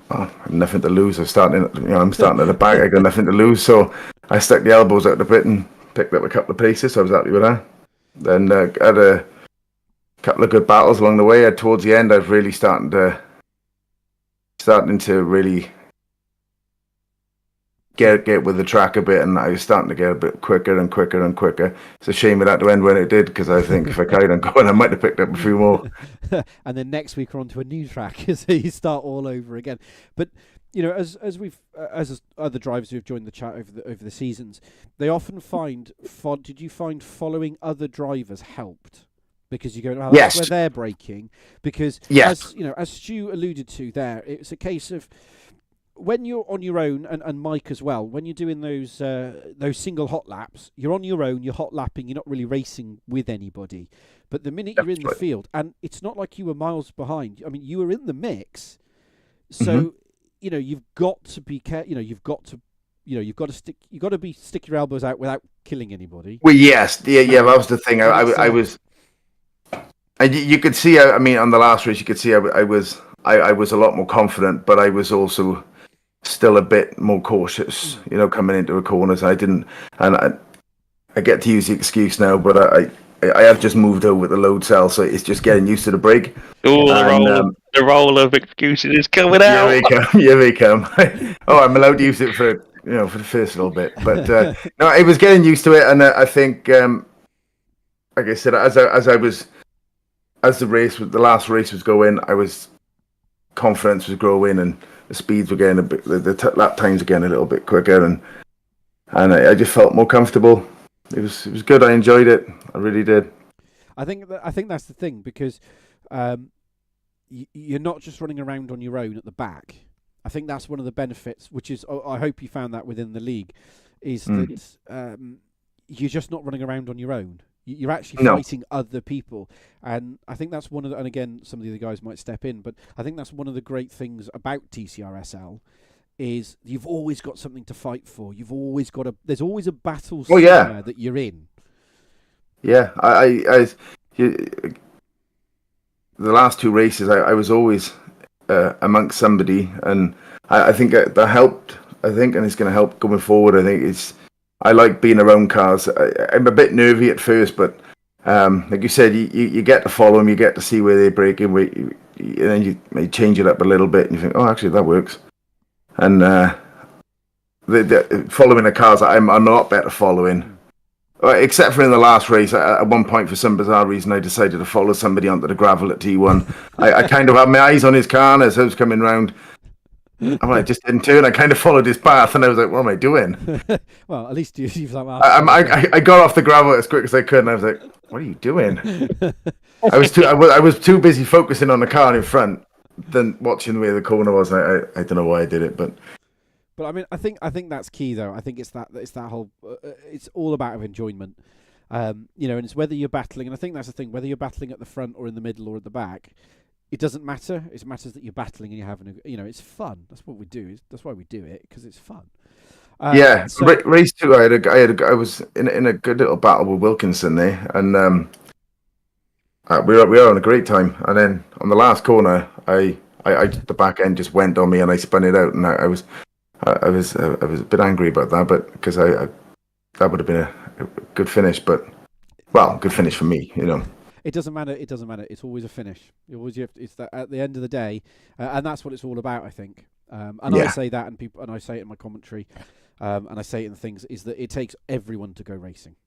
I have nothing to lose. I'm starting at the back. I got nothing to lose, so I stuck the elbows out the pit and picked up a couple of paces. So I was happy with that. Then had a couple of good battles along the way. Towards the end, I was really starting to really get with the track a bit, and I was starting to get a bit quicker and quicker and quicker. It's a shame it had to end when it did, because I think if I carried on going, I might have picked up a few more. And then next week we're on to a new track, so you start all over again. But as other drivers who have joined the chat over the seasons, they often find. Did you find following other drivers helped? Because you go, oh, that's where they're braking. Because as Stu alluded to there, it's a case of. When you're on your own, and Mike as well, when you're doing those single hot laps, you're on your own, you're hot lapping, you're not really racing with anybody. But the minute you're in the field, and it's not like you were miles behind. I mean, you were in the mix, so you've got to be you've got to stick your elbows out without killing anybody. Well, yes, that was the thing. I was, and you could see. I mean, on the last race, you could see I was a lot more confident, but I was also. Still a bit more cautious, coming into a corners. I didn't, and I get to use the excuse now, but I have just moved over the load cell, so it's just getting used to the brake. Oh, the roll of excuses is coming out. Here they come. I'm allowed to use it for the first little bit, but no, I was getting used to it, and I think, like I said, as the last race was going, confidence was growing, and the speeds were getting a bit, the lap times were getting a little bit quicker, and I just felt more comfortable. It was good. I enjoyed it. I really did. I think that's the thing, because you're not just running around on your own at the back. I think that's one of the benefits, which is I hope you found that within the league, is that you're just not running around on your own. You're actually fighting other people, and I think that's one of the, and again, some of the other guys might step in, but I think that's one of the great things about TCRSL is you've always got something to fight for. You've always got there's always a battle somewhere that you're in. Yeah, the last two races, I was always amongst somebody, and I think that helped. I think, and it's going to help going forward. I think I like being around cars. I'm a bit nervy at first, but like you said, you get to follow them, you get to see where they're braking, and then you may change it up a little bit, and you think, oh, actually, that works. And the following the cars, I'm a lot better following. Except for in the last race, at one point, for some bizarre reason, I decided to follow somebody onto the gravel at T1. I kind of had my eyes on his car, and as I was coming round, I just didn't turn. I kind of followed his path, and I was like, "What am I doing?" Well, at least you've like. I got off the gravel as quick as I could, and I was like, "What are you doing?" I was too busy focusing on the car in front than watching where the corner was. I don't know why I did it, but I mean, I think that's key though. I think it's that whole. It's all about enjoyment. And it's whether you're battling, and I think that's the thing. Whether you're battling at the front or in the middle or at the back, it doesn't matter. It matters that you're battling and you're having it's fun. That's what we do. That's why we do it, because it's fun. Race 2, I was in a good little battle with Wilkinson there, and we were having a great time. And then on the last corner, I the back end just went on me, and I spun it out, and I was a bit angry about that, but because that would have been a good finish, but good finish for me, It doesn't matter. It doesn't matter. It's always a finish. It's that at the end of the day, and that's what it's all about, I think. I say that, and I say it in my commentary, and I say it in things, is that it takes everyone to go racing.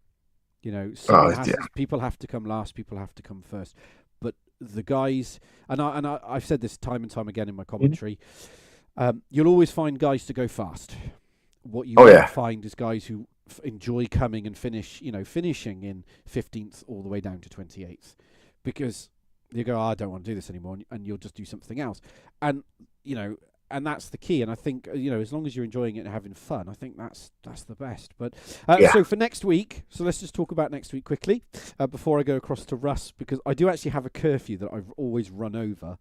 People have to come last. People have to come first. But the guys, I've said this time and time again in my commentary. You'll always find guys to go fast. What you won't find is guys who enjoy coming and finishing in 15th all the way down to 28th, because you go, I don't want to do this anymore, and you'll just do something else. And and that's the key. And I think as long as you're enjoying it and having fun, I think that's the best. But so for next week, so let's just talk about next week quickly before I go across to Russ, because I do actually have a curfew that I've always run over.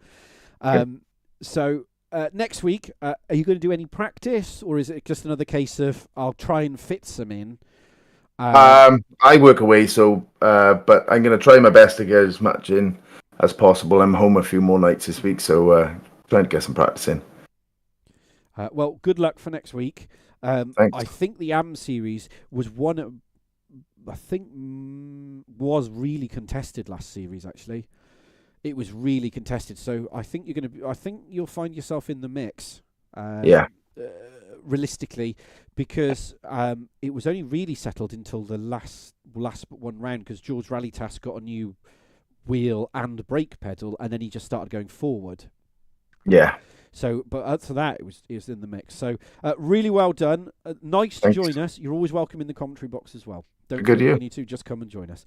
So. Next week, are you going to do any practice, or is it just another case of I'll try and fit some in? I work away, so but I'm going to try my best to get as much in as possible. I'm home a few more nights this week, so trying to get some practice in. Well, good luck for next week. Thanks. I think the AM series was was really contested last series, actually. It was really contested, so I think you'll find yourself in the mix. Realistically, because it was only really settled until the last but one round, because George Rallytas got a new wheel and brake pedal, and then he just started going forward. Yeah. So, but after that, it was in the mix. So, really well done. Nice to join us. You're always welcome in the commentary box as well. Don't feel you need to, just come and join us.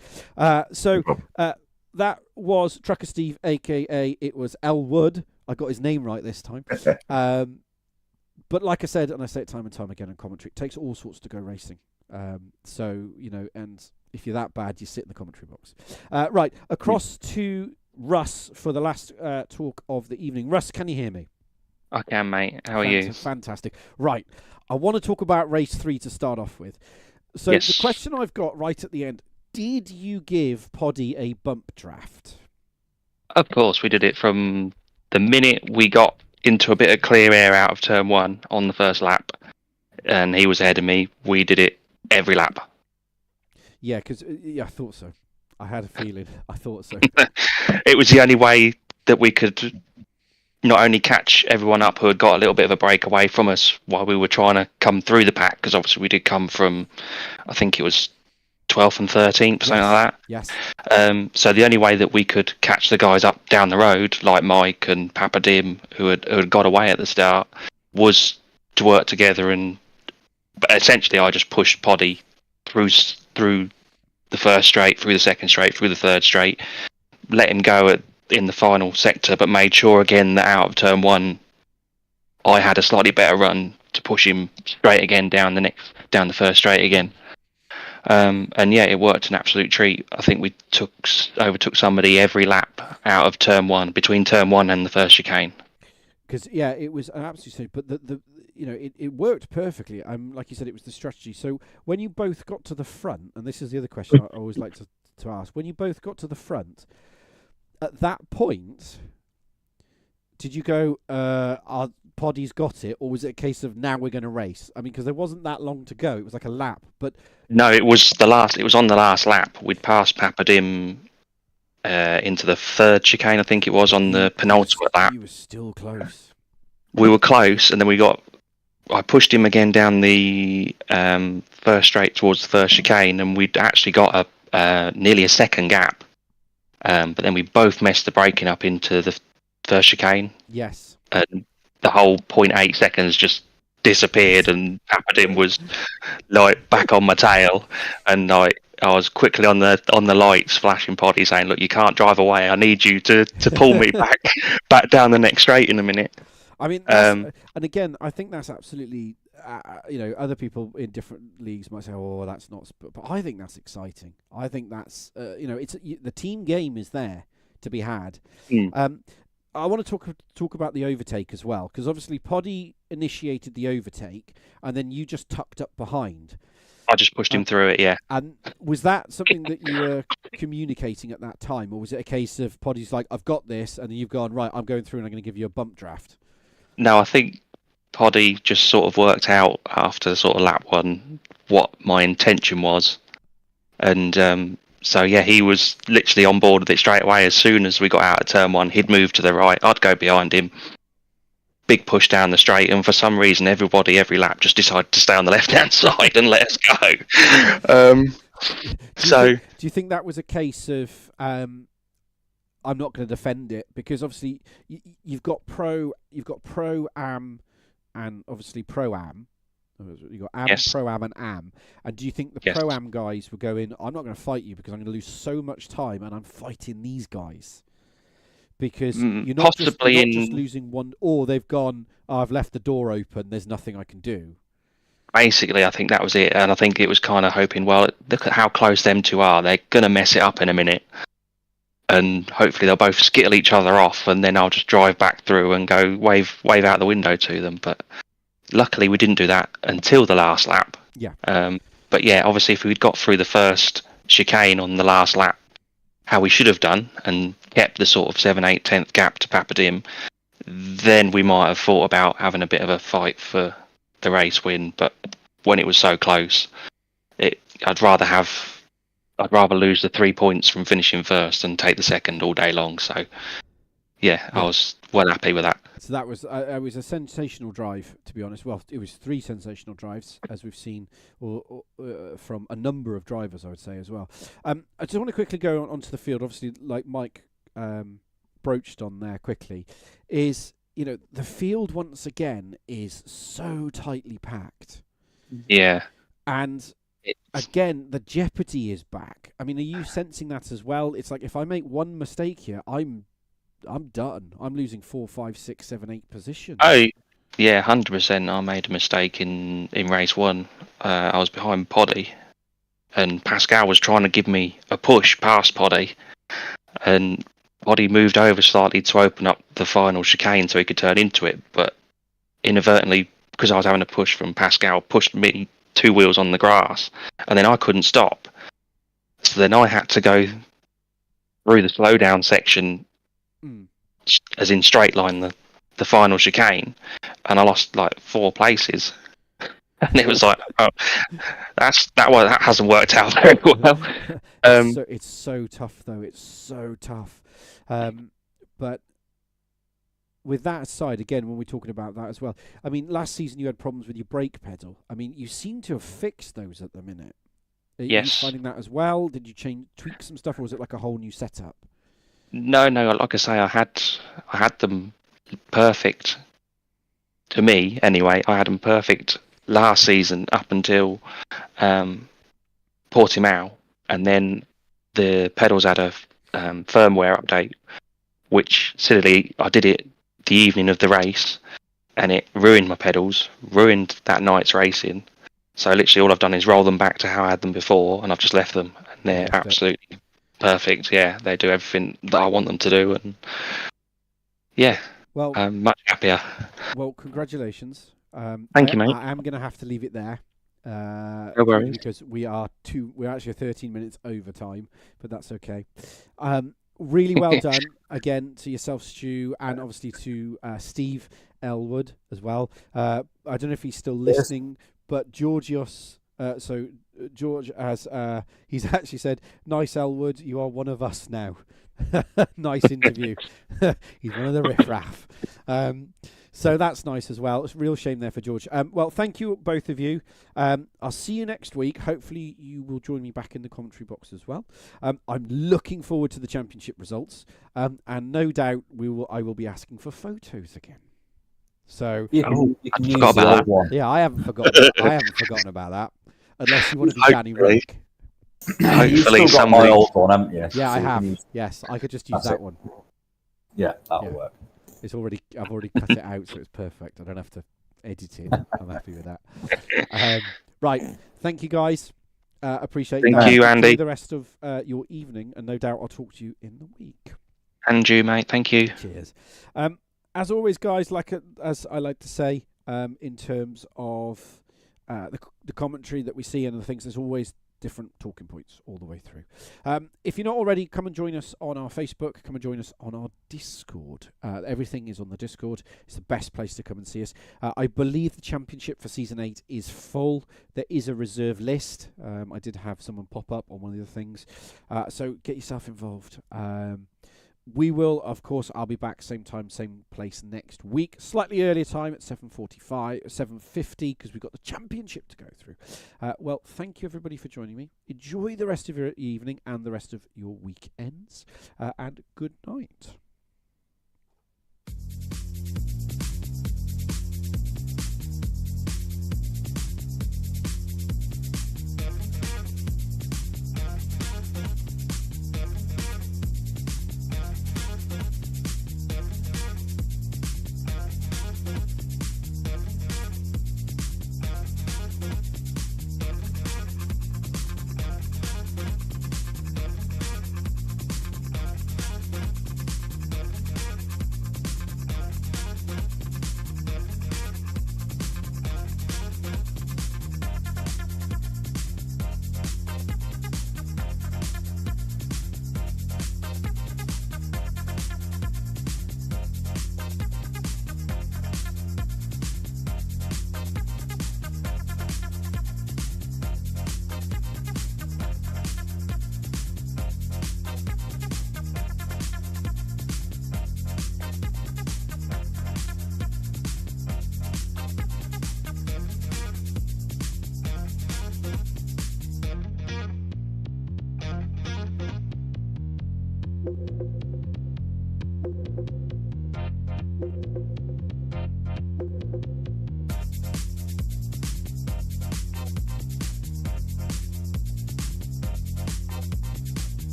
That was Trucker Steve, a.k.a. it was Elwood. I got his name right this time. But like I said, and I say it time and time again in commentary, it takes all sorts to go racing. So, and if you're that bad, you sit in the commentary box. Right, across to Russ for the last talk of the evening. Russ, can you hear me? I can, mate. How are you? Fantastic. Right, I want to talk about race 3 to start off with. So the question I've got right at the end, did you give Poddy a bump draft? Of course, we did it from the minute we got into a bit of clear air out of turn 1 on the first lap, and he was ahead of me. We did it every lap. Yeah, because I thought so. I had a feeling. I thought so. It was the only way that we could not only catch everyone up who had got a little bit of a break away from us while we were trying to come through the pack, because obviously we did come from, I think it was 12th and 13th, something like that. Yes. So the only way that we could catch the guys up down the road, like Mike and Papa Dim, who had got away at the start, was to work together. But essentially, I just pushed Poddy through the first straight, through the second straight, through the third straight, let him go in the final sector, but made sure again that out of turn 1, I had a slightly better run to push him straight again down the first straight again. And yeah, it worked an absolute treat. I think we overtook somebody every lap out of turn 1, between turn 1 and the first chicane. Because it was an absolute. But it worked perfectly. Like you said, it was the strategy. So when you both got to the front, and this is the other question I always like to ask: when you both got to the front, at that point, did you go, our Poddy's got it, or was it a case of now we're going to race? I mean, because there wasn't that long to go. It was like a lap, but no, it was on the last lap. We'd passed Papa Dim into the third chicane, I think it was, on the penultimate lap. You were still close. We were close, and then we got I pushed him again down the first straight towards the first chicane, and we'd actually got nearly a second gap. But then we both messed the braking up into the first chicane. Yes. And the whole 0.8 seconds just disappeared, and Papadin was like back on my tail, and I was quickly on the lights flashing Poddy saying, look, you can't drive away, I need you to pull me back down the next straight in a minute. I mean, and again, I think that's absolutely, other people in different leagues might say, oh, that's not, but I think that's exciting. I think that's, it's the team game is there to be had. I want to talk about the overtake as well, because obviously Poddy initiated the overtake, and then you just tucked up behind. I just pushed him through it, yeah. And was that something that you were communicating at that time, or was it a case of Poddy's like, I've got this, and then you've gone, right, I'm going through and I'm going to give you a bump draft? No, I think Poddy just sort of worked out after sort of lap one what my intention was. And so, yeah, he was literally on board with it straight away. As soon as we got out of turn one, he'd move to the right. I'd go behind him. Big push down the straight. And for some reason, everybody, every lap, just decided to stay on the left-hand side and let us go. Do you think that was a case of... I'm not going to defend it, because obviously you've got Pro-Am and obviously Pro-Am. You've got Am, yes. Pro-Am and Am. And do you think the Yes. Pro-Am guys were going, I'm not going to fight you because I'm going to lose so much time and I'm fighting these guys? Because you're not just losing one, or they've gone, I've left the door open, there's nothing I can do. Basically, I think that was it. And I think it was kind of hoping, well, look at how close them two are. They're going to mess it up in a minute. And hopefully they'll both skittle each other off, and then I'll just drive back through and go wave out the window to them. But luckily we didn't do that until the last lap. Yeah. But yeah, obviously if we'd got through the first chicane on the last lap, how we should have done, and kept the sort of 7, 8, 10th gap to Papadim, then we might have thought about having a bit of a fight for the race win. But when it was so close, I'd rather lose the 3 points from finishing first and take the second all day long. So, yeah, I was well happy with that. So that was it was a sensational drive, to be honest. Well, it was 3 sensational drives, as we've seen from a number of drivers, I would say, as well. I just want to quickly go onto the field. Obviously, like Mike broached on there quickly, is, the field once again is so tightly packed. Yeah. And... again, the jeopardy is back. I mean, are you sensing that as well? It's like, if I make one mistake here, I'm done. I'm losing 4, 5, 6, 7, 8 positions. Oh, yeah, 100%. I made a mistake in race 1. I was behind Poddy, and Pascal was trying to give me a push past Poddy, and Poddy moved over slightly to open up the final chicane so he could turn into it, but inadvertently, because I was having a push from Pascal, pushed me 2 wheels on the grass, and then I couldn't stop. So then I had to go through the slowdown section, as in straight line the final chicane, and I lost like 4 places. And it was like, oh, that hasn't worked out very well. It's so tough, though. It's so tough. But with that aside, again, when we're talking about that as well, I mean, last season you had problems with your brake pedal. I mean, you seem to have fixed those at the minute. Are you finding that as well? Did you tweak some stuff, or was it like a whole new setup? No. Like I say, I had them perfect. To me, anyway, I had them perfect last season up until Portimao, and then the pedals had a firmware update, which silly I did it the evening of the race, and it ruined my pedals, ruined that night's racing. So literally all I've done is roll them back to how I had them before, and I've just left them, and they're absolutely perfect. Yeah, they do everything that I want them to do, and yeah, well, I'm much happier. Well, congratulations. Thank you, mate. I am going to have to leave it there. No worries. Because we're actually 13 minutes over time, but that's okay. Really well done again to yourself, Stu, and obviously to Steve Elwood as well. I don't know if he's still listening, but Georgios. So George has he's actually said, "Nice Elwood, you are one of us now." Nice interview. He's one of the riffraff. So that's nice as well. It's a real shame there for George. Well, thank you, both of you. I'll see you next week. Hopefully you will join me back in the commentary box as well. I'm looking forward to the championship results. And no doubt I will be asking for photos again. So You can I use forgot the about old one. yeah, I haven't forgotten about that. Unless you want to be Danny Hopefully. Rick. You've Hopefully still got my somebody. old one, haven't you? Yeah, So I you can have. use- Yes, I could just use That's that it. one. Yeah, that'll Yeah. work. I've already cut it out, so it's perfect. I don't have to edit it. I'm happy with that. Right, thank you guys. Appreciate Thank that. you, Enjoy Andy. the rest of your evening, and no doubt I'll talk to you in the week. And you, mate. Thank you. Cheers. As always, guys, as I like to say, in terms of the commentary that we see and the things, there's always different talking points all the way through. If you're not already, come and join us on our Facebook. Come and join us on our Discord. Everything is on the Discord. It's the best place to come and see us. I believe the championship for Season 8 is full. There is a reserve list. I did have someone pop up on one of the other things. So get yourself involved. We will, of course, I'll be back same time, same place next week. Slightly earlier time at 7:50, because we've got the championship to go through. Well, thank you, everybody, for joining me. Enjoy the rest of your evening and the rest of your weekends. And good night.